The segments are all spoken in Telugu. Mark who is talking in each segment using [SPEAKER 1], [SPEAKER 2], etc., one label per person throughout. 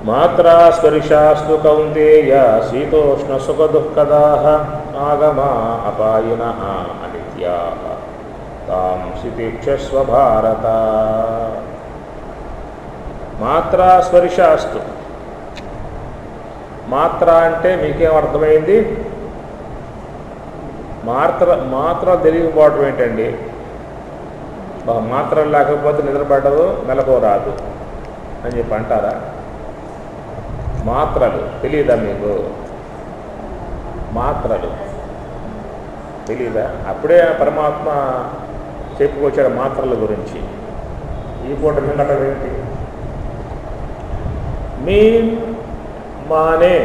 [SPEAKER 1] మాత్రా స్పర్శాస్తు కౌంతేయ శీతోష్ణసుఖదుఃఖదాః ఆగమా అపాయినః అనిత్యాః తాం సితీక్షస్వ భారత. మాత్రా స్పర్శాస్తు. మాత్ర అంటే మీకేం అర్థమైంది? మాత్ర తెలియకపోవటం ఏంటండి? మాత్రలు లేకపోతే నిద్రపడదు, మెలకువ రాదు అని చెప్పి అంటారా? మాత్రలు తెలియదా మీకు? మాత్రలు తెలీదా? అప్పుడే పరమాత్మ చెప్పుకొచ్చాడు మాత్రల గురించి. ఈ పూట వినటం ఏంటి? మీన్ మానే.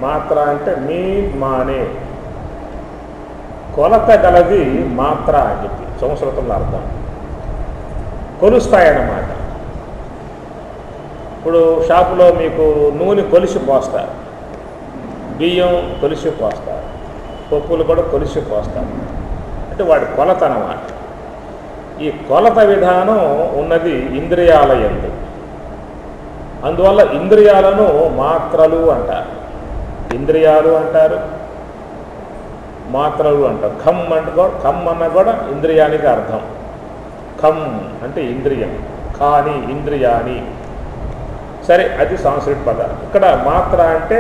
[SPEAKER 1] మాత్ర అంటే మీన్ మానే, కొలత గలది మాత్ర అని చెప్పి సంస్కృతంలో అర్థం. కొలుస్తాయన్నమాట. ఇప్పుడు షాపులో మీకు నూనె కొలిసి పోస్తారు, బియ్యం కొలిసి పోస్తారు, పప్పులు కూడా కొలిసి పోస్తారు. అంటే వాడి కొలత అన్నమాట. ఈ కొలత విధానం ఉన్నది ఇంద్రియాల యందు. అందువల్ల ఇంద్రియాలను మాత్రలు అంటారు. ఇంద్రియాలు అంటారు, మాత్రలు అంటారు. ఖమ్ అంటే ఖమ్ అన్న కూడా ఇంద్రియానికి అర్థం. ఖమ్ అంటే ఇంద్రియం, కానీ ఇంద్రియాని. సరే, అది సంస్కృత పదం. ఇక్కడ మాత్ర అంటే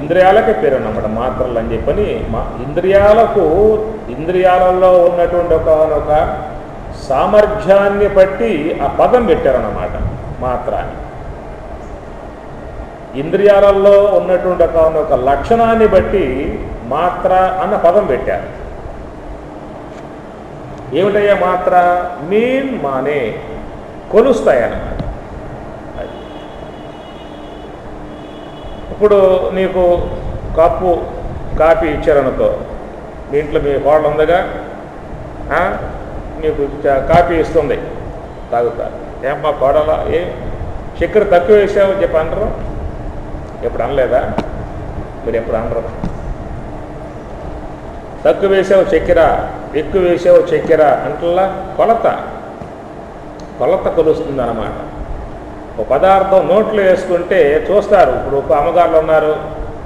[SPEAKER 1] ఇంద్రియాలకే పేరు అన్నమాట, మాత్రలు అని చెప్పని. ఇంద్రియాలకు, ఇంద్రియాలలో ఉన్నటువంటి ఒక సామర్థ్యాన్ని బట్టి ఆ పదం పెట్టారన్నమాట మాత్ర అని. ఇంద్రియాలలో ఉన్నటువంటి ఒక లక్షణాన్ని బట్టి మాత్ర అన్న పదం పెట్టారు. ఏమిటయ్యా మాత్ర? మీన్ మానే, కొలుస్తాయన్నమాట. ఇప్పుడు నీకు కాఫీ ఇచ్చారనుకో, మీ ఇంట్లో మీ కోడలు ఉందిగా, నీకు కాఫీ ఇస్తుంది, తాగుతా. ఏమ్మా కోడలా, చక్కెర తక్కువ వేసావు చెప్పి అనరు? ఎప్పుడు అనలేదా? మీరు ఎప్పుడు అనరు? తక్కువ వేసావు చక్కెర, ఎక్కువ వేసావు చక్కెర అంటలా కొలత కొలుస్తుంది అన్నమాట. ఒక పదార్థం నోట్లో వేసుకుంటే చూస్తారు. ఇప్పుడు అమ్మగారులు ఉన్నారు,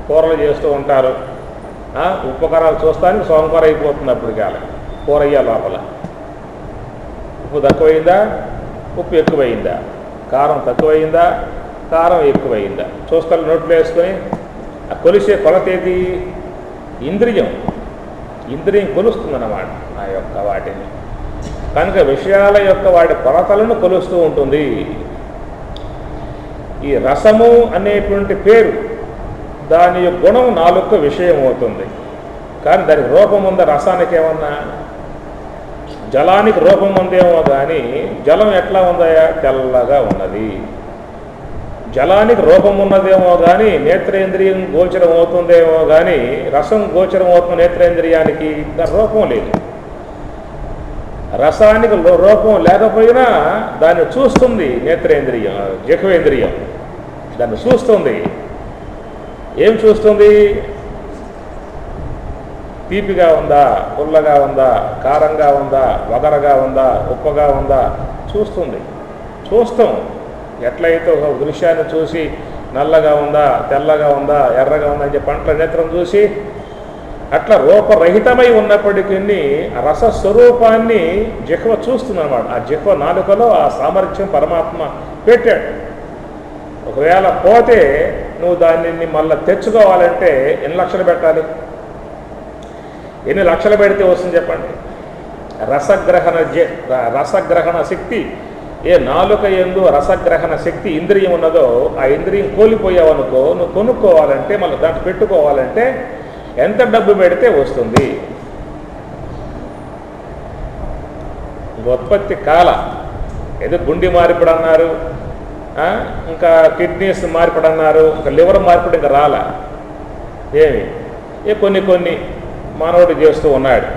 [SPEAKER 1] కూరలు చేస్తూ ఉంటారు, ఉపకారాలు చూస్తానికి సోమవారం అయిపోతుంది. అప్పుడు కాలే కూర అయ్యా లోపల ఉప్పు తక్కువైందా, ఉప్పు ఎక్కువైందా, కారం తక్కువైందా, కారం ఎక్కువైందా చూస్తారు నోట్లో వేసుకొని. ఆ కొలిసే కొలత ఏది? ఇంద్రియం కొలుస్తుందన్నమాట ఆ యొక్క వాటిని. కనుక విషయాల యొక్క వాటి కొలతలను కొలుస్తూ ఉంటుంది. ఈ రసము అనేటువంటి పేరు, దాని యొక్క గుణం నాలుక విషయం అవుతుంది. కానీ దానికి రూపం ఉందా? రసానికి ఏమన్నా? జలానికి రూపం ఉందేమో కానీ జలం ఎట్లా ఉందయా? తెల్లగా ఉన్నది. జలానికి రూపం ఉన్నదేమో కానీ నేత్రేంద్రియం గోచరం అవుతుందేమో కానీ రసం గోచరం అవుతుంది నేత్రేంద్రియానికి, దాని రూపం లేదు. రసానికి రూపం లేకపోయినా దాన్ని చూస్తుంది నేత్రేంద్రియం, జిహ్వేంద్రియం దాన్ని చూస్తుంది. ఏం చూస్తుంది? తీపిగా ఉందా, పుల్లగా ఉందా, కారంగా ఉందా, వగరగా ఉందా, ఉప్పగా ఉందా చూస్తుంది. చూస్తాం. ఎట్లయితే ఒక దృశ్యాన్ని చూసి నల్లగా ఉందా, తెల్లగా ఉందా, ఎర్రగా ఉందా అని చెప్పి పంటల నేత్రం చూసి అట్లా రూపరహితమై ఉన్నప్పటికీ రసస్వరూపాన్ని జిహ్వ చూస్తుందన్నమాట. ఆ జిహ్వ నాలుకలో ఆ సామర్థ్యం పరమాత్మ పెట్టాడు. ఒకవేళ పోతే నువ్వు దాన్ని మళ్ళీ తెచ్చుకోవాలంటే ఎన్ని లక్షలు పెట్టాలి? ఎన్ని లక్షలు పెడితే వస్తుంది చెప్పండి? రసగ్రహణ శక్తి, ఏ నాలుక యందు రసగ్రహణ శక్తి ఇంద్రియం ఉన్నదో ఆ ఇంద్రియం కోల్పోయావనుకో, నువ్వు కొనుక్కోవాలంటే మళ్ళీ దాంట్లో పెట్టుకోవాలంటే ఎంత డబ్బు పెడితే వస్తుంది? ఉత్పత్తి కాల. ఏదో గుండె మార్పిడి అన్నారు, ఇంకా కిడ్నీస్ మార్పిడి అన్నారు, ఇంకా లివర్ మార్పిడి ఇంకా రాలా. కొన్ని మానవుడు చేస్తూ ఉన్నాడు.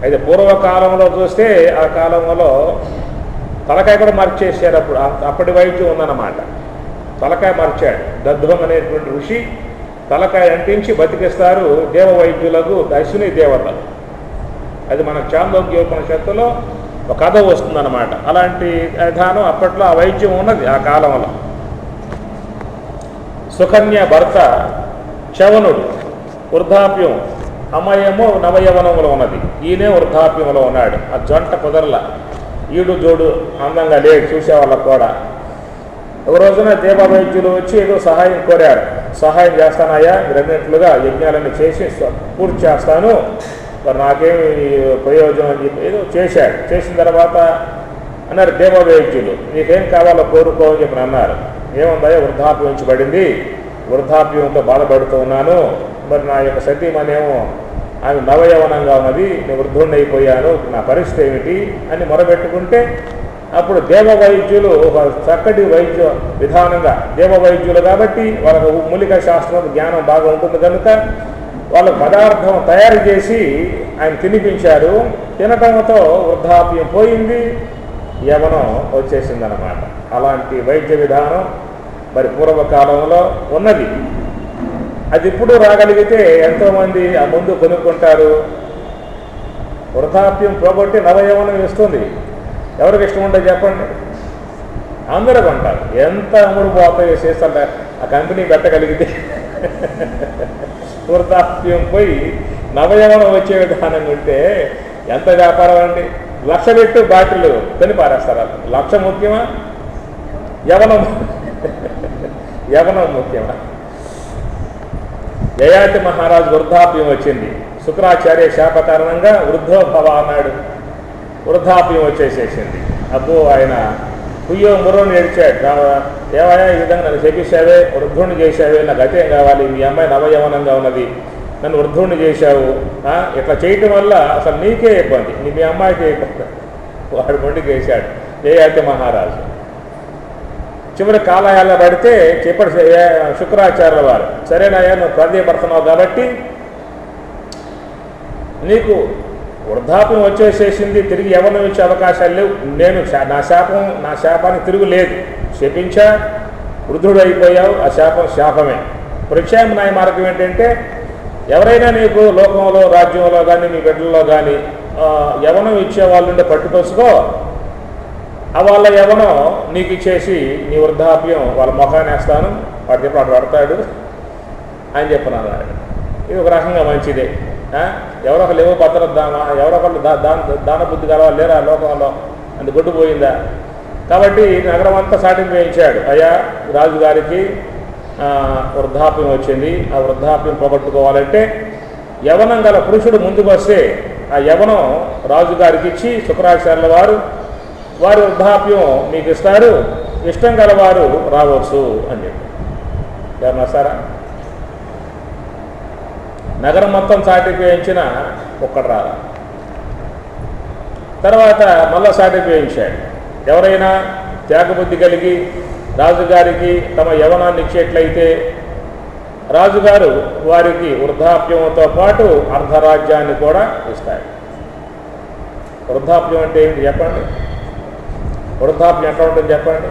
[SPEAKER 1] అయితే పూర్వకాలంలో చూస్తే ఆ కాలంలో తలకాయ కూడా మార్చేశారు. అప్పటి వైద్యం ఉందన్నమాట. తలకాయ మార్చాడు. దధ్వం అనేటువంటి ఋషి తలకాయ అంటించి బతికిస్తారు దేవ వైద్యులకు, అశ్విని దేవతలు. అది మన చాందోగ్యోపనిషత్తులో ఒక కథ వస్తుందన్నమాట. అలాంటి విధానం అప్పట్లో ఆ వైద్యం ఉన్నది ఆ కాలంలో. సుకన్య భర్త చవనుడు వృద్ధాప్యం, అమ్మాయేమో నవయవనంలో ఉన్నది, ఈయనే వృద్ధాప్యంలో ఉన్నాడు. ఆ జంట కుదరల, ఈడు జోడు అందంగా లేడు చూసే వాళ్ళకు కూడా. ఒక రోజున దేవవైద్యులు వచ్చి ఏదో సహాయం కోరారు. సహాయం చేస్తానయ్యా, రెండింటిలుగా యజ్ఞాలన్నీ చేసి పూర్తి చేస్తాను, మరి నాకేమి ప్రయోజనం అని చెప్పి ఏదో చేశాడు. చేసిన తర్వాత అన్నారు దేవవైద్యులు, నీకేం కావాలో కోరుకో అని చెప్పి అన్నారు. ఏముందా, వృద్ధాప్యం ఉంచబడింది, వృద్ధాప్యంతో బాధపడుతూ ఉన్నాను, మరి నా యొక్క సతీమనేమో ఆమె నవయవనంగా ఉన్నది, నేను వృద్ధుడిని అయిపోయాను, నా పరిస్థితి ఏమిటి అని మొరబెట్టుకుంటే అప్పుడు దేవవైద్యులు ఒక చక్కటి వైద్య విధానంగా, దేవవైద్యులు కాబట్టి వాళ్ళకు మూలిక శాస్త్రం జ్ఞానం బాగా ఉంటుంది కనుక వాళ్ళకు పదార్థం తయారు చేసి ఆయన తినిపించారు. తినటంతో వృద్ధాప్యం పోయింది, యవనం వచ్చేసిందన్నమాట. అలాంటి వైద్య విధానం మరి పూర్వకాలంలో ఉన్నది. అది ఇప్పుడు రాగలిగితే ఎంతోమంది ఆ ముందు కొనుక్కుంటారు. వృద్ధాప్యం పోగొట్టి నవయవనం ఇస్తుంది. ఎవరికి ఇష్టం ఉంటే చెప్పండి, అందరూ కొంటారు. ఎంత అమ్ముడు పోతాయో చేస్తుంటే ఆ కంపెనీ పెట్టగలిగితే వృద్ధాప్యం పోయి నవయవనం వచ్చే విధానం ఉంటే ఎంత వ్యాపారం అండి. 1,00,000 పెట్టు బాటిల్ కొని పారేస్తారు. 1,00,000 ముఖ్యమా, యవనం యవనం ముఖ్యమా? యయాతి మహారాజు వృద్ధాప్యం వచ్చింది. శుక్రాచార్య శాప కారణంగా వృద్ధోభవ అన్నాడు. వృద్ధాప్యం వచ్చేసేసింది. అబ్బో ఆయన పుయ్యో ముర్రోని ఏడ్చాడు. ఏమయ్యా ఈ విధంగా నన్ను చెప్పేశావే, వృద్ధుడిని చేశావే, నాకు అదేం కావాలి, మీ అమ్మాయి నవయవనంగా ఉన్నది, నన్ను వృద్ధుడిని చేశావు, ఇట్లా చేయటం వల్ల అసలు నీకే ఇబ్బంది, మీ అమ్మాయికే ఇబ్బంది. వాడు మొండికి వేశాడు యయాతి మహారాజు. చివరి కాలయాల పడితే చెప్పాడు శుక్రాచార్యుల వారు, సరేనాయా నువ్వు ప్రాధాన్యపడుతున్నావు కాబట్టి నీకు వృద్ధాప్యం వచ్చేసేసింది, తిరిగి యవ్వనం ఇచ్చే అవకాశాలు లేవు, నేను నా శాపానికి తిరుగు లేదు, శపించా, వృద్ధుడు అయిపోయావు, ఆ శాపమే. ప్రత్యామ్నాయ మార్గం ఏంటంటే ఎవరైనా నీకు లోకంలో రాజ్యంలో కానీ మీ బిడ్డల్లో కానీ యవ్వనం ఇచ్చే వాళ్ళుండే పట్టుకొసుకో, వాళ్ళ యవ్వనం నీకు ఇచ్చేసి నీ వృద్ధాప్యం వాళ్ళ ముఖాన్ని వేస్తాను, వాడు చెప్పి వాడు పడతాడు అని చెప్పినాను. ఇది ఒక రకంగా మంచిదే. ఎవరొకరు ఏవో భద్రద్దామా, ఎవరొకళ్ళు దాన బుద్ధి కలవాలి లేరా లోకంలో, అది గొడ్డు పోయిందా? కాబట్టి నగరం అంతా సాటింపు వేయించాడు. అయ్యా రాజుగారికి వృద్ధాప్యం వచ్చింది, ఆ వృద్ధాప్యం పోగొట్టుకోవాలంటే యవనం గల పురుషుడు ముందుకు వస్తే ఆ యవనం రాజుగారికి ఇచ్చి శుక్రాచార్యుల వారు వృద్ధాప్యం మీకు ఇస్తారు, ఇష్టం గలవారు రావచ్చు అని చెప్పి. ఎవరన్నా వస్తారా? నగరం మొత్తం సాటింపు వేయించిన ఒక్కడు రాలా. తర్వాత మళ్ళా సాటింపు వేయించాడు. ఎవరైనా త్యాగబుద్ధి కలిగి రాజుగారికి తమ యవనాన్ని ఇచ్చేట్లయితే రాజుగారు వారికి వృద్ధాప్యంతో పాటు అర్ధరాజ్యాన్ని కూడా ఇస్తాడు. వృద్ధాప్యం అంటే ఏంటి చెప్పండి? వృద్ధాప్యం ఎట్లా ఉంటుంది చెప్పండి?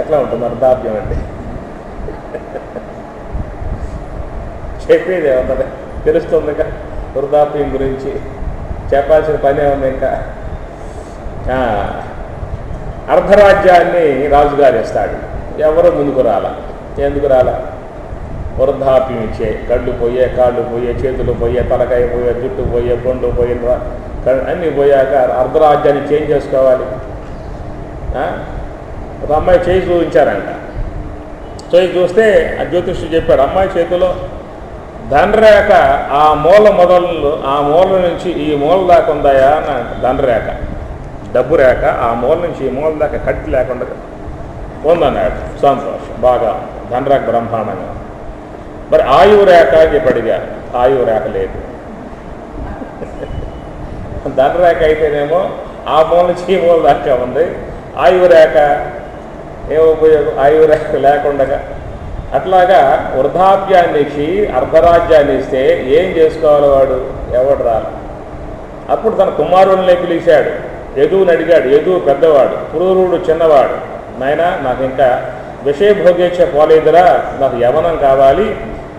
[SPEAKER 1] ఎట్లా ఉంటుంది వృద్ధాప్యం అంటే? చెప్పేది ఏమన్నది తెలుస్తుందిగా. వృద్ధాప్యం గురించి చెప్పాల్సిన పనే ఉంది. ఇంకా అర్ధరాజ్యాన్ని రాజుగారు ఇస్తాడు. ఎవరు ముందుకు రాలా. ఎందుకు రాలా? వృద్ధాప్యం ఇచ్చే, కళ్ళు పోయే, కాళ్ళు పోయే, చేతులు పోయే, తలకాయ పోయే, జుట్టు పోయే, బొండు పోయే, అన్నీ పోయాక అర్ధరాజ్యాన్ని చేంజ్ చేసుకోవాలి. ఒక అమ్మాయి చేయి చూపించారంట. చేయి చూస్తే ఆ జ్యోతిష్యుడు చెప్పాడు, అమ్మాయి చేతిలో ధనరేఖ ఆ మూల మొదలు, ఆ మూల నుంచి ఈ మూల దాకా ఉందాయా అని. ధనరేఖ, డబ్బు రేఖ ఆ మూల నుంచి ఈ మూల దాకా కట్టి లేకుండా ఉందన్నాడు. సంతోషం, బాగా ధనరేఖ బ్రహ్మాండంగా. మరి ఆయువు రేఖ అని చెప్పి అడిగారు. ఆయువు రేఖ లేదు. ధనరేఖ అయితేనేమో ఆ మూల నుంచి ఈ మూల దాకా ఉంది, ఆయువు రేఖ ఏమో ఉపయోగం, ఆయువు రేఖ లేకుండా. అట్లాగా వృద్ధాప్యాన్ని ఇచ్చి అర్ధరాజ్యాన్ని ఇస్తే ఏం చేసుకోవాలి వాడు? ఎవడు రాలి. అప్పుడు తన కుమారుల్నే పిలిచాడు. యదువుని అడిగాడు. యదువు పెద్దవాడు, పురూరుడు చిన్నవాడు. నాయనా నాకు ఇంకా విషయభోగేచ్ఛ పోలేదురా, నాకు యవనం కావాలి,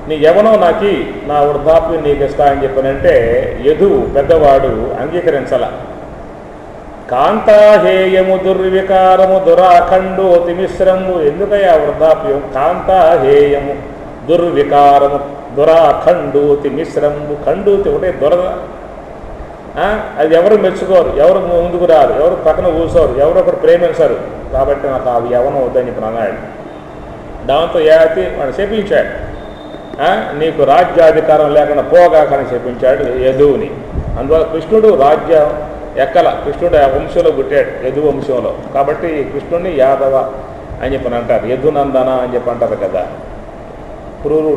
[SPEAKER 1] నీ యవనం నాకు నా వృద్ధాప్యం నీకు ఇస్తా అని చెప్పనంటే యదువు పెద్దవాడు అంగీకరించాల. కాంతాహేయము దుర్వికారము దురాఖండోతి మిశ్రము. ఎందుకయ్యా వృద్ధాప్యం? కాంతాహేయము దుర్వికారము దురాఖండోతి మిశ్రము. ఖండూతి ఒకటే దురద. అది ఎవరు మెచ్చుకోరు, ఎవరు ముందుకు రారు, ఎవరు పక్కన కూర్చోరు, ఎవరు ఒకరు ప్రేమించరు. కాబట్టి నాకు అవి ఎవరో వద్దని చెప్పి అన్నాడు. దాంతో యాతి వాడు చెప్పించాడు, నీకు రాజ్యాధికారం లేకుండా పోగాకని చెప్పించాడు యదువుని. అందువల్ల కృష్ణుడు రాజ్యం ఎక్కల, కృష్ణుడు ఆ వంశంలో పుట్టాడు, యదు వంశంలో. కాబట్టి కృష్ణుడిని యాదవ అని చెప్పని అంటారు, యదునందన అని చెప్పి అంటారు కదా పురూరు.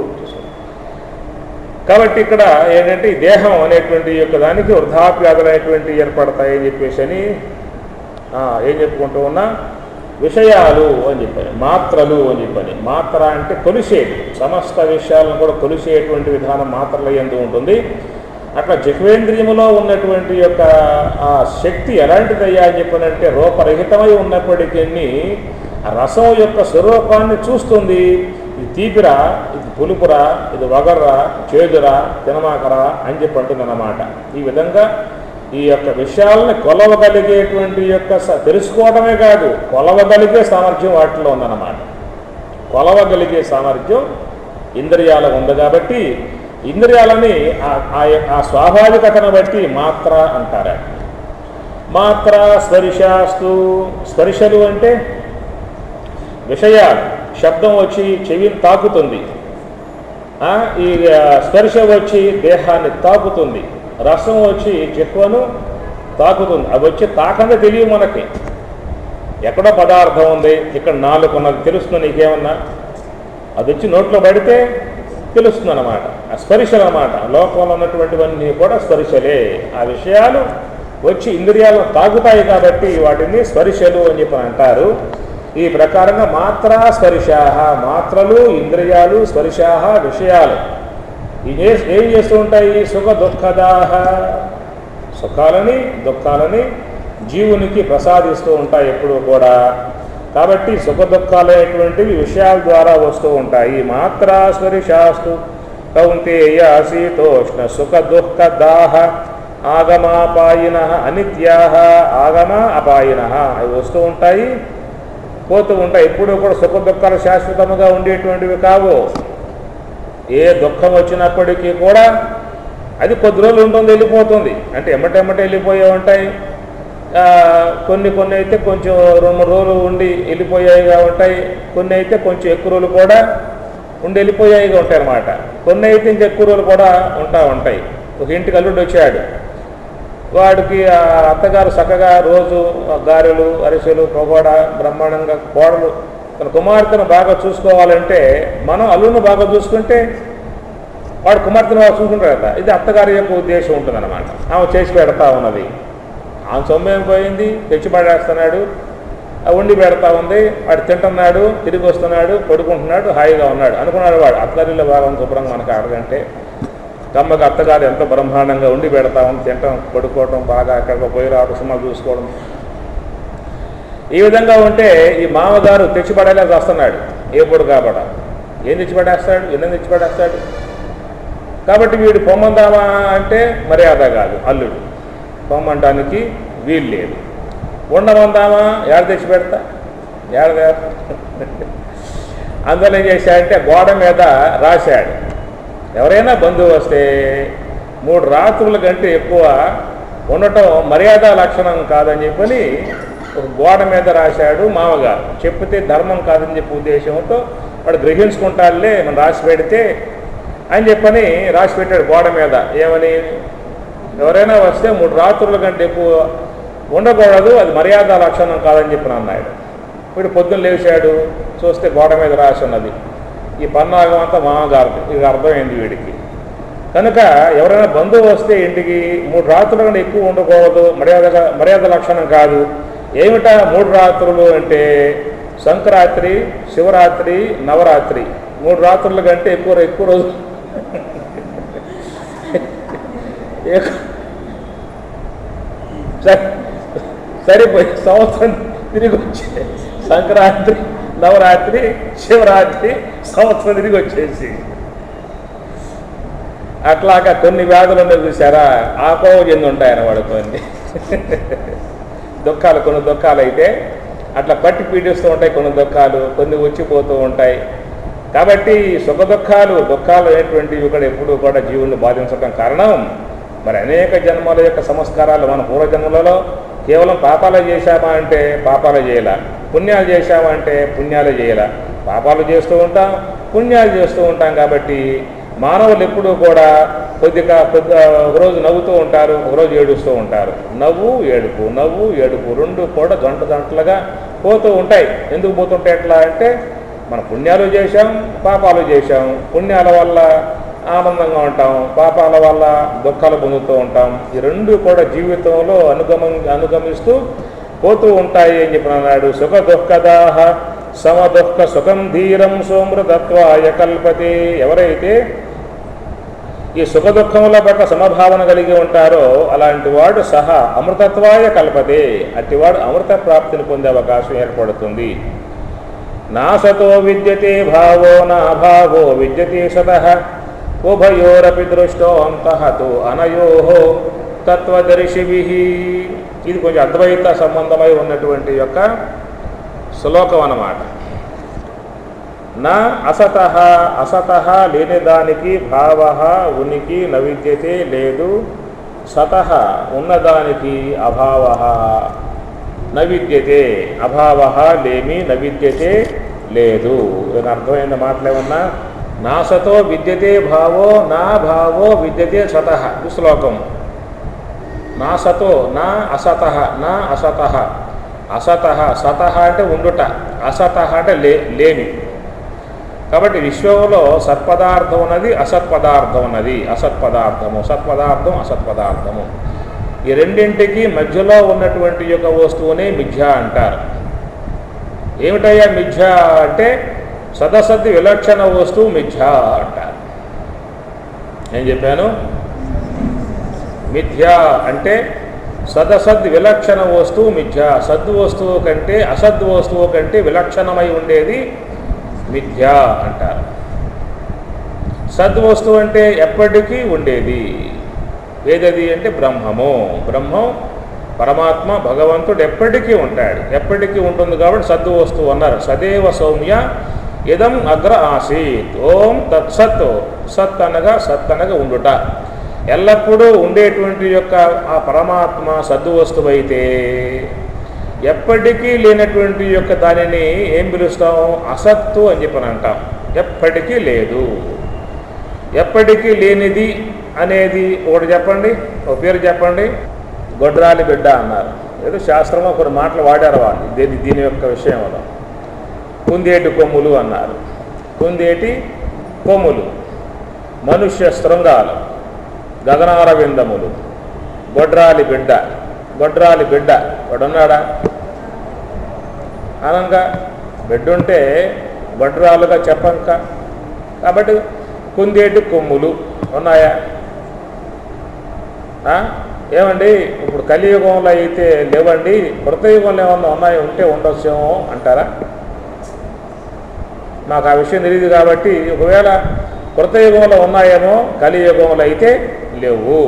[SPEAKER 1] కాబట్టి ఇక్కడ ఏంటంటే ఈ దేహం అనేటువంటి యొక్క దానికి వృద్ధాప్యాధులు అనేటువంటి ఏర్పడతాయని చెప్పేసి అని ఏం చెప్పుకుంటూ ఉన్నా, విషయాలు అని చెప్పని, మాత్రలు అని చెప్పని. మాత్ర అంటే కొలిసేది, సమస్త విషయాలను కూడా కొలిసేటువంటి విధానం మాత్రల యందు ఉంటుంది. అట్లా జిహ్వేంద్రియములో ఉన్నటువంటి యొక్క ఆ శక్తి ఎలాంటిదయ్యా అని చెప్పనంటే రూపరహితమై ఉన్నప్పటికీ ఆ రసం యొక్క స్వరూపాన్ని చూస్తుంది. ఇది తీపిరా, ఇది పులుపురా, ఇది వగర్రా, చేదురా, తినమాకరా అని చెప్పి అంటుందన్నమాట. ఈ విధంగా ఈ యొక్క విషయాలని కొలవగలిగేటువంటి యొక్క తెలుసుకోవడమే కాదు, కొలవగలిగే సామర్థ్యం వాటిలో ఉందన్నమాట. కొలవగలిగే సామర్థ్యం ఇంద్రియాలకు ఉంది. కాబట్టి ఇంద్రియాలని ఆ స్వాభావికతను బట్టి మాత్ర అంటారు. మాత్ర స్పర్శాస్తు. స్పర్శలు అంటే విషయాలు. శబ్దం వచ్చి చెవిని తాకుతుంది, ఈ స్పర్శ వచ్చి దేహాన్ని తాకుతుంది, రసం వచ్చి జిహ్వను తాకుతుంది. అవి వచ్చి తాకంగా తెలియదు మనకి. ఎక్కడో పదార్థం ఉంది, ఇక్కడ నాలుగు ఉన్నది తెలుస్తుంది నీకేమన్నా, అది వచ్చి నోట్లో పడితే తెలుస్తుంది అన్నమాట. ఆ స్పర్శలు అన్నమాట. లోకంలో ఉన్నటువంటివన్నీ కూడా స్పర్శలే. ఆ విషయాలు వచ్చి ఇంద్రియాలను తాకుతాయి కాబట్టి వాటిని స్పర్శలు అని చెప్పి అంటారు. ఈ ప్రకారంగా మాత్ర స్పర్శాహ, మాత్రలు ఇంద్రియాలు, స్పర్శాహ విషయాలు. ఏం చేస్తూ ఉంటాయి? సుఖ దుఃఖదాహ, సుఖాలని దుఃఖాలని జీవునికి ప్రసాదిస్తూ ఉంటాయి ఎప్పుడూ కూడా. కాబట్టి సుఖ దుఃఖాలైనటువంటివి విషయాల ద్వారా వస్తూ ఉంటాయి. మాత్ర స్పర్శాస్తు కౌంతేయ శీతోష్ణ సుఖ దుఃఖ దాహ ఆగమాపాయిన అనిత్యా ఆగమ అపాయిన. అవి వస్తూ ఉంటాయి, పోతూ ఉంటాయి. ఎప్పుడూ కూడా సుఖ దుఃఖాలు శాశ్వతముగా ఉండేటువంటివి కావు. ఏ దుఃఖం వచ్చినప్పటికీ కూడా అది కొద్ది రోజులు ఉంటుంది, వెళ్ళిపోతుంది. అంటే ఎమ్మటెమ్మట వెళ్ళిపోయే ఉంటాయి. కొన్ని అయితే కొంచెం 2-3 రోజులు ఉండి వెళ్ళిపోయాయిగా ఉంటాయి. కొన్ని అయితే కొంచెం ఎక్కువ రోజులు కూడా ఉండి వెళ్ళిపోయాయిగా ఉంటాయి అన్నమాట. కొన్ని అయితే ఇంక ఎక్కువ రోజులు కూడా ఉంటాయి. ఒక ఇంటికి అల్లుడు వచ్చాడు, వాడికి ఆ అత్తగారు చక్కగా రోజు గారెలు అరిసెలు పకోడా బ్రహ్మాండంగా కోడలు తన కుమార్తెను బాగా చూసుకోవాలంటే మనం అల్లుడిని బాగా చూసుకుంటే వాడు కుమార్తెను బాగా చూసుకుంటారు కదా. ఇది అత్తగారి యొక్క ఉద్దేశం ఉంటుందన్నమాట. ఆమె చేసి పెడతా ఉన్నది. ఆమె సొమ్మేం పోయింది, తెచ్చి పడేస్తున్నాడు, వండి పెడతా ఉంది, వాడు తింటున్నాడు, తిరిగి వస్తున్నాడు, పడుకుంటున్నాడు, హాయిగా ఉన్నాడు అనుకున్నాడు. వాడు అత్తగారిలో బాగా శుభ్రంగా మనకు అడగంటే కమ్మకి అత్తగారు ఎంత బ్రహ్మాండంగా ఉండి పెడతామని తింటాం, పడుకోవటం, బాగా ఎక్కడికో పోయి రావడం, సినిమాలు చూసుకోవడం. ఈ విధంగా ఉంటే ఈ మామగారు తెచ్చిపడేలాగా వస్తున్నాడు. ఎప్పుడు కాబట ఏం తెచ్చిపడేస్తాడు, ఎన్ని తెచ్చిపడేస్తాడు. కాబట్టి వీడు పొమ్మందామా అంటే మర్యాద కాదు, అల్లుడు పొమ్మంటానికి వీలు లేదు. ఉండమందామా ఏడ తెచ్చి పెడతా, ఏడ అందులో ఏం చేశాడంటే గోడ మీద రాశాడు, ఎవరైనా బంధువు వస్తే 3 రాత్రుల కంటే ఎక్కువ ఉండటం మర్యాద లక్షణం కాదని చెప్పని ఒక గోడ మీద రాశాడు మామగారు. చెప్తే ధర్మం కాదని చెప్పి ఉద్దేశంతో వాడు గ్రహించుకుంటారులే మనం రాసి పెడితే అని చెప్పని రాసి పెట్టాడు గోడ మీద. ఏమని? ఎవరైనా వస్తే 3 రాత్రుల కంటే ఎక్కువ ఉండకూడదు, అది మర్యాద లక్షణం కాదని చెప్పి అన్నాడు. వీడు పొద్దున్న లేచాడు, చూస్తే గోడ మీద రాసి ఉన్నది. ఈ పన్నాగం అంతా మామగారు. ఇది అర్థమైంది వీడికి. కనుక ఎవరైనా బంధువు వస్తే ఇంటికి 3 రాత్రుల కంటే ఎక్కువ ఉండకూడదు, మర్యాద లక్షణం కాదు. ఏమిటా 3 రాత్రులు అంటే సంక్రాంతి, శివరాత్రి, నవరాత్రి. 3 రాత్రుల కంటే ఎక్కువ రోజు సరిపోయి సంవత్సరం తిరిగి వచ్చే సంక్రాంతి, నవరాత్రి, శివరాత్రి, సంవత్సరం తిరిగి వచ్చేసి అట్లాగా కొన్ని వ్యాధులు ఉన్నాయి చూసారా, ఆపో చెంది ఉంటాయన్న వాడు కొన్ని. దుఃఖాలు కొన్ని దుఃఖాలు అయితే అట్లా పట్టి పీడిస్తూ ఉంటాయి, కొన్ని దుఃఖాలు కొన్ని వచ్చిపోతూ ఉంటాయి. కాబట్టి సుఖ దుఃఖాలు అనేటువంటివి కూడా ఎప్పుడూ కూడా జీవుల్ని బాధించడం కారణం మరి అనేక జన్మల యొక్క సంస్కారాలు. మన పూర్వజన్మలలో కేవలం పాపాలు చేశామా అంటే పాపాలు చేయాల, పుణ్యాలు చేశామా అంటే పుణ్యాలు చేయాల. పాపాలు చేస్తూ ఉంటాం, పుణ్యాలు చేస్తూ ఉంటాం. కాబట్టి మానవులు ఎప్పుడూ కూడా ఒకరోజు నవ్వుతూ ఉంటారు, ఒకరోజు ఏడుస్తూ ఉంటారు. నవ్వు ఏడుపు రెండు కూడా జంటలుగా పోతూ ఉంటాయి. ఎందుకు పోతుంటాయి ఎట్లా అంటే మన పుణ్యాలు చేశాం, పాపాలు చేశాం. పుణ్యాల వల్ల ఆనందంగా ఉంటాం, పాపాల వల్ల దుఃఖాలు పొందుతూ ఉంటాం. ఈ రెండు కూడా జీవితంలో అనుగమిస్తూ పోతూ ఉంటాయి అని చెప్పి అన్నాడు. సుఖ దుఃఖదాహ సమదుఃఖ సుఖం ధీరం సోమృతత్వాయ కల్పతే. ఎవరైతే ఈ సుఖ దుఃఖముల పట్ల సమభావన కలిగి ఉంటారో అలాంటి వాడు సహా అమృతత్వాయ కల్పతే, అట్టివాడు అమృత ప్రాప్తిని పొందే అవకాశం ఏర్పడుతుంది. నాసతో విద్యతే భావో నాభావో విద్యతే సతః ఉభయోరపి దృష్టో అంతఃతో అనయోహో తత్వదర్శిభిః. ఇది కొంచెం అద్వైత సంబంధమై ఉన్నటువంటి యొక్క శ్లోకం అన్నమాట. నా అసతః లేని దానికి భావ ఉనికి నవిద్యతే లేదు, సతః ఉన్నదానికి అభావ నవిద్యతే, అభావ లేమి నవిద్యతే లేదు. నేను అర్థమైన మాటలు ఏమన్నా, నాసతో విద్యతే భావో నా భావో విద్యతే సతః. ఈ శ్లోకం నాసతో నా అసతః, నా అసతః, అసతః సతః అంటే ఉండుట, అసతః అంటే లేని. కాబట్టి విశ్వంలో సత్పదార్థం ఉన్నది, అసత్పదార్థం ఉన్నది. అసత్పదార్థము సత్పదార్థం, అసత్పదార్థము ఈ రెండింటికి మధ్యలో ఉన్నటువంటి యొక్క వస్తువునే మిథ్య అంటారు. ఏమిటయ్యా మిథ్య అంటే సదసద్ విలక్షణ వస్తువు మిథ్య అంటారు. నేను చెప్పాను మిథ్య అంటే సదసద్ విలక్షణ వస్తువు మిథ్య. సద్వస్తువు కంటే అసద్వస్తువు కంటే విలక్షణమై ఉండేది మిథ్య అంటారు. సద్వస్తువు అంటే ఎప్పటికీ ఉండేది. ఏదది అంటే బ్రహ్మము. బ్రహ్మం పరమాత్మ భగవంతుడు ఎప్పటికీ ఉంటాడు, ఎప్పటికీ ఉంటుంది కాబట్టి సద్వస్తువు అన్నారు. సదేవ సౌమ్య ఇదం అగ్ర ఆసీత్. ఓం తత్సత్. సత్ అనగా ఉండుట, ఎల్లప్పుడూ ఉండేటువంటి యొక్క ఆ పరమాత్మ సద్వస్తువు అయితే ఎప్పటికీ లేనటువంటి యొక్క దానిని ఏం పిలుస్తాం? అసత్తు అని చెప్పని అంటాం. ఎప్పటికీ లేదు, ఎప్పటికీ లేనిది అనేది ఒకటి చెప్పండి, ఒక పేరు చెప్పండి. గొడ్రాలి బిడ్డ అన్నారు. ఏదో శాస్త్రంలో కొన్ని మాటలు వాడారు వాళ్ళు దీని యొక్క విషయంలో. కుందేటి కొమ్ములు అన్నారు. కుందేటి కొమ్ములు, మనుష్య శృంగాలు, గగనార విందములు, గొడ్రాలి బిడ్డ. గొడ్రాలి బిడ్డ వాడున్నాడా? అనంగా బిడ్డుంటే గొడ్రాలుగా చెప్పంక. కాబట్టి కుందేటి కొమ్ములు ఉన్నాయా? ఏమండి ఇప్పుడు కలియుగంలో అయితే లేవండి, కృతయుగంలో ఏమన్నా ఉన్నాయో ఉంటే ఉండొచ్చేమో అంటారా? నాకు ఆ విషయం తెలియదు కాబట్టి ఒకవేళ కృతయుగంలో ఉన్నాయేమో, కలియుగంలో అయితే లేవు.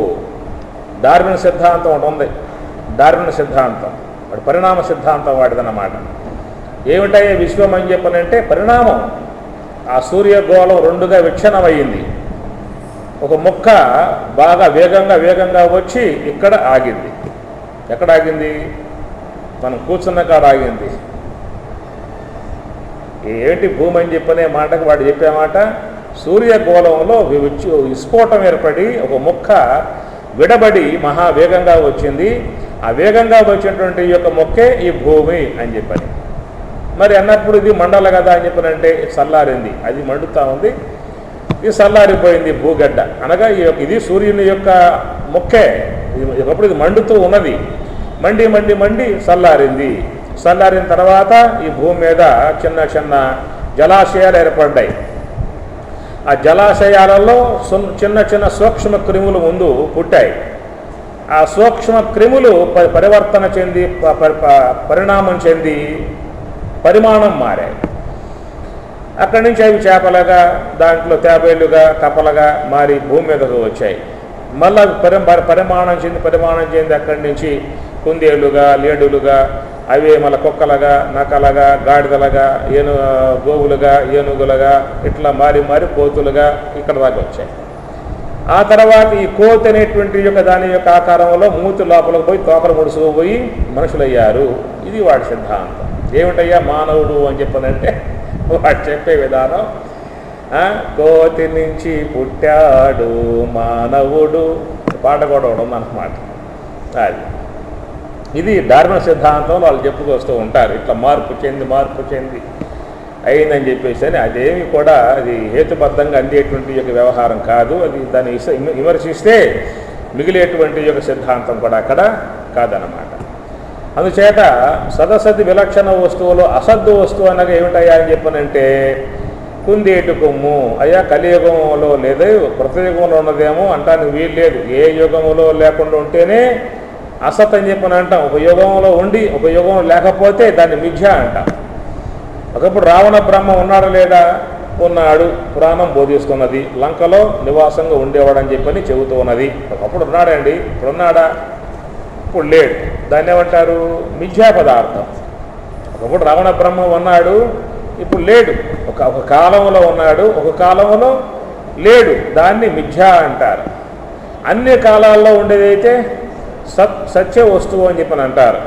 [SPEAKER 1] డార్విన్ సిద్ధాంతం ఒకటి ఉంది. డార్విన్ సిద్ధాంతం వాడు పరిణామ సిద్ధాంతం వాడిదన్నమాట. ఏమిటయ్యే విశ్వం అని చెప్పనంటే పరిణామం. ఆ సూర్యగోళం రెండుగా విచ్ఛిన్నమయ్యింది. ఒక ముక్క బాగా వేగంగా వచ్చి ఇక్కడ ఆగింది. ఎక్కడ ఆగింది? మనం కూర్చున్న కాడ ఆగింది. ఏంటి భూమి అని చెప్పనే మాటకు వాడు చెప్పే మాట, సూర్యగోళంలో విస్ఫోటం ఏర్పడి ఒక ముక్క విడబడి మహావేగంగా వచ్చింది. ఆ వేగంగా వచ్చినటువంటి యొక్క మొక్కే ఈ భూమి అని చెప్పని. మరి అన్నప్పుడు ఇది మండల కదా అని చెప్పనంటే చల్లారింది, అది మండుతూ ఉంది, ఇది చల్లారిపోయింది భూగడ్డ. అనగా ఇది సూర్యుని యొక్క మొక్కే. ఒకప్పుడు ఇది మండుతూ ఉన్నది, మండి చల్లారింది. చల్లారిన తర్వాత ఈ భూమి మీద చిన్న జలాశయాలు ఏర్పడ్డాయి. ఆ జలాశయాలలో చిన్న సూక్ష్మ క్రిములు ముందు పుట్టాయి. ఆ సూక్ష్మ క్రిములు పరివర్తన చెంది పరిణామం చెంది పరిమాణం మారాయి. అక్కడి నుంచి అవి చేపలుగా, దాంట్లో తాబేళ్లుగా, కప్పలుగా మారి భూమి మీదకు వచ్చాయి. మళ్ళీ పరిమాణం చెంది అక్కడి నుంచి కుందేలుగా, లేడులుగా, అవే మళ్ళీ కుక్కలుగా, నకలగా, గాడిదలుగా, గోవులుగా, ఏనుగులుగా, ఇట్లా మారి మారి కోతులుగా ఇక్కడ దాకా వచ్చాయి. ఆ తర్వాత ఈ కోతి అనేటువంటి దాని యొక్క ఆకారంలో మూతి లోపలికి పోయి తోకలు ముడుచుకుపోయి మనుషులయ్యారు. ఇది వాడి సిద్ధాంతం. ఏమిటయ్యా మానవుడు అని చెప్పనంటే వాడు చెప్పే విధానం, కోతి నుంచి పుట్టాడు మానవుడు, పాట కూడా ఉందన్నమాట. అది ఇది డార్విన్ సిద్ధాంతంలో వాళ్ళు చెప్పుకొస్తూ ఉంటారు. ఇట్లా మార్పు చెంది అయిందని చెప్పేసి అని. అదేమి కూడా అది హేతుబద్ధంగా అందేటువంటి యొక్క వ్యవహారం కాదు. అది దాన్ని విమర్శిస్తే మిగిలేటువంటి యొక్క సిద్ధాంతం కూడా అక్కడ కాదన్నమాట. అందుచేత సదసద్ది విలక్షణ వస్తువులు అసద్దు వస్తువు అనగా ఏమిటయ్యా అని చెప్పనంటే కుందేటు కొమ్ము. అయ్యా కలియుగంలో లేదు, కృతయుగంలో ఉన్నదేమో అంటానికి వీలు లేదు. ఏ యుగంలో లేకుండా ఉంటేనే అసత్ అని చెప్పని అంటాం. ఒక యుగంలో ఉండి ఒక యుగంలో లేకపోతే దాన్ని మిథ్య అంటాం. ఒకప్పుడు రావణ బ్రహ్మ ఉన్నాడా లేడా? ఉన్నాడు. పురాణం బోధిస్తున్నది. లంకలో నివాసంగా ఉండేవాడని చెప్పని చెబుతూ ఉన్నది. ఒకప్పుడు ఉన్నాడండి, ఇప్పుడు ఉన్నాడా? ఇప్పుడు లేడు. దాన్ని ఏమంటారు? మిథ్యా పదార్థం. ఒకప్పుడు రావణ బ్రహ్మ ఉన్నాడు, ఇప్పుడు లేడు. ఒక కాలంలో ఉన్నాడు, ఒక కాలంలో లేడు. దాన్ని మిథ్యా అంటారు. అన్ని కాలాల్లో ఉండేదైతే సత్య వస్తువు అని చెప్పని అంటారు.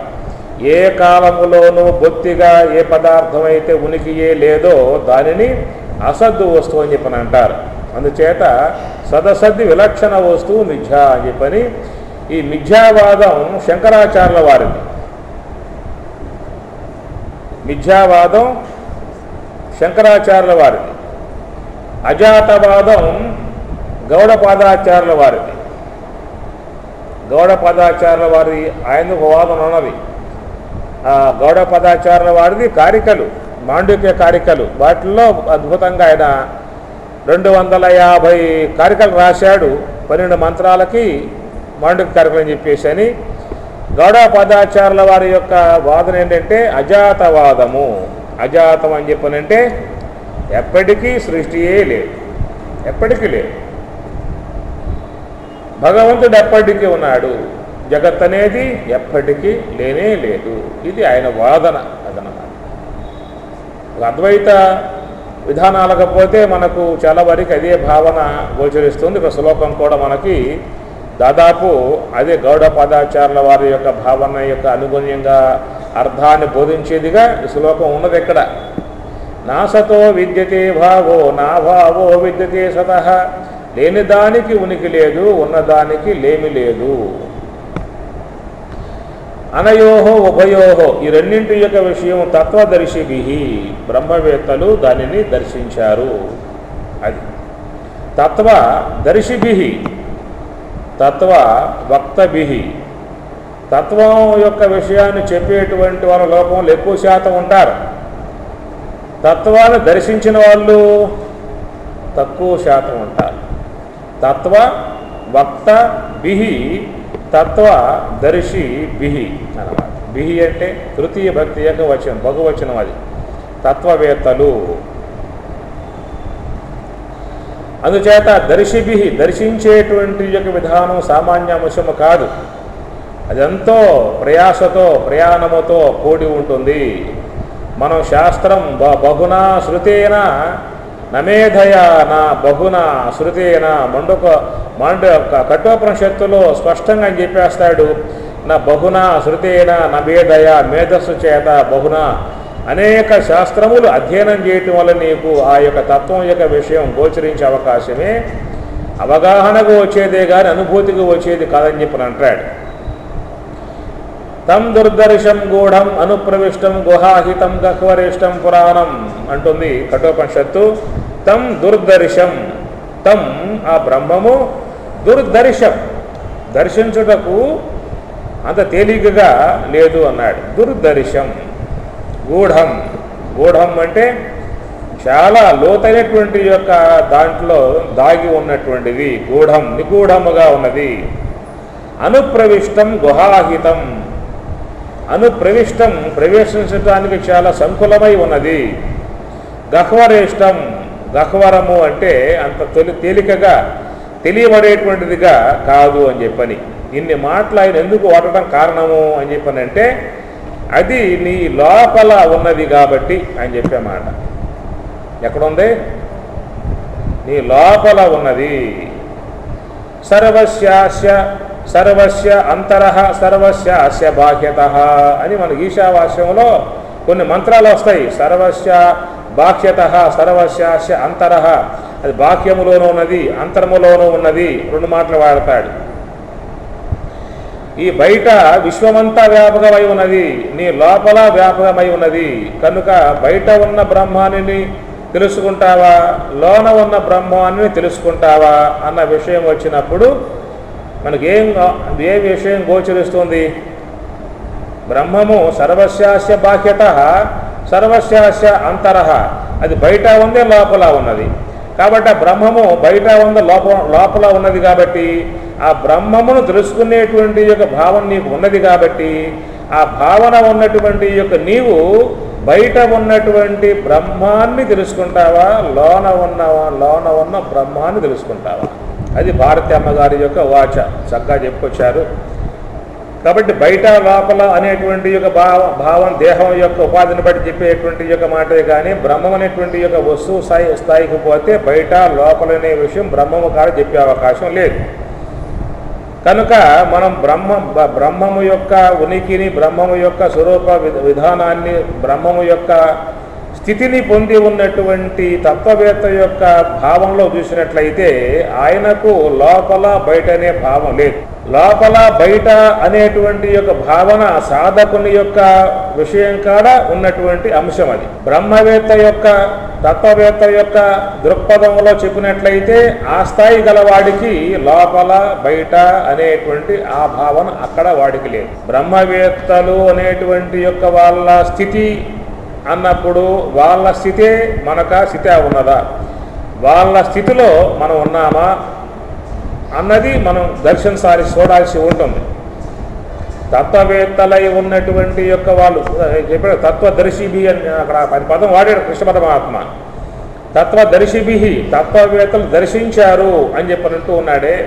[SPEAKER 1] ఏ కాలములోనూ బొత్తిగా ఏ పదార్థం అయితే ఉనికియే లేదో దానిని అసద్దు వస్తువు అని చెప్పని అంటారు. అందుచేత సదసద్ది విలక్షణ వస్తువు మిథ్యా అని చెప్పని ఈ మిథ్యావాదం శంకరాచార్యుల వారిది. మిథ్యావాదం శంకరాచార్యుల వారిది. అజాతవాదం గౌడపాదాచార్యుల వారిది. గౌడపాదాచార్యుల వారి ఆయనకు వాదన ఉన్నది. గౌడపాదాచార్యుల వారిది కారికలు, మాండూక్య కారికలు. వాటిల్లో అద్భుతంగా ఆయన 250 కారికలు రాశాడు. 12 మంత్రాలకి మాండూక్య కారికలు అని చెప్పేసి అని. గౌడపాదాచార్యుల వారి యొక్క వాదన ఏంటంటే అజాతవాదము. అజాతం అని చెప్పనంటే ఎప్పటికీ సృష్టియే లేదు, ఎప్పటికీ లేదు. భగవంతుడు ఎప్పటికీ ఉన్నాడు, జగత్ అనేది ఎప్పటికీ లేనే లేదు. ఇది ఆయన వాదన. అదనమాట అద్వైత విధానాలకు పోతే మనకు చాలా వరకు అదే భావన గోచరిస్తుంది. ఒక శ్లోకం కూడా మనకి దాదాపు అదే గౌడపాదాచార్యుల వారి యొక్క భావన యొక్క అనుగుణ్యంగా అర్థాన్ని బోధించేదిగా ఈ శ్లోకం ఉన్నది. ఎక్కడ నాసతో విద్యతే భావో నా భావో విద్యతే సతః. లేని దానికి ఉనికి లేదు, ఉన్నదానికి లేమి లేదు. అనయోహో ఉభయోహో, ఈ రెండింటి యొక్క విషయం తత్వదర్శిభి, బ్రహ్మవేత్తలు దానిని దర్శించారు. అది తత్వదర్శిభి, తత్వ వక్తభి. తత్వం యొక్క విషయాన్ని చెప్పేటువంటి వాళ్ళ లోకంలో ఎక్కువ శాతం ఉంటారు. తత్వాన్ని దర్శించిన వాళ్ళు తక్కువ శాతం ఉంటారు. తత్వ వక్త బిహి, తత్వ దర్శి బిహి అన్నమాట. బిహి అంటే తృతీయ భక్తి ఏకవచనం, బహువచనం. అది తత్వవేత్తలు. అందుచేత దర్శిభి, దర్శించేటువంటి యొక్క విధానం సామాన్య అంశము కాదు. అదెంతో ప్రయాసతో ప్రయాణముతో కూడి ఉంటుంది. మనం శాస్త్రం బహునా శృతేన నమేధయ నా బహునా శృతేన కఠోపనిషత్తులో స్పష్టంగా చెప్పేస్తాడు. నా బహునా శృతేన నమేధయ, మేధస్సు చేత బహునా అనేక శాస్త్రములు అధ్యయనం చేయటం వల్ల నీకు ఆ యొక్క తత్వం యొక్క విషయం గోచరించే అవకాశమే. అవగాహనకు వచ్చేదే కానీ అనుభూతికి వచ్చేది కాదని చెప్పని అంటాడు. తం దుర్దర్శం గూఢం అనుప్రవిష్టం గుహాహితం గహ్వరిష్టం పురాణం అంటుంది కఠోపనిషత్తు. తం దుర్దర్శం, తం ఆ బ్రహ్మము, దుర్దర్శం దర్శించుటకు అంత తేలికగా లేదు అన్నాడు. దుర్దర్శం, గూఢం, గూఢం అంటే చాలా లోతైనటువంటి యొక్క దాంట్లో దాగి ఉన్నటువంటిది. గూఢం, నిగూఢముగా ఉన్నది. అనుప్రవిష్టం గుహాహితం, అనుప్రవిష్టం ప్రవేశించడానికి చాలా సంకులమై ఉన్నది. గహ్వరేష్టం, గహ్వరము అంటే అంత తేలికగా తెలియబడేటువంటిదిగా కాదు అని చెప్పని. ఇన్ని మాటలు ఆయన ఎందుకు వాడటం కారణము అని చెప్పానంటే అది నీ లోపల ఉన్నది కాబట్టి ఆయన చెప్పే మాట ఎక్కడుంది? నీ లోపల ఉన్నది. సర్వస్య అంతరః సర్వస్య బాహ్యతః అని మన ఈశావాస్యంలో కొన్ని మంత్రాలు వస్తాయి. సర్వస్య బాహ్యతః సర్వస్య అంతరః, అది బాహ్యములోనూ ఉన్నది అంతరములోనూ ఉన్నది, రెండు మాటలు వాడతాడు. ఈ బయట విశ్వమంతా వ్యాపకమై ఉన్నది, నీ లోపల వ్యాపకమై ఉన్నది. కనుక బయట ఉన్న బ్రహ్మాన్ని తెలుసుకుంటావా, లోన ఉన్న బ్రహ్మాన్ని తెలుసుకుంటావా అన్న విషయం వచ్చినప్పుడు మనకి ఏ విషయం గోచరిస్తుంది? బ్రహ్మము సర్వస్య బాహ్యతః సర్వస్య అంతరః, అది బయట ఉంది లోపల ఉన్నది. కాబట్టి ఆ బ్రహ్మము బయట ఉంది లోపల ఉన్నది కాబట్టి ఆ బ్రహ్మమును తెలుసుకునేటువంటి యొక్క భావన నీకు ఉన్నది కాబట్టి ఆ భావన ఉన్నటువంటి యొక్క నీవు బయట ఉన్నటువంటి బ్రహ్మాన్ని తెలుసుకుంటావా, లోన ఉన్న బ్రహ్మాన్ని తెలుసుకుంటావా? అది భారతి అమ్మగారి యొక్క వాచ చక్కగా చెప్పుకొచ్చారు. కాబట్టి బయట లోపల అనేటువంటి యొక్క భావం దేహం యొక్క ఉపాధిని బట్టి చెప్పేటువంటి యొక్క మాటే కానీ బ్రహ్మం అనేటువంటి యొక్క వస్తువు స్థాయికి పోతే బయట లోపలనే విషయం బ్రహ్మము కాదు చెప్పే అవకాశం లేదు. కనుక మనం బ్రహ్మము యొక్క ఉనికిని, బ్రహ్మము యొక్క స్వరూప విధానాన్ని, బ్రహ్మము యొక్క స్థితిని పొంది ఉన్నటువంటి తత్వవేత్త యొక్క భావంలో చూసినట్లయితే ఆయనకు లోపల బయటనే భావం లేదు. లోపల బయట అనేటువంటి యొక్క భావన సాధకుని యొక్క విషయం కాడ ఉన్నటువంటి అంశం. అది బ్రహ్మవేత్త యొక్క తత్వవేత్త యొక్క దృక్పథంలో చెప్పినట్లయితే ఆ స్థాయి గలవాడికి లోపల బయట అనేటువంటి ఆ భావన అక్కడ వాడికి లేదు. బ్రహ్మవేత్తలు అనేటువంటి యొక్క వాళ్ళ స్థితి అన్నప్పుడు వాళ్ళ స్థితే మనకా స్థితి ఉన్నదా, వాళ్ళ స్థితిలో మనం ఉన్నామా అన్నది మనం చూడాల్సి ఉంటుంది. తత్వవేత్తలై ఉన్నటువంటి యొక్క వాళ్ళు చెప్పాడు తత్వదర్శిభి అని అక్కడ పదం వాడాడు కృష్ణ పరమాత్మ. తత్వదర్శిభి, తత్వవేత్తలు దర్శించారు అని చెప్పినట్టు ఉన్నాడే.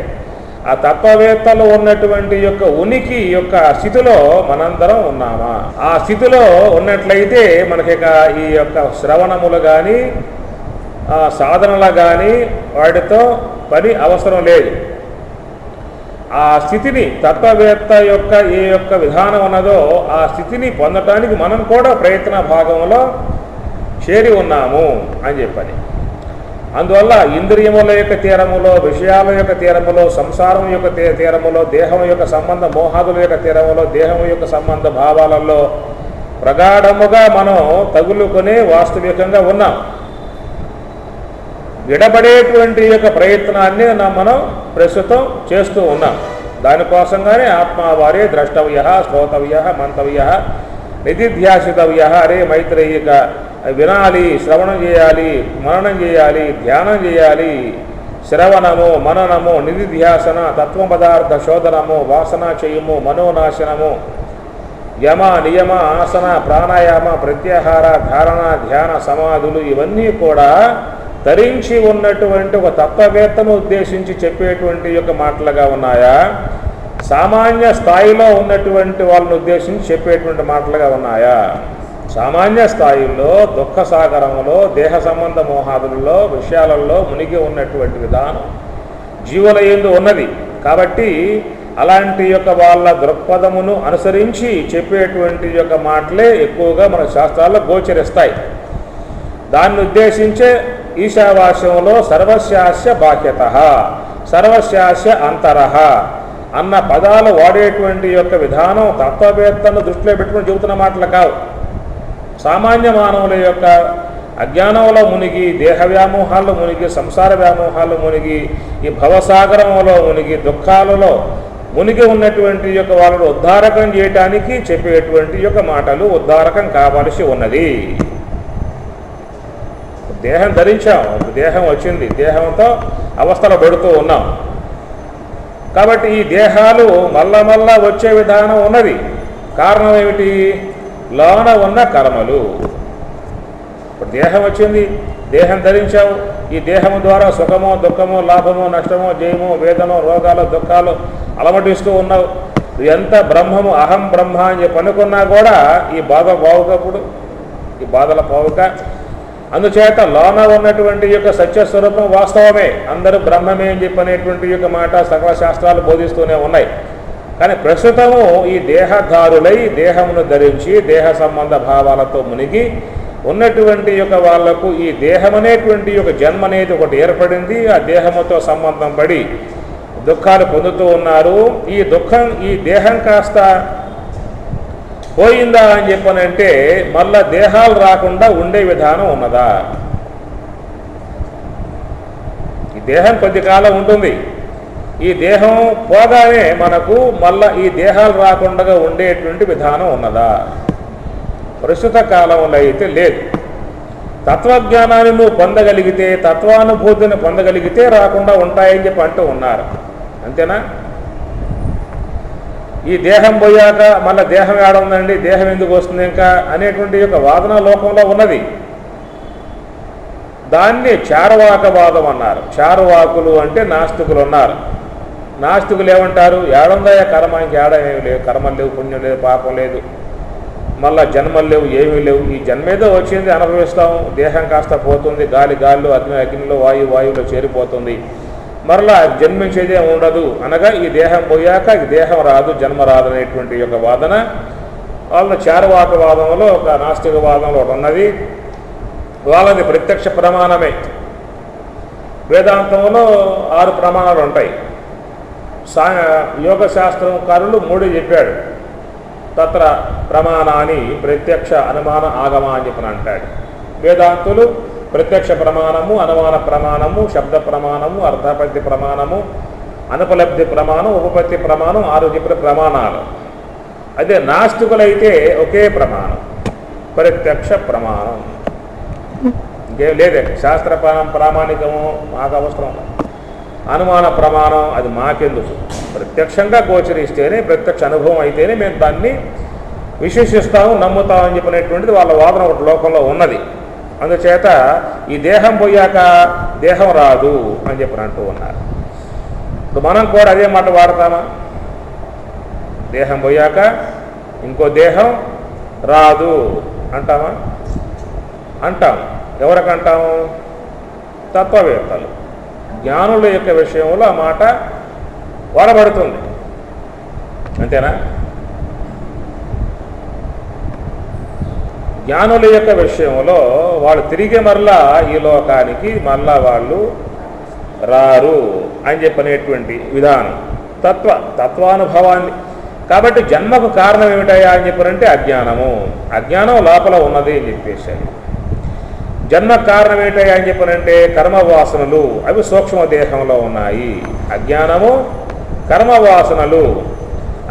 [SPEAKER 1] ఆ తత్వవేత్తలు ఉన్నటువంటి యొక్క ఉనికి యొక్క స్థితిలో మనందరం ఉన్నామా? ఆ స్థితిలో ఉన్నట్లయితే మనకి ఈ యొక్క శ్రవణములు కానీ సాధనలు కానీ వాటితో పని అవసరం లేదు. ఆ స్థితిని తత్వవేత్త యొక్క ఏ యొక్క విధానం ఉన్నదో ఆ స్థితిని పొందటానికి మనం కూడా ప్రయత్న భాగంలో చేరి ఉన్నాము అని చెప్పని. అందువల్ల ఇంద్రియముల యొక్క తీరములో, విషయాల యొక్క తీరములో, సంసారం యొక్క తీరములో, దేహం యొక్క సంబంధ మోహాదుల యొక్క తీరములో, దేహం యొక్క సంబంధ భావాలలో ప్రగాఢముగా మనం తగులుకొని వాస్తవికంగా ఉన్నాం. విడబడేటువంటి యొక్క ప్రయత్నాన్ని మనం ప్రస్తుతం చేస్తూ ఉన్నాం. దానికోసంగానే ఆత్మవారే ద్రష్టవ్య, శ్రోతవ్య, మంతవ్య, నిధిధ్యాసితవ్య. అరే మైత్రేయిక వినాలి, శ్రవణం చేయాలి, మననం చేయాలి, ధ్యానం చేయాలి. శ్రవణము, మననము, నిధిధ్యాసన, తత్వపదార్థ శోధనము, వాసన చేయము, మనోనాశనము, యమ నియమ ఆసన ప్రాణాయామ ప్రత్యాహార ధారణ ధ్యాన సమాధులు ఇవన్నీ కూడా ధరించి ఉన్నటువంటి ఒక తత్వవేత్తను ఉద్దేశించి చెప్పేటువంటి యొక్క మాటలుగా ఉన్నాయా, సామాన్య స్థాయిలో ఉన్నటువంటి వాళ్ళని ఉద్దేశించి చెప్పేటువంటి మాటలుగా ఉన్నాయా? సామాన్య స్థాయిలో దుఃఖ సాగరంలో దేహ సంబంధ మోహాదులలో విషయాలలో మునిగి ఉన్నటువంటి విధానం జీవుల యందు ఉన్నది. కాబట్టి అలాంటి యొక్క వాళ్ళ దృక్పథమును అనుసరించి చెప్పేటువంటి యొక్క మాటలే ఎక్కువగా మన శాస్త్రాల్లో గోచరిస్తాయి. దాన్ని ఉద్దేశించే ఈశావాస్యంలో సర్వస్యాస్య బాహ్యతః సర్వస్యాస్య అంతరః అన్న పదాలు వాడేటువంటి యొక్క విధానం తత్వవేత్తను దృష్టిలో పెట్టుకుని చెబుతున్న మాటలు కావు. సామాన్య మానవుల యొక్క అజ్ఞానంలో మునిగి, దేహ వ్యామోహాల్లో మునిగి, సంసార వ్యామోహాల్లో మునిగి, ఈ భవసాగరంలో మునిగి, దుఃఖాలలో మునిగి ఉన్నటువంటి యొక్క వాళ్ళను ఉద్ధారకం చేయటానికి చెప్పేటువంటి యొక్క మాటలు ఉద్ధారకం కావలసి ఉన్నది. దేహం ధరించాం, దేహం వచ్చింది, దేహంతో అవస్థలు పడుతూ ఉన్నాం. కాబట్టి ఈ దేహాలు మళ్ళా వచ్చే విధానం ఉన్నది. కారణం ఏమిటి? లోన ఉన్న కర్మలు. ఇప్పుడు దేహం వచ్చింది, దేహం ధరించావు. ఈ దేహము ద్వారా సుఖమో దుఃఖమో లాభమో నష్టమో జయమో వేదనో రోగాలు దుఃఖాలు అలమటిస్తూ ఉన్నావు. ఎంత బ్రహ్మము అహం బ్రహ్మ అని చెప్పి అనుకున్నా కూడా ఈ బాధ పోవుకప్పుడు, ఈ బాధల పోవుక. అందుచేత లోన ఉన్నటువంటి యొక్క సత్యస్వరూపం వాస్తవమే, అందరూ బ్రహ్మమే అని చెప్పనేటువంటి యొక్క మాట సకల శాస్త్రాలు బోధిస్తూనే ఉన్నాయి. కానీ ప్రస్తుతము ఈ దేహధారులై దేహమును ధరించి దేహ సంబంధ భావాలతో మునిగి ఉన్నటువంటి యొక్క వాళ్లకు ఈ దేహం అనేటువంటి యొక్క జన్మ అనేది ఒకటి ఏర్పడింది. ఆ దేహముతో సంబంధం పడి దుఃఖాలు పొందుతూ ఉన్నారు. ఈ దుఃఖం, ఈ దేహం కాస్త పోయిందా అని చెప్పనంటే మళ్ళా దేహాలు రాకుండా ఉండే విధానం ఉన్నదా? ఈ దేహం కొద్ది కాలం ఉంటుంది. ఈ దేహం పోగానే మనకు మళ్ళా ఈ దేహాలు రాకుండా ఉండేటువంటి విధానం ఉన్నదా? ప్రస్తుత కాలంలో అయితే లేదు. తత్వజ్ఞానాన్ని నువ్వు పొందగలిగితే, తత్వానుభూతిని పొందగలిగితే రాకుండా ఉంటాయని చెప్పి అంటూ ఉన్నారు. అంతేనా? ఈ దేహం పోయాక మళ్ళీ దేహం ఏడుందండి, దేహం ఎందుకు వస్తుంది ఇంకా అనేటువంటి యొక్క వాదన లోకంలో ఉన్నది. దాన్ని చార్వాకవాదం అన్నారు. చార్వాకులు అంటే నాస్తికులు ఉన్నారు. నాస్తికులు ఏమంటారు? ఏడుందాయా కర్మ, ఇంకేడ ఏమి లేవు, కర్మలు లేవు, పుణ్యం లేదు, పాపం లేదు, మళ్ళా జన్మలు లేవు, ఏమీ లేవు. ఈ జన్మేదో వచ్చింది, అనుభవిస్తాము. దేహం కాస్త పోతుంది, గాలిలో, అగ్నిలో, వాయువులో చేరిపోతుంది. మరలా జన్మించేదే ఉండదు అనగా ఈ దేహం పోయాక ఈ దేహం రాదు, జన్మ రాదు అనేటువంటి యొక్క వాదన వాళ్ళ చార్వాకవాదంలో, ఒక నాస్తిక వాదంలో ఒకటి ఉన్నది. వాళ్ళది ప్రత్యక్ష ప్రమాణమే. వేదాంతంలో 6 ప్రమాణాలు ఉంటాయి. యోగ శాస్త్రకారులు 3 చెప్పాడు. తత్ర ప్రమాణాన్ని ప్రత్యక్ష అనుమాన ఆగమ అని చెప్పని అంటాడు. వేదాంతులు ప్రత్యక్ష ప్రమాణము, అనుమాన ప్రమాణము, శబ్ద ప్రమాణము, అర్థాపత్తి ప్రమాణము, అనుపలబ్ధి ప్రమాణం, ఉపపత్తి ప్రమాణం 6 చెప్పిన ప్రమాణాలు. అదే నాస్తికులైతే ఒకే ప్రమాణం, ప్రత్యక్ష ప్రమాణం. ఇంకేం లేదే. శాస్త్ర ప్రామాణికము మాకు అవసరం, అనుమాన ప్రమాణం అది మాకెందుకు, ప్రత్యక్షంగా గోచరిస్తేనే, ప్రత్యక్ష అనుభవం అయితేనే మేము దాన్ని విశ్వసిస్తాము, నమ్ముతామని చెప్పినటువంటిది వాళ్ళ వాదన ఒకటి లోకంలో ఉన్నది. అందుచేత ఈ దేహం పోయాక దేహం రాదు అని చెప్పి అంటూ ఉన్నారు. ఇప్పుడు మనం కూడా అదే మాట వాడతామా? దేహం పోయాక ఇంకో దేహం రాదు అంటామా? అంటాం. ఎవరికంటాము? తత్వవేత్తలు, జ్ఞానుల యొక్క విషయంలో ఆ మాట వాడబడుతుంది. అంతేనా? జ్ఞానుల యొక్క విషయంలో వాళ్ళు తిరిగి మరలా ఈ లోకానికి మరలా వాళ్ళు రారు అని చెప్పనేటువంటి విధానం తత్వానుభవాన్ని. కాబట్టి జన్మకు కారణం ఏమిటయా అని చెప్పారంటే అజ్ఞానము. అజ్ఞానం లోపల ఉన్నది అని చెప్పేశారు. జన్మ కారణం ఏంటయ్యా అని చెప్పనంటే కర్మవాసనలు, అవి సూక్ష్మ దేహంలో ఉన్నాయి. అజ్ఞానము, కర్మవాసనలు.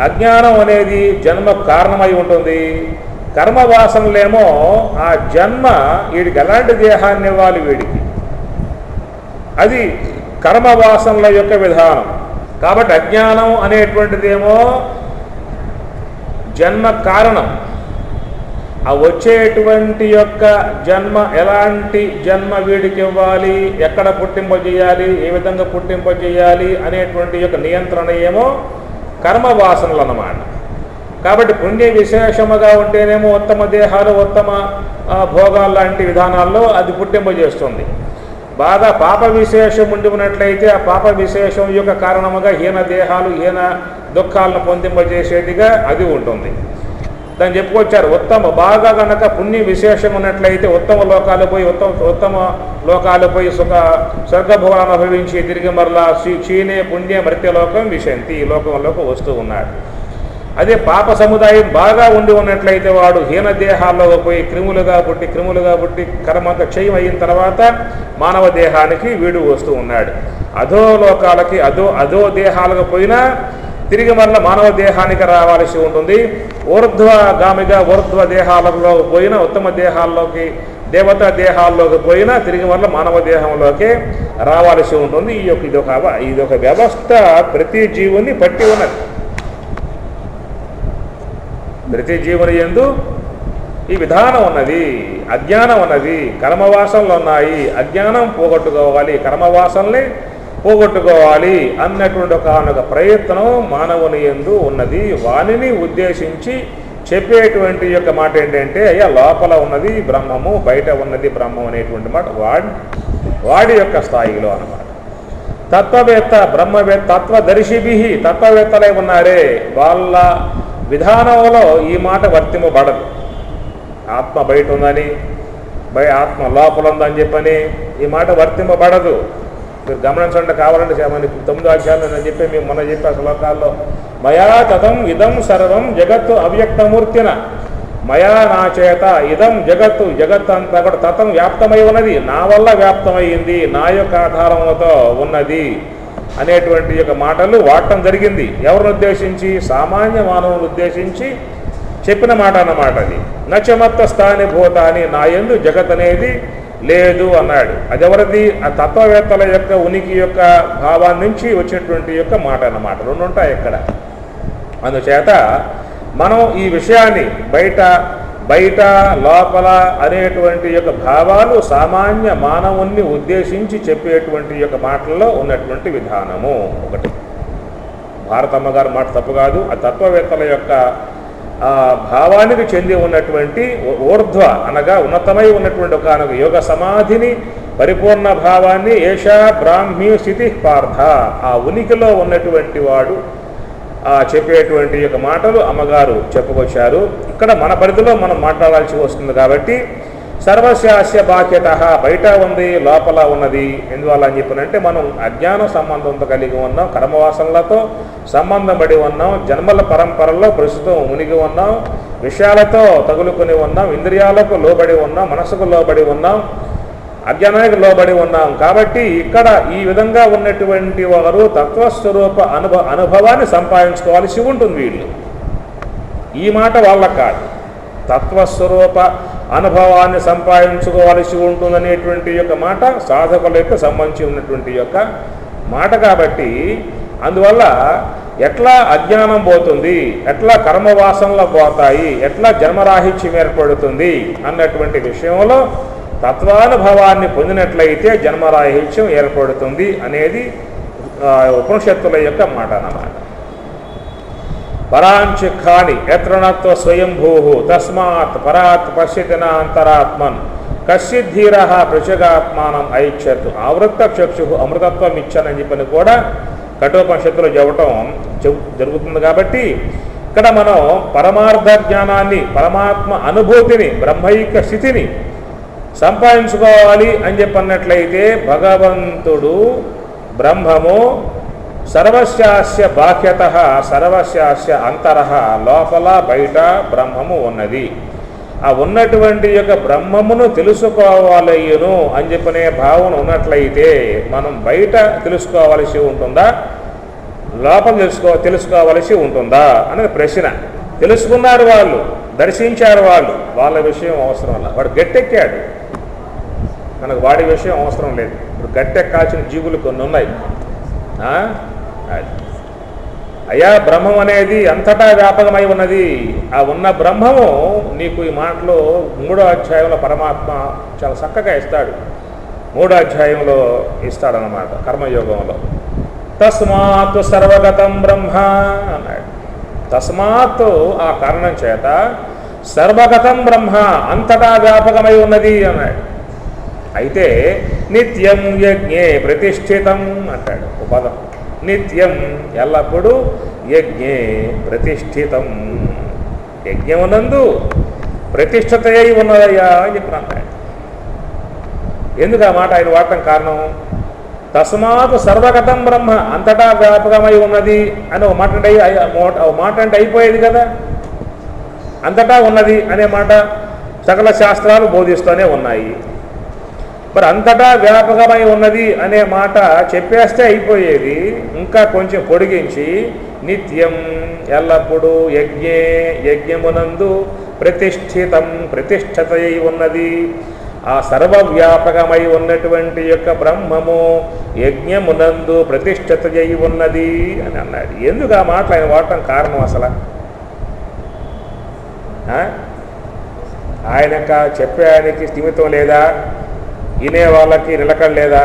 [SPEAKER 1] అజ్ఞానం అనేది జన్మకు కారణమై ఉంటుంది. కర్మవాసనలేమో ఆ జన్మ వీడికి ఎలాంటి దేహాన్ని ఇవ్వాలి వీడికి, అది కర్మవాసనల యొక్క విధానం. కాబట్టి అజ్ఞానం అనేటువంటిదేమో జన్మ కారణం. ఆ వచ్చేటువంటి యొక్క జన్మ ఎలాంటి జన్మ వీడికి ఇవ్వాలి, ఎక్కడ పుట్టింపజేయాలి, ఏ విధంగా పుట్టింపజేయాలి అనేటువంటి యొక్క నియంత్రణ ఏమో కర్మవాసనలు అన్నమాట. కాబట్టి పుణ్య విశేషముగా ఉంటేనేమో ఉత్తమ దేహాలు, ఉత్తమ భోగాలు లాంటి విధానాల్లో అది పుట్టింపజేస్తుంది. బాగా పాప విశేషం ఉండి ఉన్నట్లయితే ఆ పాప విశేషం యొక్క కారణముగా హీన దేహాలు, హీన దుఃఖాలను పొందింపజేసేదిగా అది ఉంటుంది. దాన్ని చెప్పుకొచ్చారు. బాగా కనుక పుణ్య విశేషం ఉన్నట్లయితే ఉత్తమ లోకాలు పోయి ఉత్తమ లోకాలు పోయి స్వర్గభోగాలు అనుభవించి తిరిగి మరలా క్షీణే పుణ్య మృత్యలోకం విశంతి, ఈ లోకంలోకి వస్తూ ఉన్నాడు. అదే పాప సముదాయం బాగా ఉండి ఉన్నట్లయితే వాడు హీన దేహాల్లో పోయి క్రిములుగా పుట్టి కర్మంత క్షయం అయిన తర్వాత మానవ దేహానికి వీడు వస్తూ ఉన్నాడు. అధో లోకాలకి అధో దేహాలకు పోయినా తిరిగి మరల మానవ దేహానికి రావాల్సి ఉంటుంది. ఊర్ధ్వగామిగా ఊర్ధ్వ దేహాలలో పోయినా, ఉత్తమ దేహాల్లోకి, దేవతా దేహాల్లోకి పోయినా తిరిగి మరల మానవ దేహంలోకి రావాల్సి ఉంటుంది. ఇదొక వ్యవస్థ ప్రతి జీవుని పట్టి ఉన్నది. ప్రతి జీవుని యందు ఈ విధానం ఉన్నది. అజ్ఞానం ఉన్నది, కర్మవాసనలు ఉన్నాయి. అజ్ఞానం పోగొట్టుకోవాలి, కర్మవాసనల్ని పోగొట్టుకోవాలి అన్నటువంటి ఒక ప్రయత్నం మానవుని యందు ఉన్నది. వానిని ఉద్దేశించి చెప్పేటువంటి యొక్క మాట ఏంటంటే, అయ్యా లోపల ఉన్నది బ్రహ్మము, బయట ఉన్నది బ్రహ్మం అనేటువంటి మాట వాడి యొక్క స్థాయిలో అన్నమాట. తత్వవేత్త బ్రహ్మవేత్త తత్వదర్శిభి తత్వవేత్తలై ఉన్నారే, వాళ్ళ విధానంలో ఈ మాట వర్తింపబడదు. ఆత్మ బయట ఉందని, ఆత్మ లోపల ఉందని చెప్పని ఈ మాట వర్తింపబడదు. మీరు గమనించండి, కావాలంటే మనకి 9వ అధ్యాయంలో నేను చెప్పే మేము మొన్న చెప్పే శ్లోకాల్లో మయా తతం ఇదం సర్వం జగత్తు అవ్యక్తమూర్తిన, మయా నా చేత ఇదం జగత్తు అంతా కూడా తతం వ్యాప్తమై ఉన్నది, నా వల్ల వ్యాప్తమయ్యింది, నా యొక్క ఆధారంతో ఉన్నది అనేటువంటి యొక్క మాటలు వాడటం జరిగింది. ఎవరిని ఉద్దేశించి? సామాన్య మానవుని ఉద్దేశించి చెప్పిన మాట అన్నమాట. అది నచమత్త స్థాని భూతాని, నా యందు జగత్ అనేది లేదు అన్నాడు. అది ఎవరిది? ఆ తత్వవేత్తల యొక్క ఉనికి యొక్క భావాన్ని నుంచి వచ్చినటువంటి యొక్క మాట అన్నమాట. రెండు ఉంటాయి ఇక్కడ. అందుచేత మనం ఈ విషయాన్ని బయట లోపల అనేటువంటి యొక్క భావాలు సామాన్య మానవుణ్ణి ఉద్దేశించి చెప్పేటువంటి యొక్క మాటల్లో ఉన్నటువంటి విధానము ఒకటి. భారతమ్మ గారి మాట తప్పు కాదు. ఆ తత్వవేత్తల యొక్క భావానికి చెంది ఉన్నటువంటి ఊర్ధ్వ అనగా ఉన్నతమై ఉన్నటువంటి ఒక యోగ సమాధిని, పరిపూర్ణ భావాన్ని ఏషా బ్రాహ్మీ స్థితి పార్థ, ఆ ఉనికిలో ఉన్నటువంటి వాడు చెప్పేటువంటి యొక్క మాటలు అమ్మగారు చెప్పుకొచ్చారు. ఇక్కడ మన పరిధిలో మనం మాట్లాడాల్సి వస్తుంది కాబట్టి సర్వస్యాస్య బాధ్యత, బయట ఉంది లోపల ఉన్నది. ఎందువల్ల అని చెప్పినంటే మనం అజ్ఞాన సంబంధంతో కలిగి ఉన్నాం, కర్మవాసనలతో సంబంధం పడి ఉన్నాం, జన్మల పరంపరలో ప్రస్తుతం మునిగి ఉన్నాం, విషయాలతో తగులుకొని ఉన్నాం, ఇంద్రియాలకు లోబడి ఉన్నాం, మనసుకు లోబడి ఉన్నాం, అజ్ఞానానికి లోబడి ఉన్నాం. కాబట్టి ఇక్కడ ఈ విధంగా ఉన్నటువంటి వారు తత్వస్వరూప అనుభవాన్ని సంపాదించుకోవాల్సి ఉంటుంది. వీళ్ళు ఈ మాట వాళ్ళకు కాదు, తత్వస్వరూప అనుభవాన్ని సంపాదించుకోవాల్సి ఉంటుందనేటువంటి యొక్క మాట సాధకుల యొక్క సంబంధించి ఉన్నటువంటి యొక్క మాట. కాబట్టి అందువల్ల ఎట్లా అజ్ఞానం పోతుంది, ఎట్లా కర్మవాసనలు పోతాయి, ఎట్లా జన్మరాహిత్యం ఏర్పడుతుంది అన్నటువంటి విషయంలో తత్వానుభవాన్ని పొందినట్లయితే జన్మరాహిత్యం ఏర్పడుతుంది అనేది ఉపనిషత్తుల యొక్క మాట అన్నమాట. పరాంచిఖాని యత్రణత్వ స్వయంభూ తస్మాత్ పరాత్ పశ్యతిన అంతరాత్మన్ కశ్చిద్ధీర పృచగాత్మానం ఐచ్ఛత్ ఆవృత్త చక్షు అమృతత్వం ఇచ్చనని చెప్పని కూడా కఠోపనిషత్తులో చెప్పటం జరుగుతుంది. కాబట్టి ఇక్కడ మనం పరమార్థ జ్ఞానాన్ని, పరమాత్మ అనుభూతిని, బ్రహ్మైక్య స్థితిని సంపాదించుకోవాలి అని చెప్పన్నట్లయితే భగవంతుడు బ్రహ్మము సర్వస్యాస్య బాహ్యత సర్వస్యాస్య అంతరః, లోపల బయట బ్రహ్మము ఉన్నది. ఆ ఉన్నటువంటి యొక్క బ్రహ్మమును తెలుసుకోవాలయ్యను అని చెప్పనే భావన ఉన్నట్లయితే మనం బయట తెలుసుకోవలసి ఉంటుందా, లోపల తెలుసుకోవలసి ఉంటుందా అనేది ప్రశ్న. తెలుసుకున్నారు వాళ్ళు, దర్శించారు వాళ్ళు, వాళ్ళ విషయం అవసరం లేదు. వాడు గట్టెక్కాడు, మనకు వాడి విషయం అవసరం లేదు. ఇప్పుడు గట్టెక్కాల్సిన జీవులు కొన్ని ఉన్నాయి. అయ్యా బ్రహ్మం అనేది అంతటా వ్యాపకమై ఉన్నది. ఆ ఉన్న బ్రహ్మము నీకు ఈ మాటలో 3వ అధ్యాయంలో పరమాత్మ చాలా చక్కగా ఇస్తాడు. 3వ అధ్యాయంలో ఇస్తాడనమాట కర్మయోగంలో. తస్మాత్ సర్వగతం బ్రహ్మ అన్నాడు. తస్మాత్ ఆ కారణం చేత సర్వగతం బ్రహ్మ అంతటా వ్యాపకమై ఉన్నది అన్నాడు. అయితే నిత్యం యజ్ఞే ప్రతిష్ఠితం అంటాడు ఒక పదం. నిత్యం ఎల్లప్పుడూ యజ్ఞే ప్రతిష్ఠితం, యజ్ఞమునందు ప్రతిష్ఠిత అయి ఉన్నదయ్యా అని చెప్పిన అన్నాడు. ఎందుకు ఆ మాట ఆయన వాడటం కారణం? తస్మాత్ సర్వగతం బ్రహ్మ అంతటా వ్యాపకమై ఉన్నది అని ఒక మాట అంటే అయిపోయేది కదా. అంతటా ఉన్నది అనే మాట సకల శాస్త్రాలు బోధిస్తూనే ఉన్నాయి. మరి అంతటా వ్యాపకమై ఉన్నది అనే మాట చెప్పేస్తే అయిపోయేది. ఇంకా కొంచెం పొడిగించి నిత్యం ఎల్లప్పుడూ యజ్ఞమునందు ప్రతిష్ఠితం ప్రతిష్ఠిత అయి ఉన్నది, ఆ సర్వవ్యాపకమై ఉన్నటువంటి యొక్క బ్రహ్మము యజ్ఞమునందు ప్రతిష్ఠిత అయి ఉన్నది అని అన్నాడు. ఎందుకు ఆ మాటలు ఆయన వాడటం కారణం? అసలు ఆయనక చెప్పేయడానికి స్థిమితం లేదా? వినే వాళ్ళకి నిలకడ లేదా?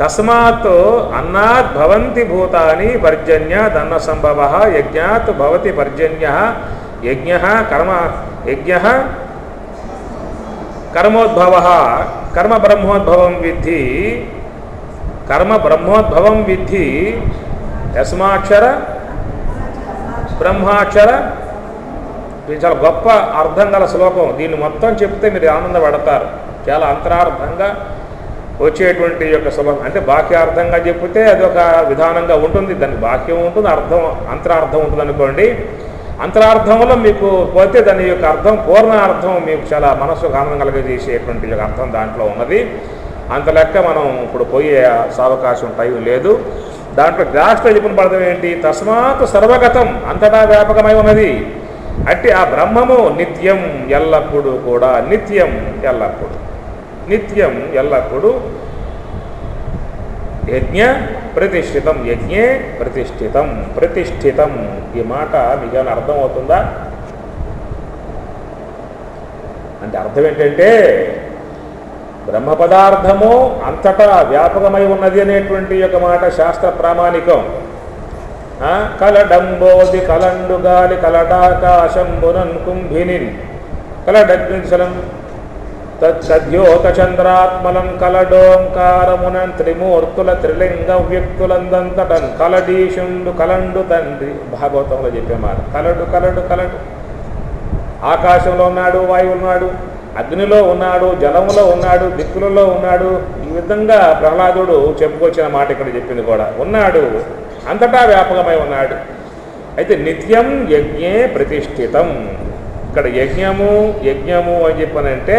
[SPEAKER 1] తస్మాత్ అన్నాత్ భవంతి భూతాని పర్జన్యాద్ అన్న సంభవ యజ్ఞాత్ భవతి పర్జన్య యజ్ఞ కర్మోద్భవ కర్మ బ్రహ్మోద్భవం విద్ధి యస్మాక్షర బ్రహ్మాక్షర. ఇది చాలా గొప్ప అర్థం గల శ్లోకం. దీన్ని మొత్తం చెప్తే మీరు ఆనందపడతారు. చాలా అంతరార్థంగా వచ్చేటువంటి యొక్క శ్లోకం. అంటే బాహ్యార్థంగా చెప్తే అదొక విధానంగా ఉంటుంది, దానికి బాహ్యం ఉంటుంది, అర్థం అంతరార్థం ఉంటుంది అనుకోండి. అంతరార్థంలో మీకు పోతే దాని యొక్క అర్థం పూర్ణ అర్థం మీకు చాలా మనసుకు ఆనందం కలిగజేసేటువంటి యొక్క అర్థం దాంట్లో ఉన్నది. అంత లెక్క మనం ఇప్పుడు పోయే సావకాశం టైం లేదు. దాంట్లో లాస్ట్లో చెప్పిన పడతాం ఏంటి? తస్మాత్ సర్వగతం, అంతటా వ్యాపకమై ఉన్నది. అట్టి ఆ బ్రహ్మము నిత్యం ఎల్లప్పుడూ కూడా, నిత్యం ఎల్లప్పుడూ యజ్ఞ ప్రతిష్ఠితం, యజ్ఞే ప్రతిష్ఠితం. ఈ మాట మీకు ఏమైనా అర్థమవుతుందా? అంటే అర్థం ఏంటంటే బ్రహ్మ పదార్థము అంతటా వ్యాపకమై ఉన్నది అనేటువంటి యొక్క మాట శాస్త్ర ప్రామాణికం. కలడంబోది కలండు గాలి కలడాకాశంబునన్ కుంభినిన్ కలడగ్నిశలం తద్యోత చంద్రాత్మలం కలడోంకారమునన్ త్రిమూర్తుల త్రిలింగ వ్యక్తులందంతటన్ కలడీశుండు కలండు తండ్రి. భాగవతంలో చెప్పే మాట కలడు. ఆకాశంలో ఉన్నాడు, వాయువు ఉన్నాడు, అగ్నిలో ఉన్నాడు, జలములో ఉన్నాడు, దిక్కులలో ఉన్నాడు. ఈ విధంగా ప్రహ్లాదుడు చెప్పుకొచ్చిన మాట ఇక్కడ చెప్పింది కూడా. ఉన్నాడు, అంతటా వ్యాపకమై ఉన్నాడు. అయితే నిత్యం యజ్ఞే ప్రతిష్ఠితం. ఇక్కడ యజ్ఞము అని చెప్పనంటే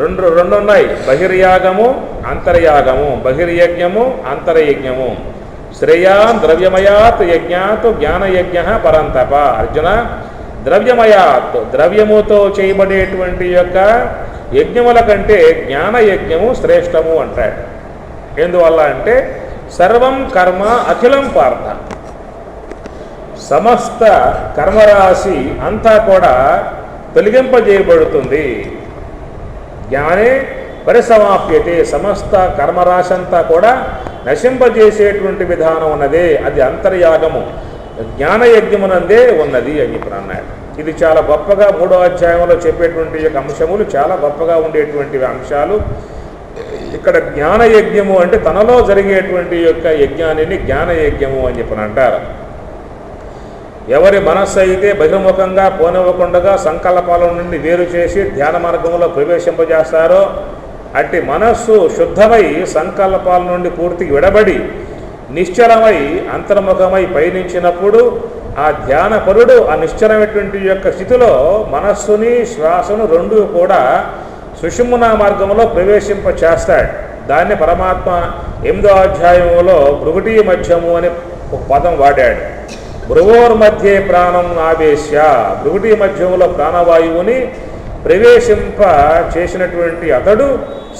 [SPEAKER 1] రెండు ఉన్నాయి. బహిర్యాగము, అంతర్యాగము. బహిర్యజ్ఞము, అంతర్యజ్ఞము. శ్రేయాన్ ద్రవ్యమయాత్ యజ్ఞాత్ జ్ఞానయజ్ఞ పరంతప. అర్జున, ద్రవ్యమయాత్ ద్రవ్యముతో చేయబడేటువంటి యొక్క యజ్ఞముల కంటే జ్ఞానయజ్ఞము శ్రేష్టము అంటాడు. ఎందువల్ల అంటే సర్వం కర్మ అఖిలం పార్థ, సమస్త కర్మరాశి అంతా కూడా తొలగింపజేయబడుతుంది. జ్ఞానే పరిసమాప్యతే, సమస్త కర్మరాశి అంతా కూడా నశింపజేసేటువంటి విధానం ఉన్నదే, అది అంతర్యాగము, జ్ఞానయజ్ఞమునందే ఉన్నది అని చెప్పి అన్నాడు. ఇది చాలా గొప్పగా 3వ అధ్యాయంలో చెప్పేటువంటి యొక్క అంశములు చాలా గొప్పగా ఉండేటువంటి అంశాలు. ఇక్కడ జ్ఞానయజ్ఞము అంటే తనలో జరిగేటువంటి యొక్క యజ్ఞాన్ని జ్ఞానయజ్ఞము అని చెప్పని అంటారు. ఎవరి మనస్సు అయితే బహిర్ముఖంగా పోనివ్వకుండా సంకల్పాల నుండి వేరు చేసి ధ్యాన మార్గంలో ప్రవేశింపజేస్తారో అట్టి మనస్సు శుద్ధమై సంకల్పాల నుండి పూర్తిగా విడబడి నిశ్చలమై అంతర్ముఖమై పయనించినప్పుడు ఆ ధ్యానపరుడు ఆ నిశ్చలమైనటువంటి యొక్క స్థితిలో మనస్సుని శ్వాసను రెండూ కూడా సుషుమ్నా మార్గంలో ప్రవేశింపచేస్తాడు. దాన్ని పరమాత్మ 8వ అధ్యాయంలో భృగుటీ మధ్యము అనే ఒక పదం వాడాడు. భృవోర్మధ్యే ప్రాణం ఆవేశ్య, భృగుటీ మధ్యంలో ప్రాణవాయువుని ప్రవేశింప చేసినటువంటి అతడు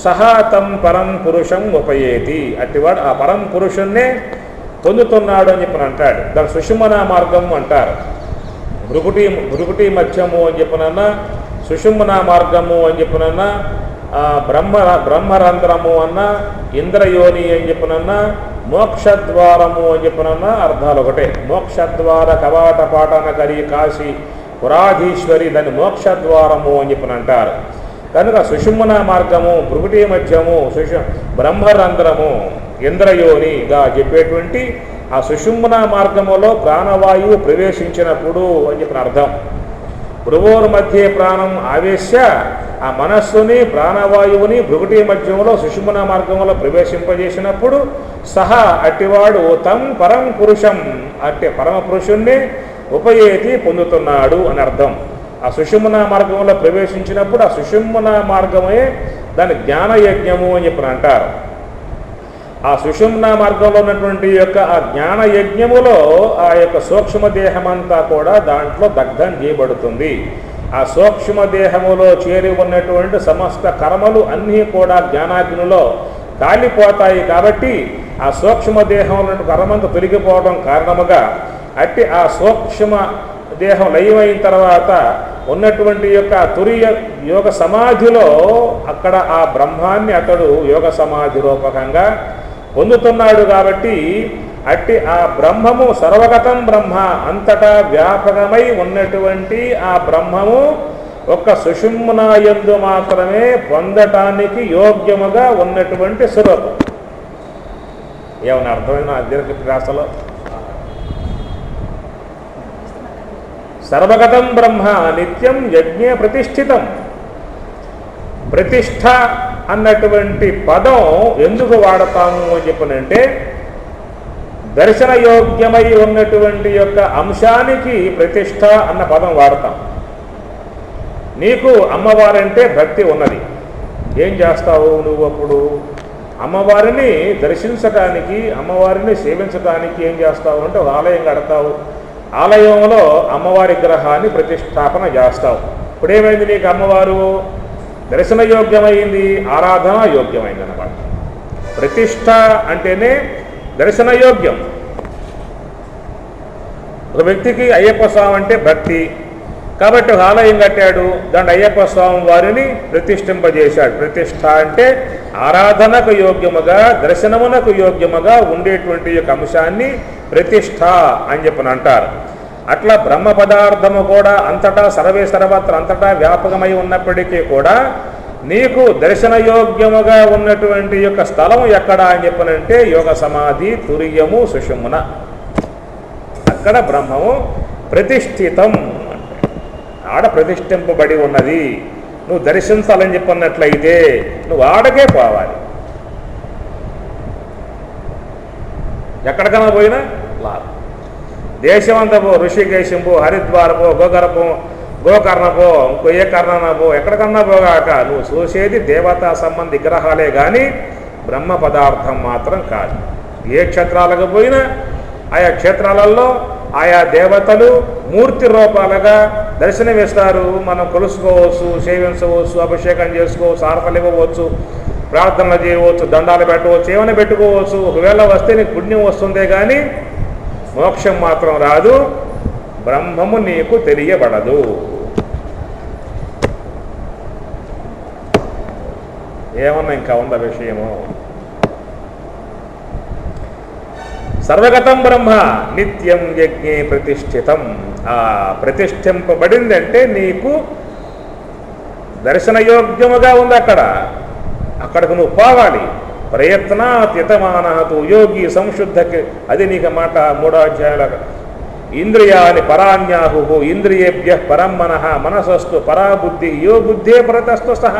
[SPEAKER 1] సహా తం పరం పురుషం ఉపయేతి, అట్టివాడు ఆ పరం పురుషున్నే పొందుతున్నాడు అని చెప్పని అంటాడు. దాని సుషుమ్నా మార్గం అంటారు. భృగుటీ మధ్యము అని చెప్పనన్నా, సుషుమ్నా మార్గము అని చెప్పనన్నా, బ్రహ్మరంధ్రము అన్న, ఇంద్రయోని అని చెప్పనన్నా, మోక్షద్వారము అని చెప్పనన్నా అర్థాలు ఒకటే. మోక్షద్వార కవాట పాటన కరి కాశీ పురాధీశ్వరి, దాన్ని మోక్షద్వారము అని చెప్పని అంటారు. కనుక సుషుమ్నా మార్గము, భృగుటీ మధ్యము, బ్రహ్మరంధ్రము, ఇంద్రయోనిగా చెప్పేటువంటి ఆ సుషుమ్నా మార్గములో ప్రాణవాయువు ప్రవేశించినప్పుడు అని చెప్పిన అర్థం. భృవోర్మధ్యే ప్రాణం ఆవేశ్య, ఆ మనస్సుని ప్రాణవాయువుని భృగుటీ మధ్యంలో సుషుమ్నా మార్గంలో ప్రవేశింపజేసినప్పుడు సహా అట్టివాడు తం పరం పురుషం, అట్టి పరమ పురుషుణ్ణి ఉపయేతి పొందుతున్నాడు అని అర్థం. ఆ సుషుమ్నా మార్గంలో ప్రవేశించినప్పుడు ఆ సుషుమ్నా మార్గమే దాని జ్ఞానయజ్ఞము అని చెప్పి అంటారు. ఆ సుషుమ్నా మార్గంలో ఉన్నటువంటి యొక్క ఆ జ్ఞానయజ్ఞములో ఆ యొక్క సూక్ష్మదేహమంతా కూడా దాంట్లో దగ్ధం చేయబడుతుంది. ఆ సూక్ష్మదేహములో చేరి ఉన్నటువంటి సమస్త కర్మలు అన్నీ కూడా జ్ఞానాగ్నిలో కాలిపోతాయి. కాబట్టి ఆ సూక్ష్మదేహంలో కర్మంతా తొలగిపోవడం కారణముగా అట్టి ఆ సూక్ష్మ దేహం లయమైన తర్వాత ఉన్నటువంటి యొక్క తురియ యోగ సమాధిలో అక్కడ ఆ బ్రహ్మాన్ని అతడు యోగ సమాధి రూపకంగా పొందుతున్నాడు. కాబట్టి అట్టి ఆ బ్రహ్మము సర్వగతం బ్రహ్మ, అంతటా వ్యాపకమై ఉన్నటువంటి ఆ బ్రహ్మము ఒక్క సుషుమ్నా యందు మాత్రమే పొందటానికి యోగ్యముగా ఉన్నటువంటి స్వరూపం. ఏమన్నా అర్థమైన దీర్ఘ ప్రాసలో? సర్వగతం బ్రహ్మ నిత్యం యజ్ఞే ప్రతిష్ఠితం. ప్రతిష్ఠ అన్నటువంటి పదం ఎందుకు వాడతాము అని చెప్పనంటే, దర్శనయోగ్యమై ఉన్నటువంటి యొక్క అంశానికి ప్రతిష్ఠ అన్న పదం వాడతాం. నీకు అమ్మవారంటే భక్తి ఉన్నది, ఏం చేస్తావు నువ్వు? అప్పుడు అమ్మవారిని దర్శించటానికి, అమ్మవారిని సేవించటానికి ఏం చేస్తావు అంటే ఒక ఆలయం కడతావు. ఆలయంలో అమ్మవారి విగ్రహాన్ని ప్రతిష్టాపన చేస్తావు. ఇప్పుడేమైంది? నీకు అమ్మవారు దర్శనయోగ్యమైంది, ఆరాధన యోగ్యమైంది అన్నమాట. ప్రతిష్ట అంటేనే దర్శనయోగ్యం. ఒక వ్యక్తికి అయ్యప్ప స్వామి అంటే భక్తి కాబట్టి ఒక ఆలయం కట్టాడు, దాంట్లో అయ్యప్ప స్వామి వారిని ప్రతిష్ఠింపజేశాడు. ప్రతిష్ట అంటే ఆరాధనకు యోగ్యముగా, దర్శనమునకు యోగ్యముగా ఉండేటువంటి యొక్క అంశాన్ని ప్రతిష్ట అని చెప్పని అంటారు. అట్లా బ్రహ్మ పదార్థము కూడా అంతటా సర్వే సర్వత్ర అంతటా వ్యాపకమై ఉన్నప్పటికీ కూడా నీకు దర్శనయోగ్యముగా ఉన్నటువంటి యొక్క స్థలము ఎక్కడ అని చెప్పనంటే యోగ సమాధి తురియము సుషుమ్న, అక్కడ బ్రహ్మము ప్రతిష్ఠితం అంటే ఆడ ప్రతిష్ఠింపబడి ఉన్నది. నువ్వు దర్శించాలని చెప్పన్నట్లయితే నువ్వు ఆడకే పోవాలి, ఎక్కడికన్నా పోయినా లాభం. దేశమంతా పో, ఋషికేశం పో, హరిద్వార్ పో, గోకర్ణ పో, ఇంకో ఏ కర్ణ పో, ఎక్కడికన్నా పోగాక నువ్వు చూసేది దేవతా సంబంధ విగ్రహాలే కానీ బ్రహ్మ పదార్థం మాత్రం కాదు. ఏ క్షేత్రాలకు పోయినా ఆయా క్షేత్రాలలో ఆయా దేవతలు మూర్తి రూపాలుగా దర్శనమిస్తారు. మనం కొలుసుకోవచ్చు, సేవించవచ్చు, అభిషేకం చేసుకోవచ్చు, హారతలు ఇవ్వవచ్చు, ప్రార్థనలు చేయవచ్చు, దండాలు పెట్టవచ్చు, ఏమైనా పెట్టుకోవచ్చు. ఒకవేళ వస్తే నీకు పుణ్యం వస్తుందే కానీ మోక్షం మాత్రం రాదు, బ్రహ్మము నీకు తెలియబడదు. ఏమన్నా ఇంకా ఉంద విషయము? సర్వగతం బ్రహ్మ నిత్యం యజ్ఞే ప్రతిష్ఠితం. ఆ ప్రతిష్ఠింపబడిందంటే నీకు దర్శనయోగ్యముగా ఉంది. అక్కడకు నువ్వు పోవాలి. ప్రయత్నాత్యతమానహతు యోగి సంశుద్ధకి, అది నీకు మాట 3వ అధ్యాయంలో. ఇంద్రియాని పరాన్యాహు ఇంద్రియేభ్య పరం మనః మనసస్తు పరాబుద్ధి యో బుద్ధే పరతస్తు సహ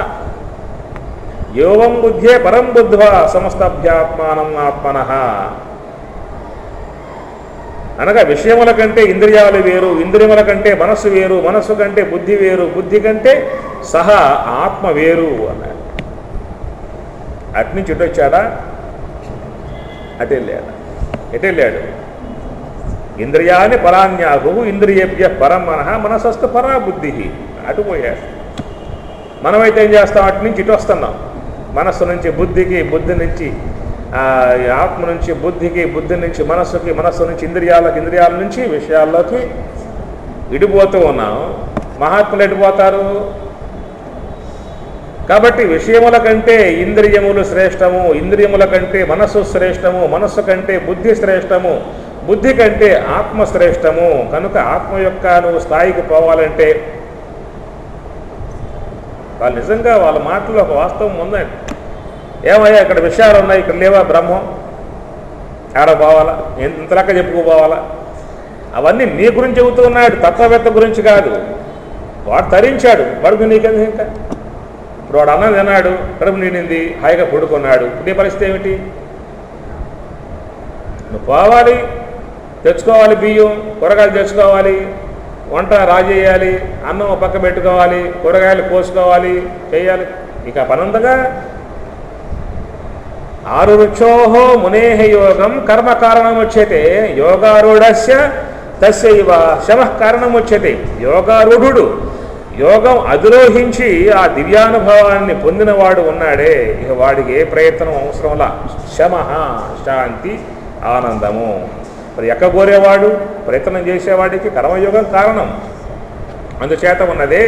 [SPEAKER 1] యోవం బుద్ధే పరం బుద్ధ్వా సమస్తభ్యాత్మానం ఆత్మనః. అనగా విషయముల కంటే ఇంద్రియాలు వేరు, ఇంద్రియముల కంటే మనస్సు వేరు, మనస్సు కంటే బుద్ధి వేరు, బుద్ధి కంటే సహా ఆత్మ వేరు అన్నాడు. అట్నుంచి ఇటు వచ్చాడా? ఎటెళ్ళాడు? ఇంద్రియాని పరాన్యాహు ఇంద్రియేభ్య పరం మనః మనసస్తు పరా బుద్ధి, అటుపోయాడు. మనమైతే ఏం చేస్తాం? అటు నుంచి ఇటు వస్తున్నాం. మనస్సు నుంచి బుద్ధికి, బుద్ధి నుంచి ఆత్మ నుంచి బుద్ధికి, బుద్ధి నుంచి మనస్సుకి, మనస్సు నుంచి ఇంద్రియాల నుంచి విషయాల్లోకి ఇడిపోతూ ఉన్నాం. మహాత్ములు ఎడిపోతారు. కాబట్టి విషయముల కంటే ఇంద్రియములు శ్రేష్టము, ఇంద్రియముల కంటే మనస్సు శ్రేష్టము, మనస్సు కంటే బుద్ధి శ్రేష్టము, బుద్ధి కంటే ఆత్మ శ్రేష్టము. కనుక ఆత్మ యొక్క నువ్వు స్థాయికి పోవాలంటే వాళ్ళు నిజంగా వాళ్ళ మాటల్లో ఒక వాస్తవం ఉందండి. ఏమయ్యా ఇక్కడ విషయాలు ఉన్నాయి, ఇక్కడ లేవా బ్రహ్మం? ఆడ పోవాలా? ఇంతలెక్క చెప్పుకోపోవాలా? అవన్నీ నీ గురించి చెబుతూ ఉన్నాడు, తత్వవేత్త గురించి కాదు. వాడు తరించాడు, వాడికి నీకెందుకు? ఇంకా ఇప్పుడు వాడు అన్నం తిన్నాడు, కడుపు నిండింది, హాయిగా పడుకున్నాడు. నీ పరిస్థితి ఏమిటి? నువ్వు పోవాలి, తెచ్చుకోవాలి, బియ్యం కూరగాయలు తెచ్చుకోవాలి, వంట రాజేయాలి, అన్నం పక్క పెట్టుకోవాలి, కూరగాయలు కోసుకోవాలి, చేయాలి. ఇక పనంతగా ఆరురుచోహో మునేహ యోగం కర్మ కారణముచ్యతే యోగారూఢస్య తస్యైవ శమః కారణముచ్యతే. యోగారూఢుడు యోగం అధిరోహించి ఆ దివ్యానుభవాన్ని పొందినవాడు ఉన్నాడే, ఇక వాడికి ఏ ప్రయత్నం అవసరంలా. శమః శాంతి, ఆనందము. మరి ఎక్కగోరేవాడు, ప్రయత్నం చేసేవాడికి కర్మయోగం కారణం. అందుచేత ఉన్నదే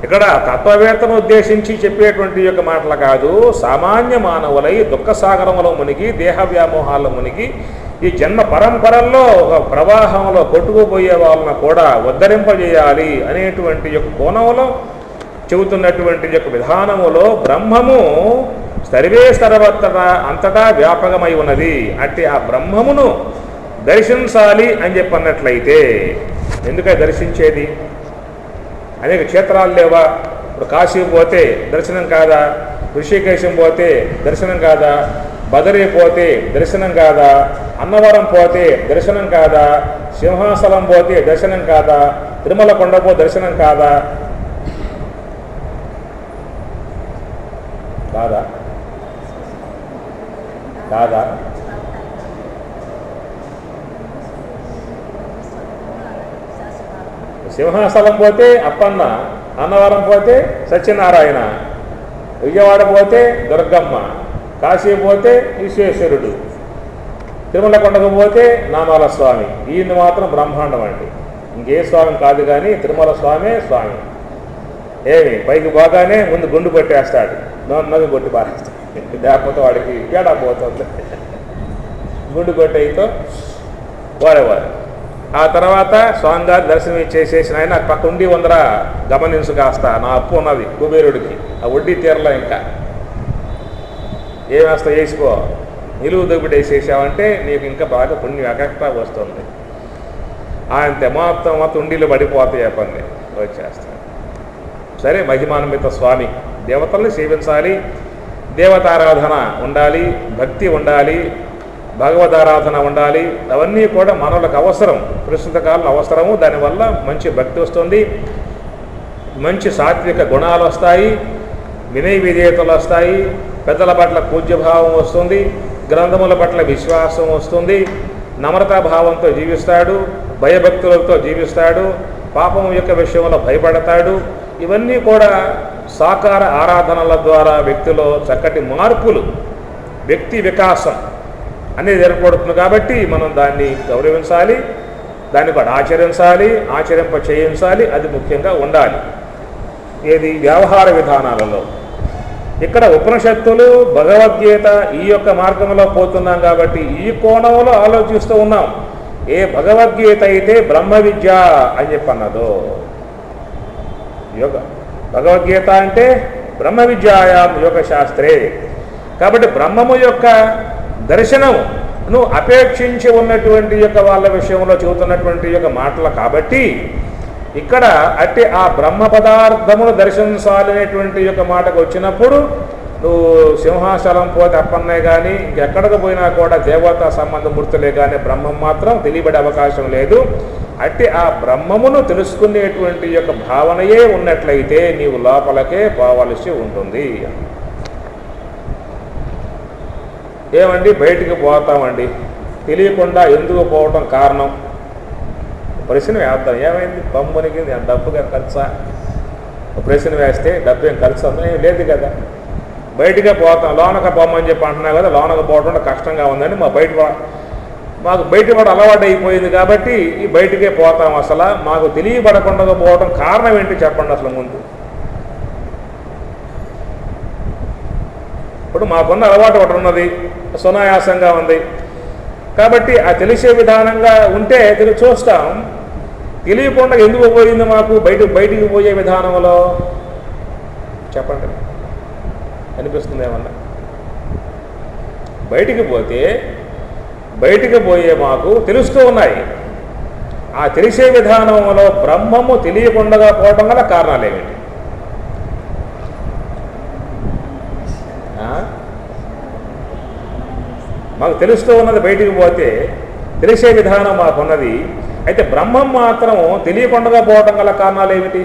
[SPEAKER 1] ఇక్కడ తత్వవేత్తను ఉద్దేశించి చెప్పేటువంటి యొక్క మాటలు కాదు. సామాన్య మానవులై దుఃఖ సాగరంలో మునిగి దేహ వ్యామోహాల్లో మునిగి ఈ జన్మ పరంపరల్లో ఒక ప్రవాహంలో కొట్టుకుపోయే వాళ్ళను కూడా ఉద్ధరింపజేయాలి అనేటువంటి యొక్క కోణంలో చెబుతున్నటువంటి యొక్క విధానములో బ్రహ్మము సర్వే సర్వత్రా అంతటా వ్యాపకమై ఉన్నది. అంటే ఆ బ్రహ్మమును దర్శించాలి అని చెప్పన్నట్లయితే ఎందుకని దర్శించేది? అనేక క్షేత్రాలు లేవా? ఇప్పుడు కాశీ పోతే దర్శనం కాదా? ఋషికేశం పోతే దర్శనం కాదా? బదరీ పోతే దర్శనం కాదా? అన్నవరం పోతే దర్శనం కాదా? సింహాచలం పోతే దర్శనం కాదా? తిరుమల కొండపో దర్శనం కాదా? కాదా? కాదా? సింహాచలం పోతే అప్పన్న, అన్నవరం పోతే సత్యనారాయణ, విజయవాడ పోతే దుర్గమ్మ, కాశీ పోతే విశ్వేశ్వరుడు, తిరుమల కొండకు పోతే నామాల స్వామి. ఈయన మాత్రం బ్రహ్మాండం అండి. ఇంకే స్వామి కాదు కానీ తిరుమల స్వామే స్వామి. ఏమి పైకి పోగానే ముందు గుండు కొట్టేస్తాడు, నవ్వు కొట్టి పారేస్తాడు. లేకపోతే వాడికి తేడా పోతుంది. గుండు కొట్టేతో వాడేవారు. ఆ తర్వాత స్వామిగారు దర్శనం ఇచ్చేసేసిన ఆయన పక్క ఉండి ఉందరా గమనించు కాస్త, నా అప్పు ఉన్నది కుబేరుడికి, ఆ వడ్డీ తీరలో ఇంకా ఏమేస్తా వేసుకో, నిలువు దొబ్బిటి వేసేసావంటే నీకు ఇంకా బాగా పుణ్యం ఎక్స్ట్రా వస్తుంది. అంతే మొత్తం ఉండిలు పడిపోతాయి పని వచ్చేస్తాడు. సరే, మహిమాన్విత స్వామి దేవతల్ని సేవించాలి, దేవతారాధన ఉండాలి, భక్తి ఉండాలి, భగవదారాధన ఉండాలి. అవన్నీ కూడా మనలకు అవసరం, ప్రస్తుత కాలంలో అవసరము. దానివల్ల మంచి భక్తి వస్తుంది, మంచి సాత్విక గుణాలు వస్తాయి, వినయ విధేయతలు వస్తాయి, పెద్దల పట్ల పూజ్యభావం వస్తుంది, గ్రంథముల పట్ల విశ్వాసం వస్తుంది, నమ్రతాభావంతో జీవిస్తాడు, భయభక్తులతో జీవిస్తాడు, పాపం యొక్క విషయంలో భయపడతాడు. ఇవన్నీ కూడా సాకార ఆరాధనల ద్వారా వ్యక్తిలో చక్కటి మార్పులు, వ్యక్తి వికాసం అనేది ఏర్పడుతుంది. కాబట్టి మనం దాన్ని గౌరవించాలి, దాన్ని కూడా ఆచరించాలి, ఆచరింప చేయించాలి. అది ముఖ్యంగా ఉండాలి. ఏది వ్యవహార విధానాలలో. ఇక్కడ ఉపనిషత్తులు, భగవద్గీత ఈ యొక్క మార్గంలో పోతున్నాం కాబట్టి ఈ కోణంలో ఆలోచిస్తూ ఉన్నాం. ఏ భగవద్గీత అయితే బ్రహ్మ విద్య అని చెప్పన్నదో, యోగ భగవద్గీత అంటే బ్రహ్మ విద్యాయాం యోగ శాస్త్రే. కాబట్టి బ్రహ్మము యొక్క దర్శనమును అపేక్షించి ఉన్నటువంటి యొక్క వాళ్ళ విషయంలో చెబుతున్నటువంటి యొక్క మాటలు. కాబట్టి ఇక్కడ అంటే ఆ బ్రహ్మ పదార్థమును దర్శించాలనేటువంటి యొక్క మాటకు వచ్చినప్పుడు నువ్వు సింహాచలం పోతే అప్పన్నే కానీ ఇంకెక్కడికి పోయినా కూడా దేవతా సంబంధ మూర్తులే కానీ బ్రహ్మం మాత్రం తెలియబడే అవకాశం లేదు. అంటే ఆ బ్రహ్మమును తెలుసుకునేటువంటి యొక్క భావనయే ఉన్నట్లయితే నీవు లోపలకే పోవలసి ఉంటుంది. ఏమండి బయటికి పోతామండి, తెలియకుండా ఎందుకు పోవటం కారణం? ప్రశ్న వేద్దాం. ఏమైంది? పంపునికి డబ్బుగా ఖర్చా? ప్రశ్న వేస్తే డబ్బు ఏం ఖర్చు ఏం లేదు కదా. బయటికే పోతాం, లోనక పోమని చెప్పి అంటున్నావు కదా. లోనక పోవడం కష్టంగా ఉందని మాకు బయట పడ అలవాటు అయిపోయింది కాబట్టి ఈ బయటికే పోతాం. అసలు మాకు తెలియబడకుండా పోవడం కారణం ఏంటి చెప్పండి అసలు ముందు. ఇప్పుడు మాకున్న అలవాటు ఒకటి ఉన్నది, సునాయాసంగా ఉంది కాబట్టి ఆ తెలిసే విధానంగా ఉంటే చూస్తాం. తెలియకుండా ఎందుకు పోయింది మాకు బయటికి పోయే విధానంలో చెప్పండి, అనిపిస్తుంది ఏమన్నా? బయటికి పోయే మాకు తెలుస్తూ ఉన్నాయి. ఆ తెలిసే విధానంలో బ్రహ్మము తెలియకుండా పోవడం గల కారణాలు ఏమిటి? మాకు తెలుస్తూ ఉన్నది బయటికి పోతే తెలిసే విధానం మాకున్నది. అయితే బ్రహ్మం మాత్రం తెలియకుండా పోవడం గల కారణాలు ఏమిటి?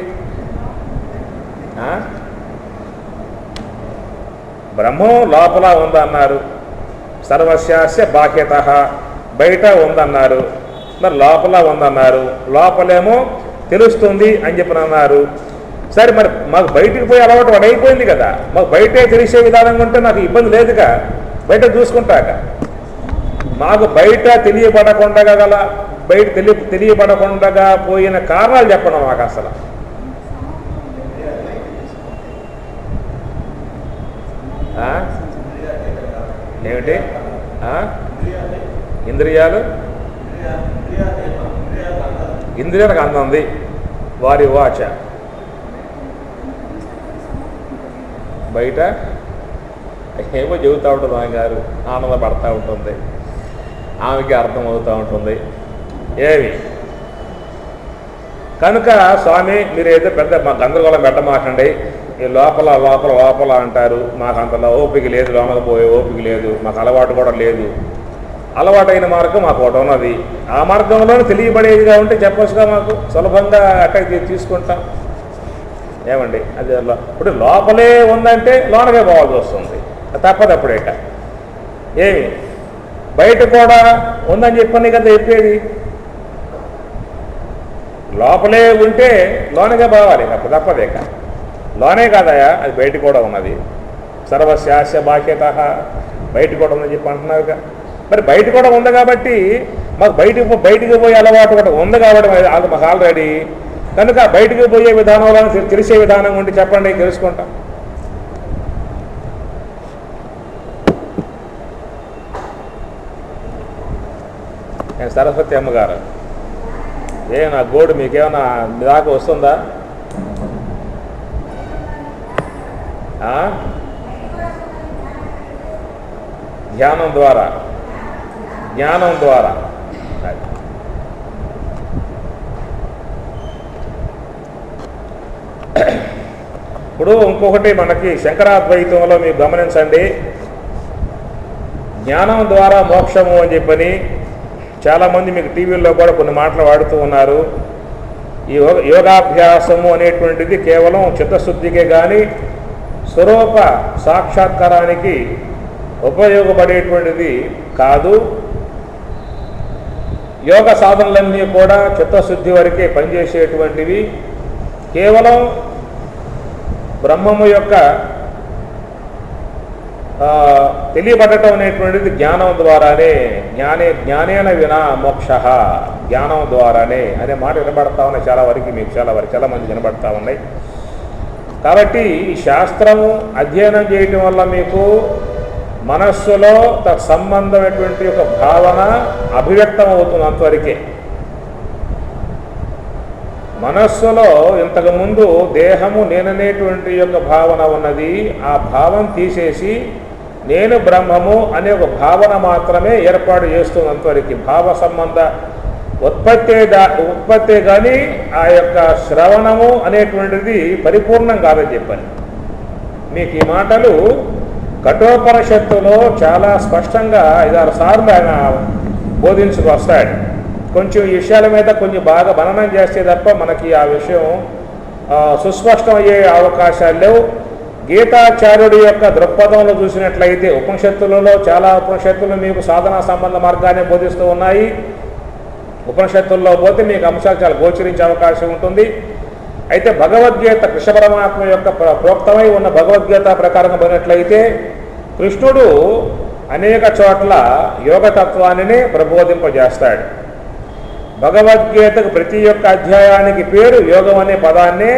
[SPEAKER 1] బ్రహ్మం లోపల ఉందన్నారు, సర్వస్యాస్య బాహ్యత, బయట ఉందన్నారు, మరి లోపల ఉందన్నారు. లోపలేమో తెలుస్తుంది అని చెప్పినన్నారు. సరే, మరి మాకు బయటికి పోయి అలవాటు అయిపోయింది కదా. మాకు బయటే తెలిసే విధానంగా ఉంటే నాకు ఇబ్బంది లేదుగా, బయట చూసుకుంటాక. మాకు బయట తెలియబడకుండా పోయిన కారణాలు చెప్పండి మాకు. అసలు ఏమిటి? ఇంద్రియాలు ఇంద్రియాలకు అందంది వారి వాచ. బయట ఏమో చెబుతూ ఉంటుంది ఆమె గారు, ఆనందపడతా ఉంటుంది, ఆమెకి అర్థమవుతూ ఉంటుంది ఏమి. కనుక స్వామి మీరేదో పెద్ద మా గందరగోళం పెట్టమాకండి, ఈ లోపల లోపల లోపల అంటారు, మాకు అంత ఓపిక లేదు, లోపల పోయే ఓపిక లేదు, మాకు అలవాటు కూడా లేదు. అలవాటైన మార్గం మాకు ఒకటి ఉన్నది, ఆ మార్గంలోనే తెలియబడేదిగా ఉంటే చెప్పొచ్చుగా, మాకు సులభంగా అటాక్ తీసుకుంటాం. ఏమండి అది ఇప్పుడు లోపలే ఉందంటే లోనకే పోవాల్సి వస్తుంది, తప్పదు అప్పుడేట. ఏమి బయట కూడా ఉందని చెప్పని కదా చెప్పేది. లోపలే ఉంటే లోనకే పోవాలి, తప్పదేక. లోనే కాదయా, అది బయట కూడా ఉన్నది. సర్వశాస్య బాహ్యత బయట కూడా ఉందని చెప్పి అంటున్నారుగా. మరి బయట కూడా ఉంది కాబట్టి మాకు బయటికి పోయే అలవాటు కూడా ఉంది కాబట్టి మాకు ఆల్రెడీ. కనుక బయటికి పోయే విధానంలో తెలిసే విధానం ఉండి చెప్పండి, తెలుసుకుంటాం. నేను సరస్వతి అమ్మగారు, నా గోడు మీకేమన్నా మీ దాకా వస్తుందా? జ్ఞానం ద్వారా ఇప్పుడు ఇంకొకటి మనకి శంకరాద్వైతంలో మీరు గమనించండి, జ్ఞానం ద్వారా మోక్షము అని చెప్పని చాలామంది మీకు టీవీల్లో కూడా కొన్ని మాటలు వాడుతూ ఉన్నారు. ఈ యోగాభ్యాసము అనేటువంటిది కేవలం చిత్తశుద్ధికే కానీ స్వరూప సాక్షాత్కారానికి ఉపయోగపడేటువంటిది కాదు. యోగ సాధనలన్నీ కూడా చిత్తశుద్ధి వరకే పనిచేసేటువంటివి. కేవలం బ్రహ్మము యొక్క తెలియబడటం అనేటువంటిది జ్ఞానం ద్వారానే. జ్ఞానేన వినా మోక్ష, జ్ఞానం ద్వారానే అనే మాట వినబడతా ఉన్నాయి చాలా వరకు, మీకు చాలా మంది వినబడతా ఉన్నాయి. కాబట్టి ఈ శాస్త్రము అధ్యయనం చేయటం వల్ల మీకు మనస్సులో సంబంధమైనటువంటి ఒక భావన అభివ్యక్తం అవుతుంది. అంతవరకే మనస్సులో ఇంతకుముందు దేహము నేననేటువంటి యొక్క భావన ఉన్నది. ఆ భావం తీసేసి నేను బ్రహ్మము అనే ఒక భావన మాత్రమే ఏర్పాటు చేస్తుంది. అంతవరకు భావ సంబంధ ఉత్పత్తే కానీ ఆ యొక్క శ్రవణము అనేటువంటిది పరిపూర్ణం కాదని చెప్పాను. మీకు ఈ మాటలు కఠోపనిషత్తులో చాలా స్పష్టంగా 5-6 సార్లు ఆయన బోధించుకొస్తాడు. కొంచెం ఈ విషయాల మీద కొంచెం బాగా మననం చేస్తే తప్ప మనకి ఆ విషయం సుస్పష్టం అయ్యే అవకాశాలు లేవు. గీతాచార్యుడి యొక్క దృక్పథంలో చూసినట్లయితే ఉపనిషత్తులలో చాలా ఉపనిషత్తులు మీకు సాధనా సంబంధ మార్గాన్ని బోధిస్తూ ఉన్నాయి. ఉపనిషత్తుల్లో పోతే మీకు అంశాలు చాలా గోచరించే అవకాశం ఉంటుంది. అయితే భగవద్గీత కృష్ణ పరమాత్మ యొక్క ప్రోక్తమై ఉన్న భగవద్గీత ప్రకారంగా పోయినట్లయితే కృష్ణుడు అనేక చోట్ల యోగతత్వాన్ని ప్రబోధింపజేస్తాడు. భగవద్గీతకు ప్రతి ఒక్క అధ్యాయానికి పేరు యోగం అనే పదాన్ని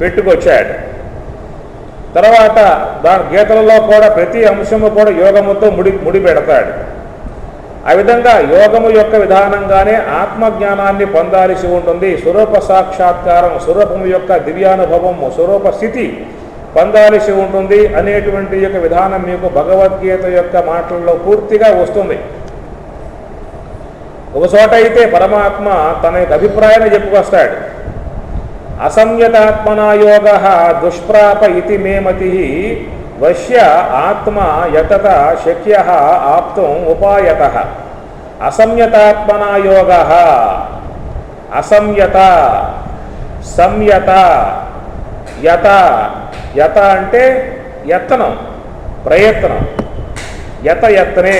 [SPEAKER 1] పెట్టుకొచ్చాడు. తర్వాత దాని గీతలలో కూడా ప్రతి అంశము కూడా యోగముతో ముడి పెడతాడు. ఆ విధంగా యోగము యొక్క విధానంగానే ఆత్మజ్ఞానాన్ని పొందాల్సి ఉంటుంది. స్వరూప సాక్షాత్కారం, స్వరూపము యొక్క దివ్యానుభవము, స్వరూప స్థితి పొందాల్సి ఉంటుంది అనేటువంటి యొక్క విధానం మీకు భగవద్గీత యొక్క మాటల్లో పూర్తిగా వస్తుంది. ఒక చోట అయితే పరమాత్మ తన యొక్క అభిప్రాయాన్ని చెప్పుకొస్తాడు. అసంయతాత్మనా యోగ దుష్ప్రాప ఇతి మే మతి వశ్య ఆత్మ యతత శక్య ఆప్తుం ఉపాయత. అసంయతాత్మనా యోగ, అసంయత, సంయత, యత అంటే యత్నం, ప్రయత్నం, యత్నే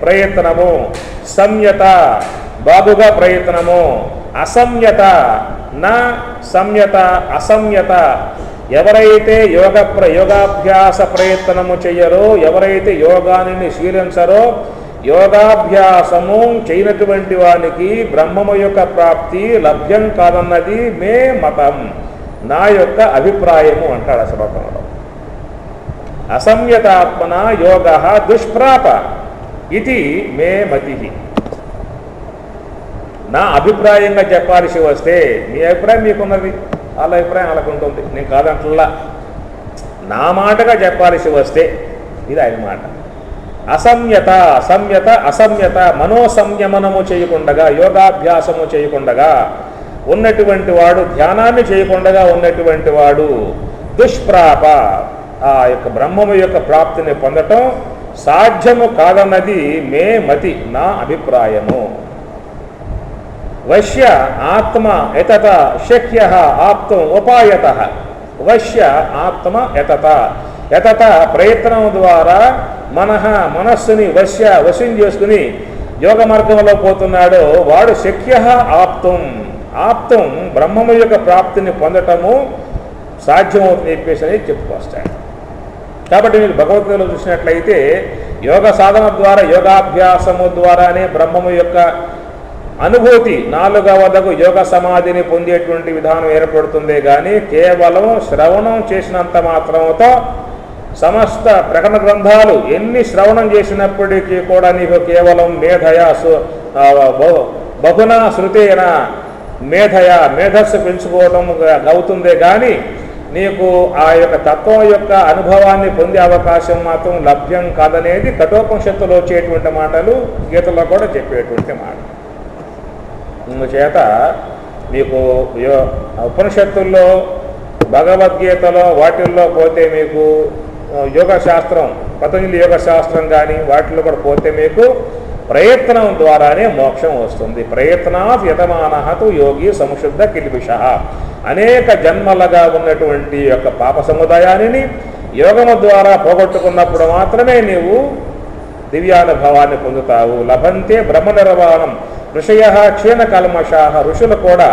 [SPEAKER 1] ప్రయత్నము, సంయత బాగుగా ప్రయత్నము, అసంయత నా సంయత అసంయత. ఎవరైతే యోగాభ్యాస ప్రయత్నము చెయ్యరో, ఎవరైతే యోగాన్ని శీలించరో, యోగాభ్యాసము చేయనటువంటి వానికి బ్రహ్మము యొక్క ప్రాప్తి లభ్యం కాదన్నది మే మతం, నా యొక్క అభిప్రాయము అంటాడు శ్లోకంలో. అసంయతాత్మన యోగ దుష్ప్రాప ఇది మే మతి. నా అభిప్రాయంగా చెప్పాల్సి వస్తే, మీ అభిప్రాయం మీకున్నది, వాళ్ళ అభిప్రాయం వాళ్ళకు ఉంటుంది, నేను కాదంటల్లా. నా మాటగా చెప్పాల్సి వస్తే ఇది ఆయన మాట. అసంయత మనోసంయమనము చేయకుండగా, యోగాభ్యాసము చేయకుండగా ఉన్నటువంటి వాడు, ధ్యానాన్ని చేయకుండగా ఉన్నటువంటి వాడు దుష్ప్రాప, ఆ యొక్క బ్రహ్మము యొక్క ప్రాప్తిని పొందటం సాధ్యము కాదన్నది మే మతి, నా అభిప్రాయము. వశ్య ఆత్మ ఎతత శక్య ఆప్తం ఉపాయత. వశ్య ఆత్మ ఎతత ప్రయత్నం ద్వారా మనస్సుని వశం చేసుకుని యోగ మార్గంలో పోతున్నాడో వాడు శక్య ఆప్తం బ్రహ్మము యొక్క ప్రాప్తిని పొందటము సాధ్యమవుతుంది చెప్పేసి అని చెప్పుకొస్తాడు. కాబట్టి మీరు భగవద్గీతలో చూసినట్లయితే యోగ సాధన ద్వారా, యోగాభ్యాసము ద్వారానే బ్రహ్మము యొక్క అనుభూతి, 4వదకు యోగ సమాధిని పొందేటువంటి విధానం ఏర్పడుతుందే కానీ కేవలం శ్రవణం చేసినంత మాత్రంతో సమస్త ప్రకటన గ్రంథాలు ఎన్ని శ్రవణం చేసినప్పటికీ కూడా నీకు కేవలం బహునా శృతేన మేధస్సు పెంచుకోవడం అవుతుందే కానీ నీకు ఆ యొక్క తత్వం యొక్క అనుభవాన్ని పొందే అవకాశం మాత్రం లభ్యం కాదనేది కఠోపనిషత్తులో వచ్చేటువంటి మాటలు, గీతలో కూడా చెప్పేటువంటి మాట. అందుచేత మీకు ఉపనిషత్తుల్లో, భగవద్గీతలో వాటిల్లో పోతే మీకు యోగశాస్త్రం, పతంజలి యోగశాస్త్రం కానీ వాటిల్లో కూడా పోతే మీకు ప్రయత్నం ద్వారానే మోక్షం వస్తుంది. ప్రయత్నాత్ యతమానః యోగి సంశుద్ధ కిల్బిష. అనేక జన్మలుగా ఉన్నటువంటి యొక్క పాప సముదాయాన్ని యోగము ద్వారా పోగొట్టుకున్నప్పుడు మాత్రమే నీవు దివ్యానుభవాన్ని పొందుతావు. లభంతే బ్రహ్మ నిర్వాణం ఋషయ క్షీణ కల్మషాః. ఋషులు కూడా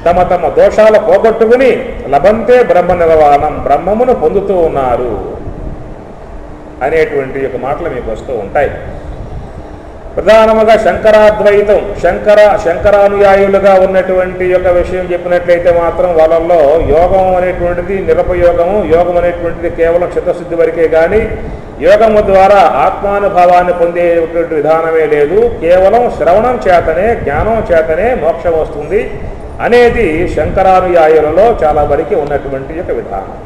[SPEAKER 1] తమ తమ దోషాలు పోగొట్టుకుని లభంతే బ్రహ్మ నిర్వాణం, బ్రహ్మమును పొందుతూ ఉన్నారు అనేటువంటి యొక్క మాటలు మీకు వస్తూ ఉంటాయి. ప్రధానముగా శంకరాద్వైతం, శంకరానుయాయులుగా ఉన్నటువంటి యొక్క విషయం చెప్పినట్లయితే మాత్రం వాళ్ళల్లో యోగం అనేటువంటిది నిరపయోగము, యోగం అనేటువంటిది కేవలం చిత్తశుద్ధి వరకే కానీ యోగము ద్వారా ఆత్మానుభవాన్ని పొందేటువంటి విధానమే లేదు. కేవలం శ్రవణం చేతనే, జ్ఞానం చేతనే మోక్షం వస్తుంది అనేది శంకరానుయాయులలో చాలా వరకు ఉన్నటువంటి యొక్క విధానం.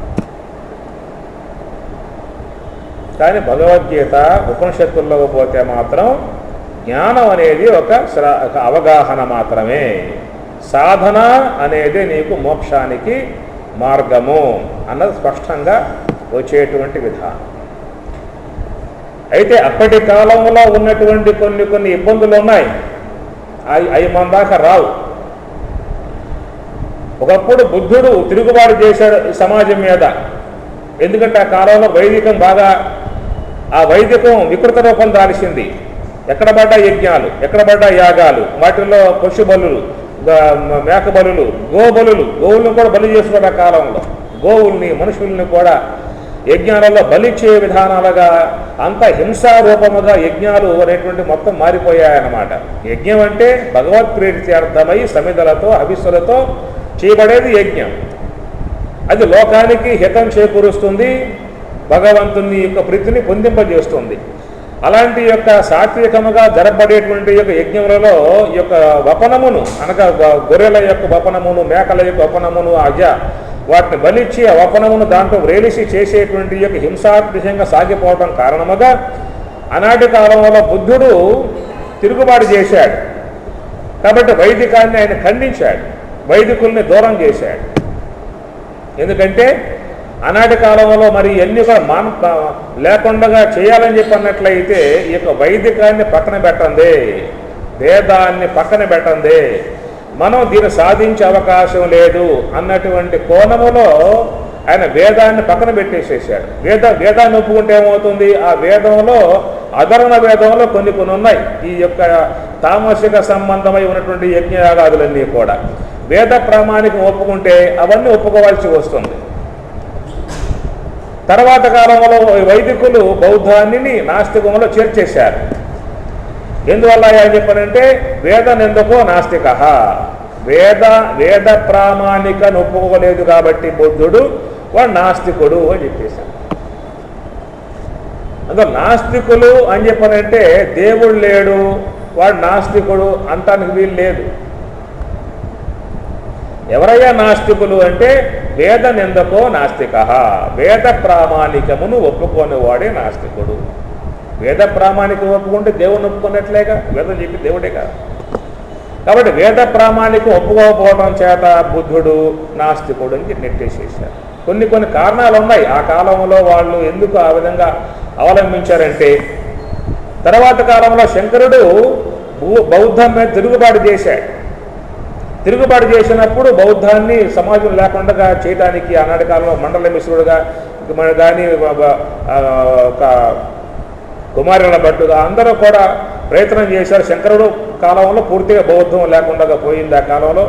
[SPEAKER 1] కానీ భగవద్గీత ఉపనిషత్తుల్లో పోతే మాత్రం జ్ఞానం అనేది ఒక అవగాహన మాత్రమే, సాధన అనేది నీకు మోక్షానికి మార్గము అన్నది స్పష్టంగా వచ్చేటువంటి విధానం. అయితే అప్పటి కాలంలో ఉన్నటువంటి కొన్ని ఇబ్బందులు ఉన్నాయి, అవి మన దాకా రావు. ఒకప్పుడు బుద్ధుడు తిరుగుబాటు చేశాడు సమాజం మీద. ఎందుకంటే ఆ కాలంలో వైదికం బాగా, ఆ వైదికం వికృత రూపం దాల్చింది. ఎక్కడ పడ్డా యజ్ఞాలు, ఎక్కడ పడ్డా యాగాలు, వాటిల్లో పశు బలులు, మేక బలులు, గోవులను కూడా బలి చేస్తున్నారు ఆ కాలంలో. గోవుల్ని, మనుషుల్ని కూడా యజ్ఞాలలో బలిచ్చే విధానాలుగా అంత హింసారూపముగా యజ్ఞాలు అనేటువంటి మొత్తం మారిపోయాయన్నమాట. యజ్ఞం అంటే భగవత్ ప్రీత్యర్థమై సమిధలతో హవిస్సులతో చేయబడేది యజ్ఞం. అది లోకానికి హితం చేకూరుస్తుంది, భగవంతుని యొక్క ప్రీతిని పొందింపజేస్తుంది. అలాంటి యొక్క సాత్వికముగా జరపబడేటువంటి యొక్క యజ్ఞములలో ఈ యొక్క వపనమును, అనగా గొర్రెల యొక్క వపనమును, మేకల యొక్క వపనమును, వాటిని బలిచ్చి ఆ వపనమును దాంట్లో వ్రేలిసి చేసేటువంటి యొక్క హింసాత్మకంగా సాగిపోవడం కారణముగా ఆనాటి కాలంలో బుద్ధుడు తిరుగుబాటు చేశాడు. కాబట్టి వైదికాన్ని ఆయన ఖండించాడు, వైదికుల్ని దూరం చేశాడు. ఎందుకంటే ఆనాటి కాలంలో మరి ఎన్ని కూడా లేకుండా చేయాలని చెప్పి అన్నట్లయితే ఈ యొక్క వైదికాన్ని పక్కన పెట్టండి, వేదాన్ని పక్కన పెట్టండి, మనం దీన్ని సాధించే అవకాశం లేదు అన్నటువంటి కోణములో ఆయన వేదాన్ని పక్కన పెట్టేసేసాడు. వేదాన్ని ఒప్పుకుంటే ఏమవుతుంది, ఆ వేదంలో అధర్ణ వేదంలో కొన్ని ఉన్నాయి. ఈ యొక్క తామసిక సంబంధమై ఉన్నటువంటి యజ్ఞయాగాదులన్నీ కూడా వేద ప్రామాణికం ఒప్పుకుంటే అవన్నీ ఒప్పుకోవాల్సి వస్తుంది. తర్వాత కాలంలో వైదికులు బౌద్ధాన్ని నాస్తికంలో చేర్చేశారు. ఎందువల్ల ఏం చెప్పారంటే వేదనెందుకో నాస్తిక, వేద ప్రామాణికను ఒప్పుకోలేదు కాబట్టి బుద్ధుడు వాడు నాస్తికుడు అని చెప్పేశారు. అందులో నాస్తికులు అని చెప్పనంటే దేవుడు లేడు వాడు నాస్తికుడు అంటానికి వీలు లేదు. ఎవరయ్యా నాస్తికులు అంటే వేద నిందకో నాస్తిక, వేద ప్రామాణికమును ఒప్పుకొని వాడే నాస్తికుడు. వేద ప్రామాణికం ఒప్పుకుంటే దేవుడిని ఒప్పుకున్నట్లేగా, వేదం చెప్పి దేవుడే కాదు. కాబట్టి వేద ప్రామాణికం ఒప్పుకోకపోవడం చేత బుద్ధుడు నాస్తికుడు అని నెట్టేసేసారు. కొన్ని కారణాలు ఉన్నాయి ఆ కాలంలో వాళ్ళు ఎందుకు ఆ విధంగా అవలంబించారంటే, తర్వాత కాలంలో శంకరుడు బౌద్ధం మీద తిరుగుబాటు చేశాడు. తిరుగుబాటు చేసినప్పుడు బౌద్ధాన్ని సమాజం లేకుండా చేయడానికి ఆనాటి కాలంలో మండల మిశ్రుడుగా కానీ కుమారుల భట్టుగా అందరూ కూడా ప్రయత్నం చేశారు. శంకరుడు కాలంలో పూర్తిగా బౌద్ధం లేకుండా పోయింది. ఆ కాలంలో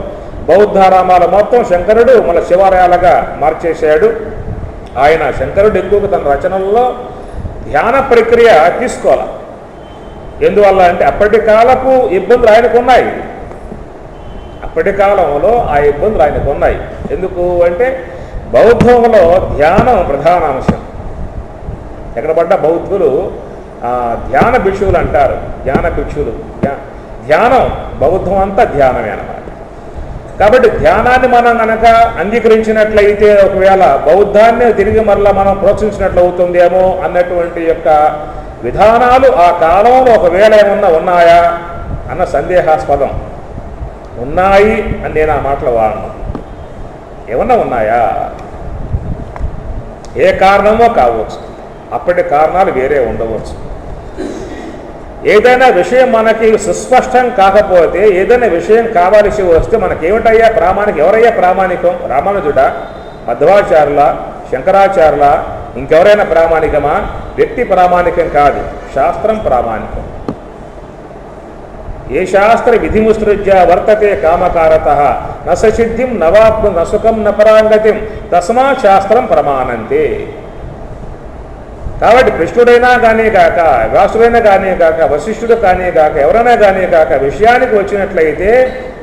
[SPEAKER 1] బౌద్ధారామాలు మొత్తం శంకరుడు మన శివాలయాలుగా మార్చేశాడు. ఆయన శంకరుడు ఎక్కువగా తన రచనల్లో ధ్యాన ప్రక్రియ తీసుకోవాలి. ఎందువల్ల అంటే అప్పటి కాలపు ఇబ్బందులు ఆయనకు ఉన్నాయి. అప్పటి కాలంలో ఆ ఇబ్బందులు ఆయనకు ఉన్నాయి. ఎందుకు అంటే బౌద్ధంలో ధ్యానం ప్రధాన అంశం. ఎక్కడ పడ్డ బౌద్ధులు ధ్యాన భిక్షువులు అంటారు. ధ్యాన భిక్షువులు ధ్యానం బౌద్ధం అంతా ధ్యానమే అన్నమాట. కాబట్టి ధ్యానాన్ని మనం కనుక అంగీకరించినట్లయితే ఒకవేళ బౌద్ధాన్ని తిరిగి మరలా మనం ప్రోత్సహించినట్లు అవుతుందేమో అన్నటువంటి యొక్క విధానాలు ఆ కాలంలో ఒకవేళ ఏమన్నా ఉన్నాయా అన్న సందేహాస్పదం. ఉన్నాయి అని నేను ఆ మాటలు వాడను. ఏమన్నా ఉన్నాయా? ఏ కారణమో కావచ్చు, అప్పటి కారణాలు వేరే ఉండవచ్చు. ఏదైనా విషయం మనకి సుస్పష్టం కాకపోతే, ఏదైనా విషయం కావాల్సి వస్తే మనకేమిటయ్యా ప్రామాణికం? ఎవరయ్యా ప్రామాణికం? రామానుజుడా, మధ్వాచార్యుల, శంకరాచార్యుల, ఇంకెవరైనా ప్రామాణికమా? వ్యక్తి ప్రామాణికం కాదు, శాస్త్రం ప్రామాణికం. ఏ శాస్త్ర విధిముసృజ్య వర్తతే కామకారత నసిద్ధిం నవాప్ను నసుఖం నపరాంగతిం తస్మా శాస్త్రం ప్రమాణంతే. కాబట్టి కృష్ణుడైనా కానీ కాక, వ్యాసుడైనా కానీ కాక, వశిష్ఠుడు కానీ కాక, ఎవరైనా కానీ కాక విషయానికి వచ్చినట్లయితే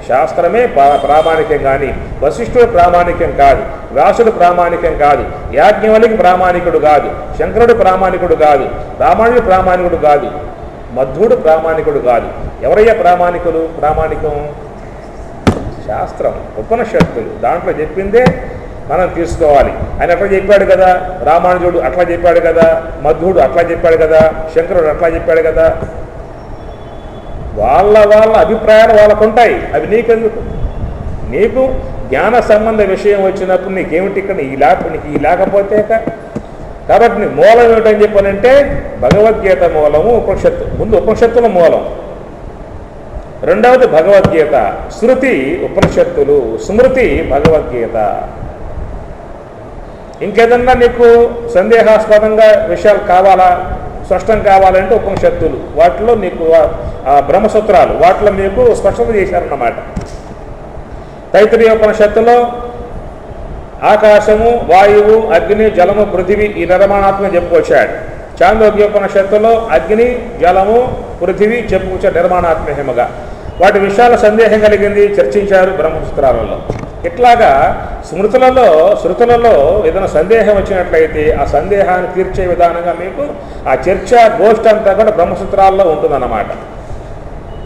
[SPEAKER 1] శాస్త్రమే ప్రామాణికం. కానీ వశిష్ఠుడు ప్రామాణికం కాదు, వ్యాసుడు ప్రామాణికం కాదు, యాజ్ఞవల్కి ప్రామాణికుడు కాదు, శంకరుడు ప్రామాణికుడు కాదు, రామానుజుడు ప్రామాణికుడు కాదు, మధ్వుడు ప్రామాణికుడు కాదు. ఎవరయ్యా ప్రామాణికులు? ప్రామాణికం శాస్త్రం, ఉపనిషత్తులు. దాంట్లో చెప్పిందే మనం తీసుకోవాలి. ఆయన అట్లా చెప్పాడు కదా, రామానుజుడు అట్లా చెప్పాడు కదా, మధ్వుడు అట్లా చెప్పాడు కదా, శంకరుడు అట్లా చెప్పాడు కదా. వాళ్ళ అభిప్రాయాలు వాళ్ళకు ఉంటాయి. అవి నీకెందుకు? నీకు జ్ఞాన సంబంధ విషయం వచ్చినప్పుడు నీకేమిటి ఇక్కడ నీకు ఈ లేకపోతే కాబట్టి నీ మూలం ఏమిటని చెప్పానంటే భగవద్గీత మూలము, ఉపనిషత్తు. ముందు ఉపనిషత్తుల మూలం, రెండవది భగవద్గీత. శృతి ఉపనిషత్తులు, స్మృతి భగవద్గీత. ఇంకేదన్నా నీకు సందేహాస్పదంగా విషయాలు కావాలా, స్పష్టం కావాలంటే ఉపనిషత్తులు. వాటిలో నీకు బ్రహ్మసూత్రాలు, వాటిలో మీకు స్పష్టత చేశారన్నమాట. తైత్రీయ ఉపనిషత్తులో ఆకాశము, వాయువు, అగ్ని, జలము, పృథివీ ఈ నిర్మాణాత్మక చెప్పుకొచ్చాడు. చాందోగ్యోపనిషత్తులో అగ్ని, జలము, పృథివీ చెప్పుకొచ్చాడు నిర్మాణాత్మకముగా. వాటి విషయాల సందేహం కలిగింది, చర్చించారు బ్రహ్మసూత్రాలలో. ఇట్లాగా శృతులలో ఏదైనా సందేహం వచ్చినట్లయితే ఆ సందేహాన్ని తీర్చే విధానంగా మీకు ఆ చర్చ గోష్ఠి అంతా కూడా బ్రహ్మసూత్రాల్లో ఉంటుందన్నమాట.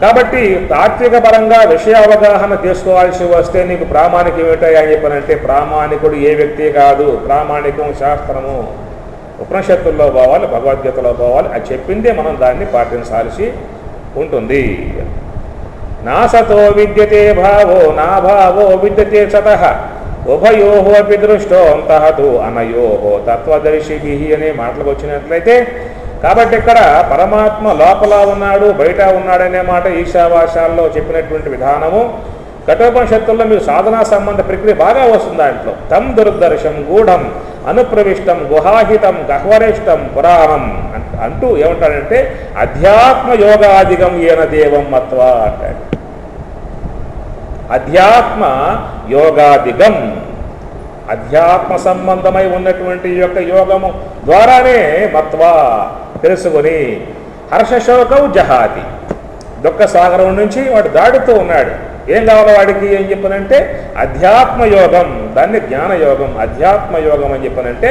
[SPEAKER 1] కాబట్టి తాత్విక పరంగా విషయ అవగాహన చేసుకోవాల్సి వస్తే నీకు ప్రామాణికం ఏమిటా అని చెప్పానంటే ప్రామాణికుడు ఏ వ్యక్తి కాదు, ప్రామాణికం శాస్త్రము. ఉపనిషత్తుల్లో పోవాలి, భగవద్గీతలో పోవాలి. అది చెప్పిందే మనం దాన్ని పాటించాల్సి ఉంటుంది. నా సతో విద్యతే భావో నా భావో విద్యతే సతః ఉభయోహో అపి దృష్టో అంతఃతు అనయోహో తత్వదర్శిభి అనే మాటలకు వచ్చినట్లయితే, కాబట్టి ఇక్కడ పరమాత్మ లోపల ఉన్నాడు, బయట ఉన్నాడనే మాట ఈశావాసాల్లో చెప్పినటువంటి విధానము కఠోపనిషత్తుల్లో మీకు సాధనా సంబంధ ప్రక్రియ బాగా వస్తుంది. దాంట్లో తం దుర్దర్శం గూఢం అనుప్రవిష్టం గుహాహితం గహ్వరిష్టం పురాణం అంటూ ఏమంటాడంటే అధ్యాత్మ యోగాధిగం ఏన దేవం మత్వా అంటాడు. అధ్యాత్మ యోగాధిగం, అధ్యాత్మ సంబంధమై ఉన్నటువంటి యొక్క యోగము ద్వారానే మత్వా తెలుసుకొని హర్షశోకం జహాతి, దుఃఖ సాగరం నుంచి వాడు దాడుతూ ఉన్నాడు. ఏం కావాలో వాడికి ఏం చెప్పనంటే అధ్యాత్మ యోగం, దాన్ని జ్ఞానయోగం, అధ్యాత్మ యోగం అని చెప్పనంటే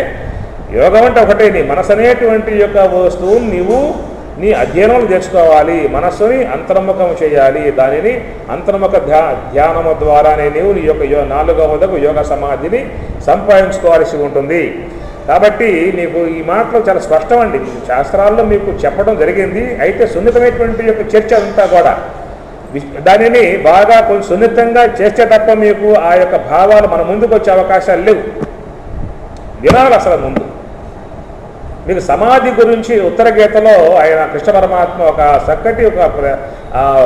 [SPEAKER 1] యోగం అంటే ఒకటే, నీ మనసు అనేటువంటి యొక్క వస్తువు నీవు నీ అధ్యయనంలో తెచ్చుకోవాలి, మనస్సుని అంతర్ముఖం చేయాలి, దానిని అంతర్ముఖ ధ్యానము ద్వారానే నీవు నీ యొక్క నాలుగవదకు యోగ సమాధిని సంపాదించుకోవాల్సి ఉంటుంది. కాబట్టి నీకు ఈ మాటలు చాలా స్పష్టం అండి, శాస్త్రాల్లో మీకు చెప్పడం జరిగింది. అయితే సున్నితమైనటువంటి యొక్క చర్చ అంతా కూడా దానిని బాగా కొంచెం సున్నితంగా చేస్తే తప్ప మీకు ఆ యొక్క భావాలు మన ముందుకు వచ్చే అవకాశాలు లేవు. వినాలి అసలు ముందు. మీకు సమాధి గురించి ఉత్తర గీతలో ఆయన కృష్ణ పరమాత్మ ఒక చక్కటి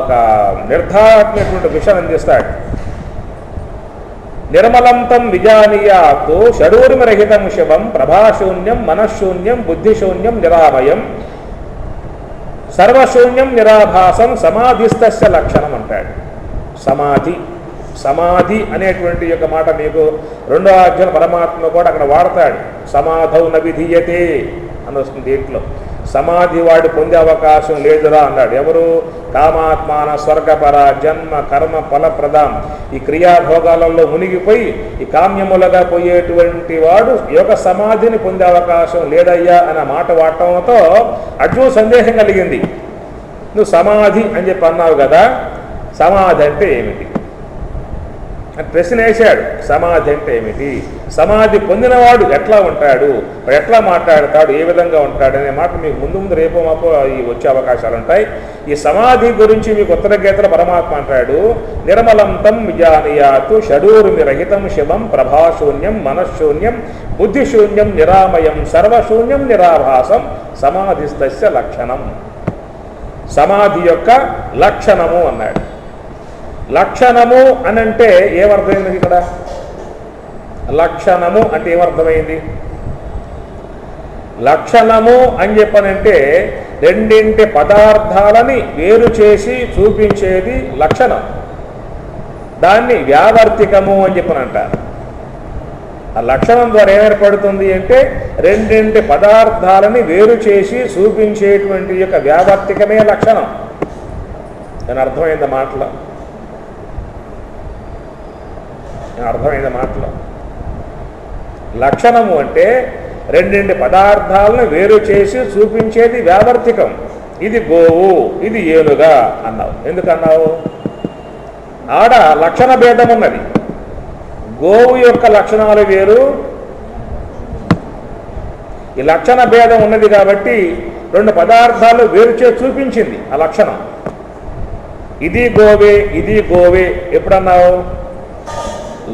[SPEAKER 1] ఒక నిర్ధారణ విషయం అందిస్తాడు. నిర్మలంతం విజానీయాత్ షడూర్మిరహితం శివం ప్రభాశూన్యం మనఃశూన్యం బుద్ధిశూన్యం నిరామయం సర్వశూన్యం నిరాభాసం సమాధిస్తస్య లక్షణం అంటాడు. సమాధి అనేటువంటి యొక్క మాట మీకు రెండో అధ్యాయం పరమాత్మ కూడా అక్కడ వాడతాడు. సమాధౌ న విధీయతే అని వస్తుంది. దీంట్లో సమాధి వాడు పొందే అవకాశం లేదురా అన్నాడు. ఎవరు? కామాత్మాన స్వర్గపర జన్మ కర్మ ఫలప్రదం, ఈ క్రియాభోగాలలో మునిగిపోయి ఈ కామ్యములుగా పోయేటువంటి వాడు యోగ సమాధిని పొందే అవకాశం లేదయ్యా అనే మాట వాడటంతో అర్జునుడు సందేహం కలిగింది. నువ్వు సమాధి అని చెప్పి అన్నావు కదా, సమాధి అంటే ఏమిటి అని ప్రశ్న వేశాడు. సమాధి అంటే ఏమిటి, సమాధి పొందినవాడు ఎట్లా ఉంటాడు, ఎట్లా మాట్లాడతాడు, ఏ విధంగా ఉంటాడు అనే మాట మీకు ముందు రేపో మాపో వచ్చే అవకాశాలు ఉంటాయి. ఈ సమాధి గురించి మీకు ఉత్తర గీతల పరమాత్మ అంటాడు. నిర్మలంతం విజానీయాత్ షడూర్మిరహితం శివం ప్రభాశూన్యం మనఃశూన్యం బుద్ధిశూన్యం నిరామయం సర్వశూన్యం నిరాభాసం సమాధిస్తస్య లక్షణం. సమాధి యొక్క లక్షణము అన్నాడు. లక్షణము అని అంటే ఏమర్థమైంది ఇక్కడ? లక్షణము అంటే ఏమర్థమైంది? లక్షణము అని చెప్పనంటే రెండింటి పదార్థాలని వేరు చేసి చూపించేది లక్షణం. దాన్ని వ్యావర్తికము అని చెప్పనంటారు. ఆ లక్షణం ద్వారా ఏర్పడుతుంది అంటే రెండింటి పదార్థాలని వేరు చేసి చూపించేటువంటి యొక్క వ్యావర్తికమే లక్షణం. నేను అర్థమైంది మాటలో, అర్థమైంది మాటలో. లక్షణము అంటే రెండింటి పదార్థాలను వేరు చేసి చూపించేది వ్యావర్తికం. ఇది గోవు, ఇది ఏనుగా అన్నావు. ఎందుకన్నావు? ఆడ లక్షణ భేదం ఉన్నది. గోవు యొక్క లక్షణాలు వేరు, ఈ లక్షణ భేదం ఉన్నది కాబట్టి రెండు పదార్థాలు వేరు చేసి చూపించింది ఆ లక్షణం. ఇది గోవే, ఇది గోవే ఎప్పుడన్నావు?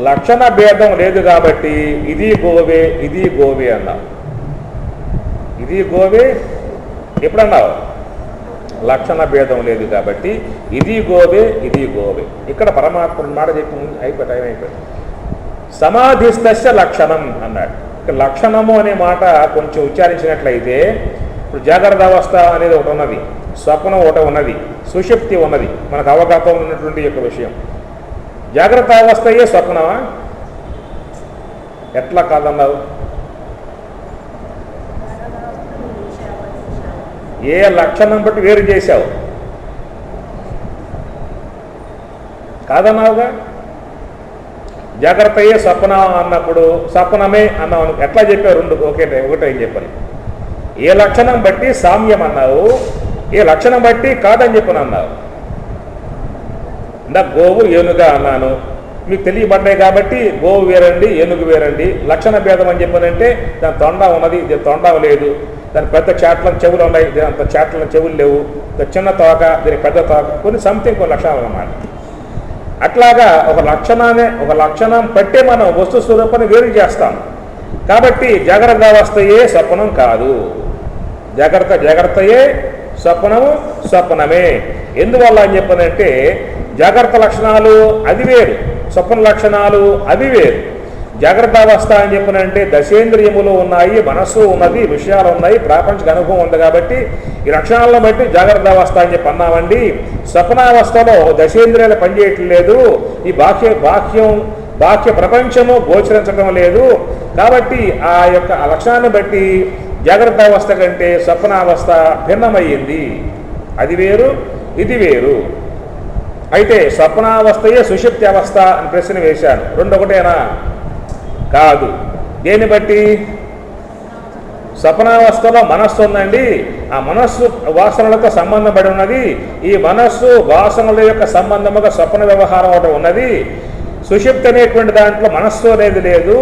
[SPEAKER 1] లక్షణ భేదం లేదు కాబట్టి ఇది గోవే, ఇది గోవే అన్నావు. ఇది గోవే ఎప్పుడన్నావు? లక్షణ భేదం లేదు కాబట్టి ఇది గోవే, ఇది గోవే. ఇక్కడ పరమాత్మ మాట చెప్పి అయిపోయింది. సమాధిస్తస్య లక్షణం అన్నాడు. ఇక్కడ లక్షణము అనే మాట కొంచెం ఉచ్చారించినట్లయితే ఇప్పుడు జాగ్రత్త అవస్థ అనేది ఒకటి ఉన్నది, స్వప్నం ఒకటి ఉన్నది, సుషుప్తి ఉన్నది. మనకు అవగాహన ఉన్నటువంటి యొక్క విషయం. జాగ్రత్త అవస్థయే స్వప్నమా? ఎట్లా కాదన్నావు? ఏ లక్షణం బట్టి వేరు చేశావు? కాదన్నావుగా. జాగ్రత్తయే స్వప్నం అన్నప్పుడు స్వప్నమే అన్నావు. ఎట్లా చెప్పావు? రెండు ఒకటే ఏం చెప్పాలి. ఏ లక్షణం బట్టి సామ్యం అన్నావు, ఏ లక్షణం బట్టి కాదని చెప్పని అన్నావు. ఇందా గోవు ఏనుగా అన్నాను, మీకు తెలియబడ్డాయి కాబట్టి గోవు వేరండి ఏనుగు వేరండి. లక్షణ భేదం అని చెప్పానంటే దాని తొండ ఉన్నది, ఇది తొండం లేదు. దాని పెద్ద చాట్లను చెవులు ఉన్నాయి, అంత చాట్లను చెవులు లేవు. చిన్న తోక, దీనికి పెద్ద తోక, కొన్ని కొన్ని లక్షణాలు అన్నమాట. అట్లాగా ఒక లక్షణం బట్టే మనం వస్తు స్వరూపాన్ని వేరు చేస్తాం. కాబట్టి జాగ్రత్త అవస్థయే స్వప్నం కాదు, జాగ్రత్తయే స్వప్నము స్వప్నమే. ఎందువల్ల అని చెప్పనంటే జాగ్రత్త లక్షణాలు అది వేరు, స్వప్న లక్షణాలు అవి వేరు. జాగ్రత్త అవస్థ అని చెప్పనంటే దశేంద్రియములు ఉన్నాయి, మనస్సు ఉన్నది, విషయాలు ఉన్నాయి, ప్రాపంచిక అనుభవం ఉంది. కాబట్టి ఈ లక్షణాలను బట్టి జాగ్రత్త అవస్థ అని చెప్పి అన్నామండి. స్వప్నావస్థలో దశేంద్రియాలు పనిచేయట్లేదు, ఈ బాహ్య ప్రపంచము గోచరించడం లేదు. కాబట్టి ఆ యొక్క లక్షణాన్ని బట్టి జాగ్రత్త అవస్థ కంటే స్వప్నావస్థ భిన్నమయ్యింది. అది వేరు, ఇది వేరు. అయితే స్వప్నావస్థయే సుషుప్తి అవస్థ అని ప్రశ్న వేశాను. రెండు ఒకటేనా? కాదు. దేన్ని బట్టి? స్వప్నావస్థలో మనస్సు ఉందండి. ఆ మనస్సు వాసనలతో సంబంధం పడి ఉన్నది. ఈ మనస్సు వాసనల యొక్క సంబంధముగా స్వప్న వ్యవహారం ఒకటి ఉన్నది. సుషుప్తి అనేటువంటి దాంట్లో మనస్సు అనేది లేదు,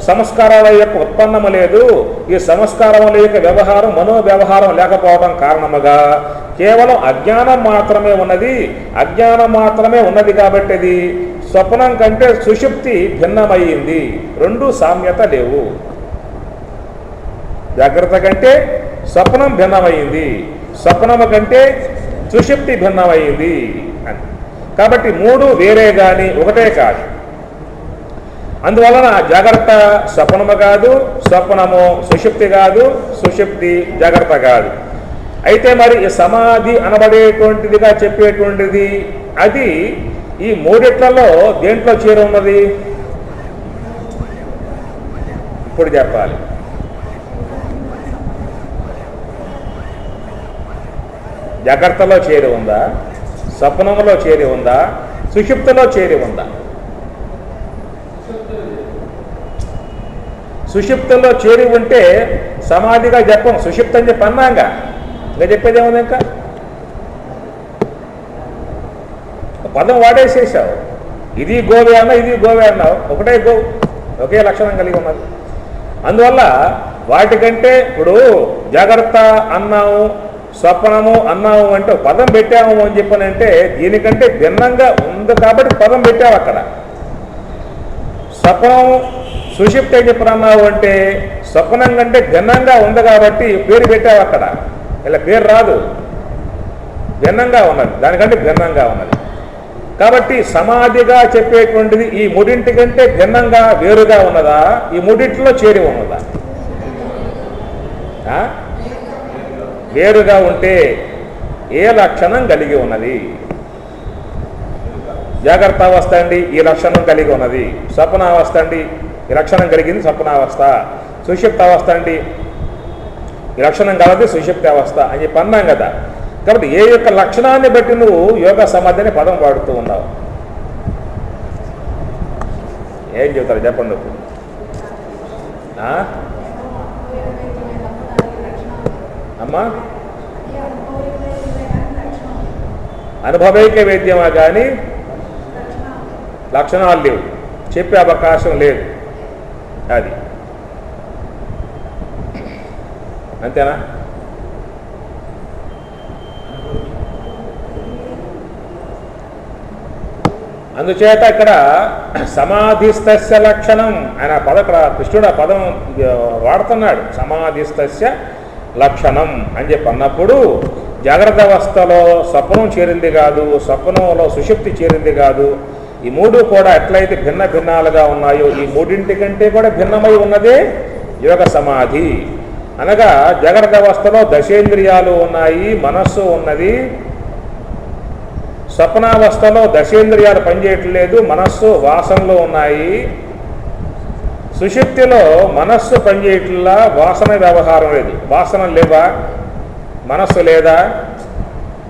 [SPEAKER 1] సంస్కారాల యొక్క ఉత్పన్నము లేదు. ఈ సంస్కారముల యొక్క వ్యవహారం మనోవ్యవహారం లేకపోవడం కారణముగా కేవలం అజ్ఞానం మాత్రమే ఉన్నది. అజ్ఞానం మాత్రమే ఉన్నది కాబట్టి అది స్వప్నం కంటే సుషుప్తి భిన్నమయ్యింది. రెండు సామ్యత లేవు. జాగ్రత్త కంటే స్వప్నం భిన్నమైంది, స్వప్నము కంటే సుషుప్తి భిన్నమైంది అని. కాబట్టి మూడు వేరే కానీ ఒకటే కాదు. అందువలన జాగ్రత్త స్వప్నము కాదు, స్వప్నము సుషుప్తి కాదు, సుషుప్తి జాగ్రత్త కాదు. అయితే మరి సమాధి అనబడేటువంటిదిగా చెప్పేటువంటిది అది ఈ మూడిట్లలో దేంట్లో చేరి ఉన్నది ఇప్పుడు చెప్పాలి. జాగ్రత్తలో చేరి ఉందా, స్వప్నములో చేరి ఉందా, సుషుప్తిలో చేరి ఉందా? సుషుప్తిలో చేరి ఉంటే సమాధిగా చెప్పం, సుషుప్తి అని చెప్పి అన్నాగా. ఇంకా చెప్పేదేముంది? ఇంకా పదం వాడేసేసావు. ఇది గోవే అన్నా, ఇది గోవే అన్నావు. ఒకటే గో, ఒకే లక్షణం కలిగి ఉన్నది. అందువల్ల వాటికంటే ఇప్పుడు జాగ్రత్త అన్నాము, స్వప్నము అన్నాము అంటే పదం పెట్టాము అని చెప్పనంటే దీనికంటే భిన్నంగా ఉంది కాబట్టి పదం పెట్టావు అక్కడ. స్వప్నం సుషుప్తి అని చెప్పి అన్నావు అంటే స్వప్నం కంటే భిన్నంగా ఉంది కాబట్టి పేరు పెట్టావు అక్కడ. ఇలా పేరు రాదు, భిన్నంగా ఉన్నది, దానికంటే భిన్నంగా ఉన్నది. కాబట్టి సమాధిగా చెప్పేటువంటిది ఈ మూడింటి కంటే భిన్నంగా వేరుగా ఉన్నదా, ఈ మూడింటిలో చేరి ఉన్నదా? వేరుగా ఉంటే ఏ లక్షణం కలిగి ఉన్నది? జాగ్రత్త అవస్థ అండి ఈ లక్షణం కలిగి ఉన్నది, స్వప్నావస్థ అండి ఈ లక్షణం కలిగింది స్వప్నావస్థ, సుషుప్తి అవస్థ అండి ఈ లక్షణం కలది సుషుప్తి అవస్థ అని చెప్పి అన్నాం కదా. కాబట్టి ఏ యొక్క లక్షణాన్ని బట్టి నువ్వు యోగ సమాధిని పదం వాడుతూ ఉన్నావు? ఏం చెబుతారు చెప్పండి. అమ్మా అనుభవైక వేద్యమా కానీ లక్షణాలు లేవు, చెప్పే అవకాశం లేదు. అది అంతేనా? అందుచేత ఇక్కడ సమాధిస్తస్య లక్షణం ఆయన కృష్ణుడు ఆ పదం వాడుతున్నాడు. సమాధిస్తస్య లక్షణం అని చెప్పి అన్నప్పుడు జాగ్రత్త అవస్థలో స్వప్నం చేరింది కాదు, స్వప్నంలో సుషుప్తి చేరింది కాదు. ఈ మూడు కూడా ఎట్లయితే భిన్న భిన్నాలుగా ఉన్నాయో ఈ మూడింటి కంటే కూడా భిన్నమై ఉన్నదే యోగ సమాధి. అనగా జాగ్రత్త అవస్థలో దశేంద్రియాలు ఉన్నాయి, మనస్సు ఉన్నది. స్వప్నావస్థలో దశేంద్రియాలు పనిచేయట్లేదు, మనస్సు వాసనలో ఉన్నాయి. సుషుప్తిలో మనస్సు పనిచేయట్లా, వాసన వ్యవహారం లేదు. వాసన లేవా, మనస్సు లేదా?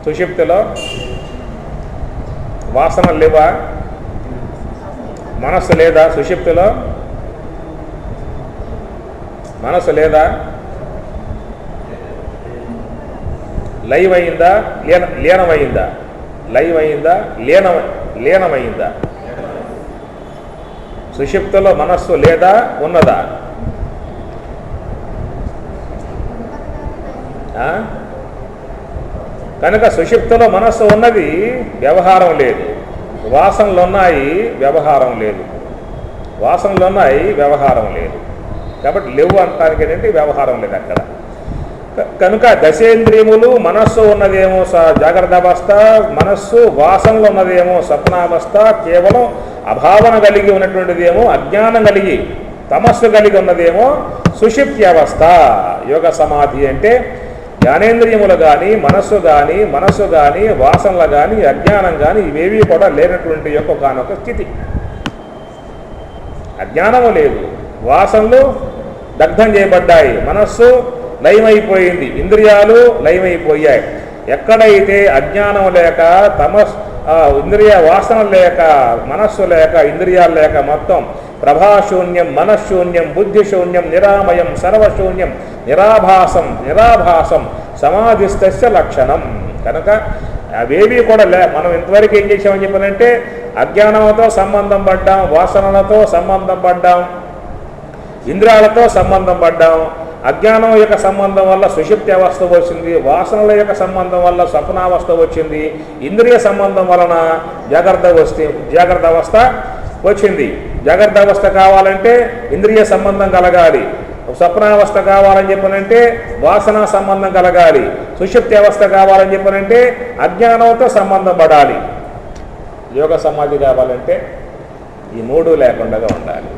[SPEAKER 1] సుషుప్తిలో వాసన లేవా, మనస్సు లేదా? సుషుప్తిలో మనస్సు లేదా? లైవ్ అయిందా, లీనమైందా? లైవ్ అయిందా, లీనమైందా? సుషుప్తిలో మనస్సు లేదా, ఉన్నదా? కనుక సుషుప్తిలో మనస్సు ఉన్నది, వ్యవహారం లేదు. వాసనలు ఉన్నాయి, వ్యవహారం లేదు. వాసనలు ఉన్నాయి, వ్యవహారం లేదు. కాబట్టి లేవు అంటానికి ఏంటంటే వ్యవహారం లేదు అక్కడ. కనుక దశేంద్రియములు మనస్సు ఉన్నదేమో జాగ్రత్త అవస్థ, మనస్సు వాసనలు ఉన్నదేమో స్వప్నావస్థ, కేవలం అభావన కలిగి ఉన్నటువంటిదేమో అజ్ఞానం కలిగి తమస్సు కలిగి ఉన్నదేమో సుషుప్తి అవస్థ. యోగ సమాధి అంటే జ్ఞానేంద్రియములు కానీ మనస్సు కానీ వాసనలు కానీ అజ్ఞానం కానీ ఇవేవి కూడా లేనటువంటి యొక్క కానొక స్థితి. అజ్ఞానము లేదు, వాసనలు దగ్ధం చేయబడ్డాయి, మనస్సు లయమైపోయింది, ఇంద్రియాలు లయమైపోయాయి. ఎక్కడైతే అజ్ఞానం లేక ఇంద్రియ వాసన లేక మనస్సు లేక ఇంద్రియాలు లేక మొత్తం ప్రభాశూన్యం మనశ్శూన్యం బుద్ధిశూన్యం నిరామయం సర్వశూన్యం నిరాభాసం సమాధిస్తస్య లక్షణం. కనుక అవేవి కూడా మనం ఇంతవరకు ఏం చేసామని చెప్పానంటే అజ్ఞానంతో సంబంధం పడ్డాం, వాసనలతో సంబంధం పడ్డాం, ఇంద్రియాలతో సంబంధం పడ్డాం. అజ్ఞానం యొక్క సంబంధం వల్ల సుషుప్తి అవస్థ వచ్చింది, వాసనల యొక్క సంబంధం వల్ల స్వప్నావస్థ వచ్చింది, ఇంద్రియ సంబంధం వలన జాగ్రత్త అవస్థ వచ్చింది. జాగ్రత్త అవస్థ కావాలంటే ఇంద్రియ సంబంధం కలగాలి, స్వప్నావస్థ కావాలని చెప్పనంటే వాసన సంబంధం కలగాలి, సుషుప్తి అవస్థ కావాలని చెప్పనంటే అజ్ఞానంతో సంబంధం పడాలి. యోగ సమాధి కావాలంటే ఈ మూడు లేకుండా ఉండాలి.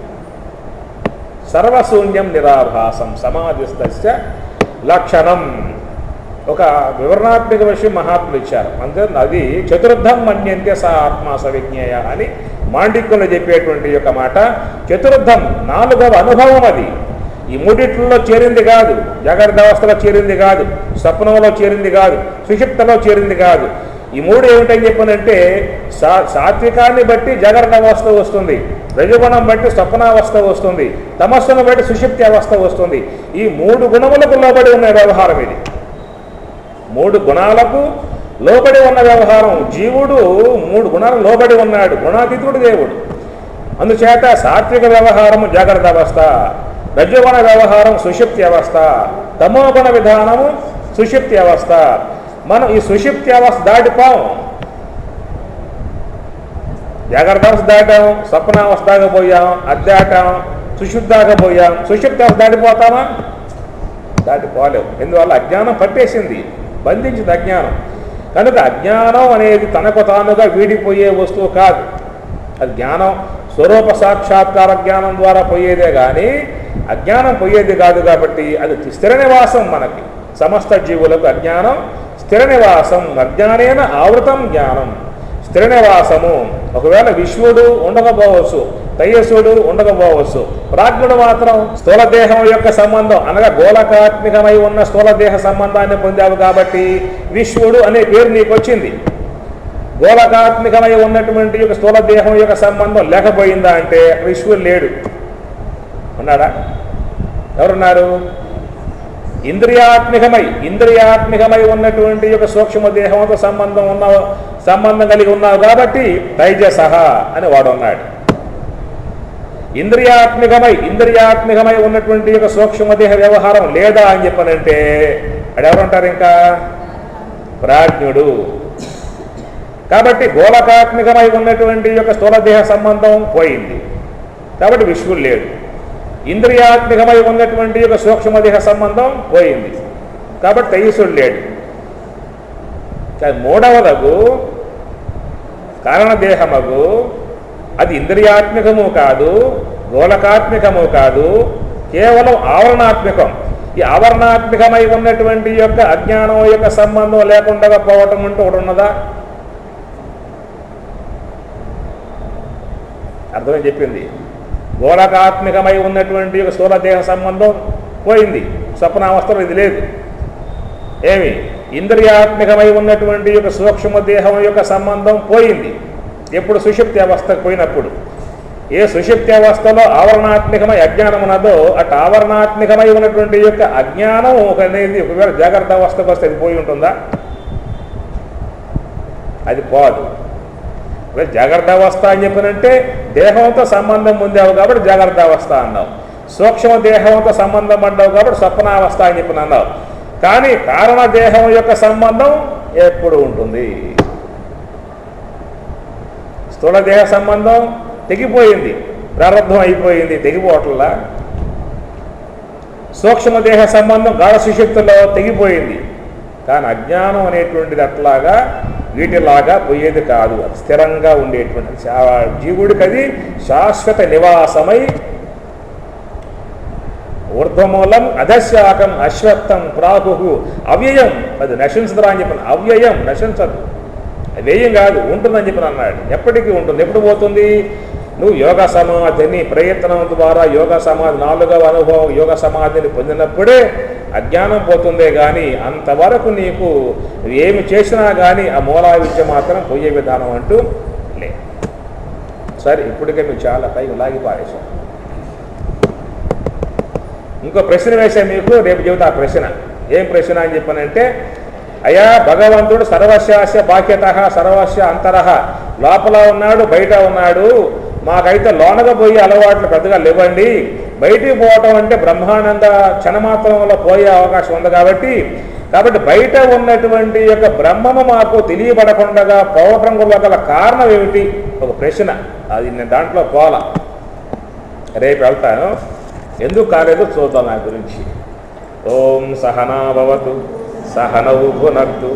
[SPEAKER 1] సర్వశూన్యం నిరాభాసం సమాధిస్తస్య లక్షణం. ఒక వివరణాత్మక విషయం మహాత్ములు ఇచ్చారు. అంటే అది చతుర్థం మన్యంతే స ఆత్మ సవిజ్ఞేయ అని మాండిక్యంలో చెప్పేటువంటి యొక్క మాట. చతుర్థం 4వ అనుభవం అది. ఈ మూడిట్లలో చేరింది కాదు, జాగ్రత్త అవస్థలో చేరింది కాదు, స్వప్నంలో చేరింది కాదు, సుషుప్తిలో చేరింది కాదు. ఈ మూడు ఏమిటని చెప్పనంటే సాత్వికాన్ని బట్టి జాగ్రత్త అవస్థ వస్తుంది, రజగుణం బట్టి స్వప్నావస్థ వస్తుంది, తమస్సును బట్టి సుషుప్తి అవస్థ వస్తుంది. ఈ 3 గుణములకు లోబడి ఉన్న వ్యవహారం ఇది. 3 గుణాలకు లోబడి ఉన్న వ్యవహారం. జీవుడు 3 గుణాలు లోబడి ఉన్నాడు, గుణాతీతుడు దేవుడు. అందుచేత సాత్విక వ్యవహారము జాగ్రత్త అవస్థ, రజోగుణ వ్యవహారం సుషుప్తి అవస్థ, తమోగుణ విధానము సుషుప్తి అవస్థ. మనం ఈ సుషుప్తి అవస్థ దాటిపోం. జాగ్రత్త అవస్థ దాటాం, స్వప్నావస్థ దాకా పోయాం, అద్దాటాం, సుషుప్తి దాకా పోయాం. సుషుప్తి అవస్థ దాటిపోతామా? దాటిపోలేము. ఎందువల్ల అజ్ఞానం పట్టేసింది, బంధించింది అజ్ఞానం. కనుక అజ్ఞానం అనేది తనకు తానుగా వీడిపోయే వస్తువు కాదు. అది జ్ఞానం స్వరూప సాక్షాత్కార జ్ఞానం ద్వారా పోయేదే కానీ అజ్ఞానం పోయేది కాదు. కాబట్టి అది స్థిర నివాసం. మనకి సమస్త జీవులకు అజ్ఞానం స్థిర నివాసం. అజ్ఞానేన ఆవృతం జ్ఞానం, స్థిర నివాసము. ఒకవేళ విశ్వడు ఉండకపోవచ్చు, తేజస్సుడు ఉండకపోవచ్చు, ప్రాజ్ఞుడు మాత్రం స్థూలదేహం యొక్క సంబంధం అనగా గోళకాత్మికమై ఉన్న స్థూలదేహ సంబంధాన్ని పొందావు కాబట్టి విశ్వడు అనే పేరు నీకు వచ్చింది. గోళకాత్మికమై ఉన్నటువంటి యొక్క స్థూలదేహం యొక్క సంబంధం లేకపోయిందా అంటే విశ్వడు లేడు. ఉన్నాడా? ఎవరున్నారు? ఇంద్రియాత్మికమై ఉన్నటువంటి యొక్క సూక్ష్మదేహంతో సంబంధం కలిగి ఉన్నావు కాబట్టి తైజసహ అని వాడు ఉన్నాడు. ఇంద్రియాత్మికమై ఉన్నటువంటి యొక్క సూక్ష్మదేహ వ్యవహారం లేదా అని చెప్పనంటే అది ఎవరుంటారు? ఇంకా ప్రాజ్ఞుడు. కాబట్టి గోళకాత్మికమై ఉన్నటువంటి యొక్క స్థూలదేహ సంబంధం పోయింది కాబట్టి విశ్వడు లేడు. ఇంద్రియాత్మికమై ఉన్నటువంటి యొక్క సూక్ష్మదేహ సంబంధం పోయింది కాబట్టి తైజసుడు లేడు. కానీ మూడవదగు కారణదేహమగు అది ఇంద్రియాత్మికము కాదు, గోళకాత్మికము కాదు, కేవలం ఆవరణాత్మికం. ఈ ఆవరణాత్మికమై ఉన్నటువంటి యొక్క అజ్ఞానం యొక్క సంబంధం లేకుండా పోవటం అంటూ ఒకటి ఉన్నదా? అర్థమని చెప్పింది. గోళకాత్మికమై ఉన్నటువంటి యొక్క స్థూలదేహ సంబంధం పోయింది, స్వప్నావస్థలో ఇది లేదు. ఏమి? ఇంద్రియాత్మికమై ఉన్నటువంటి యొక్క సూక్ష్మదేహం యొక్క సంబంధం పోయింది. ఎప్పుడు? సుషుప్తి అవస్థకు పోయినప్పుడు. ఏ సుషుప్తి అవస్థలో ఆవరణాత్మికమై అజ్ఞానం ఉన్నదో అటు ఆవరణాత్మికమై ఉన్నటువంటి యొక్క అజ్ఞానం అనేది ఒకవేళ జాగ్రత్త అవస్థకు వస్తే అది పోయి ఉంటుందా? అది పోదు. జాగ్రత్త అవస్థ అని చెప్పినంటే దేహంతో సంబంధం పొందావు కాబట్టి జాగ్రత్త అవస్థ అన్నావు, సూక్ష్మదేహంతో సంబంధం పడ్డావు కాబట్టి స్వప్నావస్థ అని చెప్పిన అన్నావు. కానీ కారణదేహం యొక్క సంబంధం ఎప్పుడు ఉంటుంది? స్థూలదేహ సంబంధం తెగిపోయింది, ప్రారంభం అయిపోయింది, తెగిపోవట్లా. సూక్ష్మదేహ సంబంధం గాఢ సుషుప్తిలో తెగిపోయింది. కానీ అజ్ఞానం అనేటువంటిది అట్లాగా వీటిలాగా పోయేది కాదు, అది స్థిరంగా ఉండేటువంటి జీవుడికి అది శాశ్వత నివాసమై ఊర్ధ్వమూలం అధశాకం అశ్వత్థం ప్రాహు అవ్యయం. అది నశించదురా అని చెప్పిన. అవ్యయం నశించదు, వ్యయం కాదు, ఉంటుందని చెప్పిన అన్నాడు. ఎప్పటికీ ఉంటుంది. ఎప్పుడు పోతుంది? నువ్వు యోగ సమాధిని ప్రయత్నం ద్వారా యోగ సమాధి 4వ అనుభవం యోగ సమాధిని పొందినప్పుడే అజ్ఞానం పోతుందే కానీ అంతవరకు నీకు ఏమి చేసినా కానీ ఆ మూలా విద్య మాత్రం పోయే విధానం అంటూ లేదు. సరే, ఇప్పటికే మీకు చాలా పైకి లాగి పారేశాం. ఇంకో ప్రశ్న వేశాను మీకు, రేపు చెబుతా ఆ ప్రశ్న. ఏం ప్రశ్న అని చెప్పానంటే, అయ్యా భగవంతుడు సర్వస్యాస్య బాహ్యత సర్వస్య అంతరః, లోపల ఉన్నాడు బయట ఉన్నాడు, మాకైతే లోనగా పోయే అలవాట్లు పెద్దగా లేవండి, బయటికి పోవటం అంటే బ్రహ్మానంద క్షణమాత్రంలో పోయే అవకాశం ఉంది కాబట్టి బయట ఉన్నటువంటి యొక్క బ్రహ్మము మాకు తెలియబడకుండా పోవటం గల కారణం ఏమిటి? ఒక ప్రశ్న. అది నేను దాంట్లో పోలా, రేపు వెళ్తాను. ఎందుకు కాలేదో చూద్దాం నా గురించి. ఓం సహనా భవతు సహనౌ భునక్తు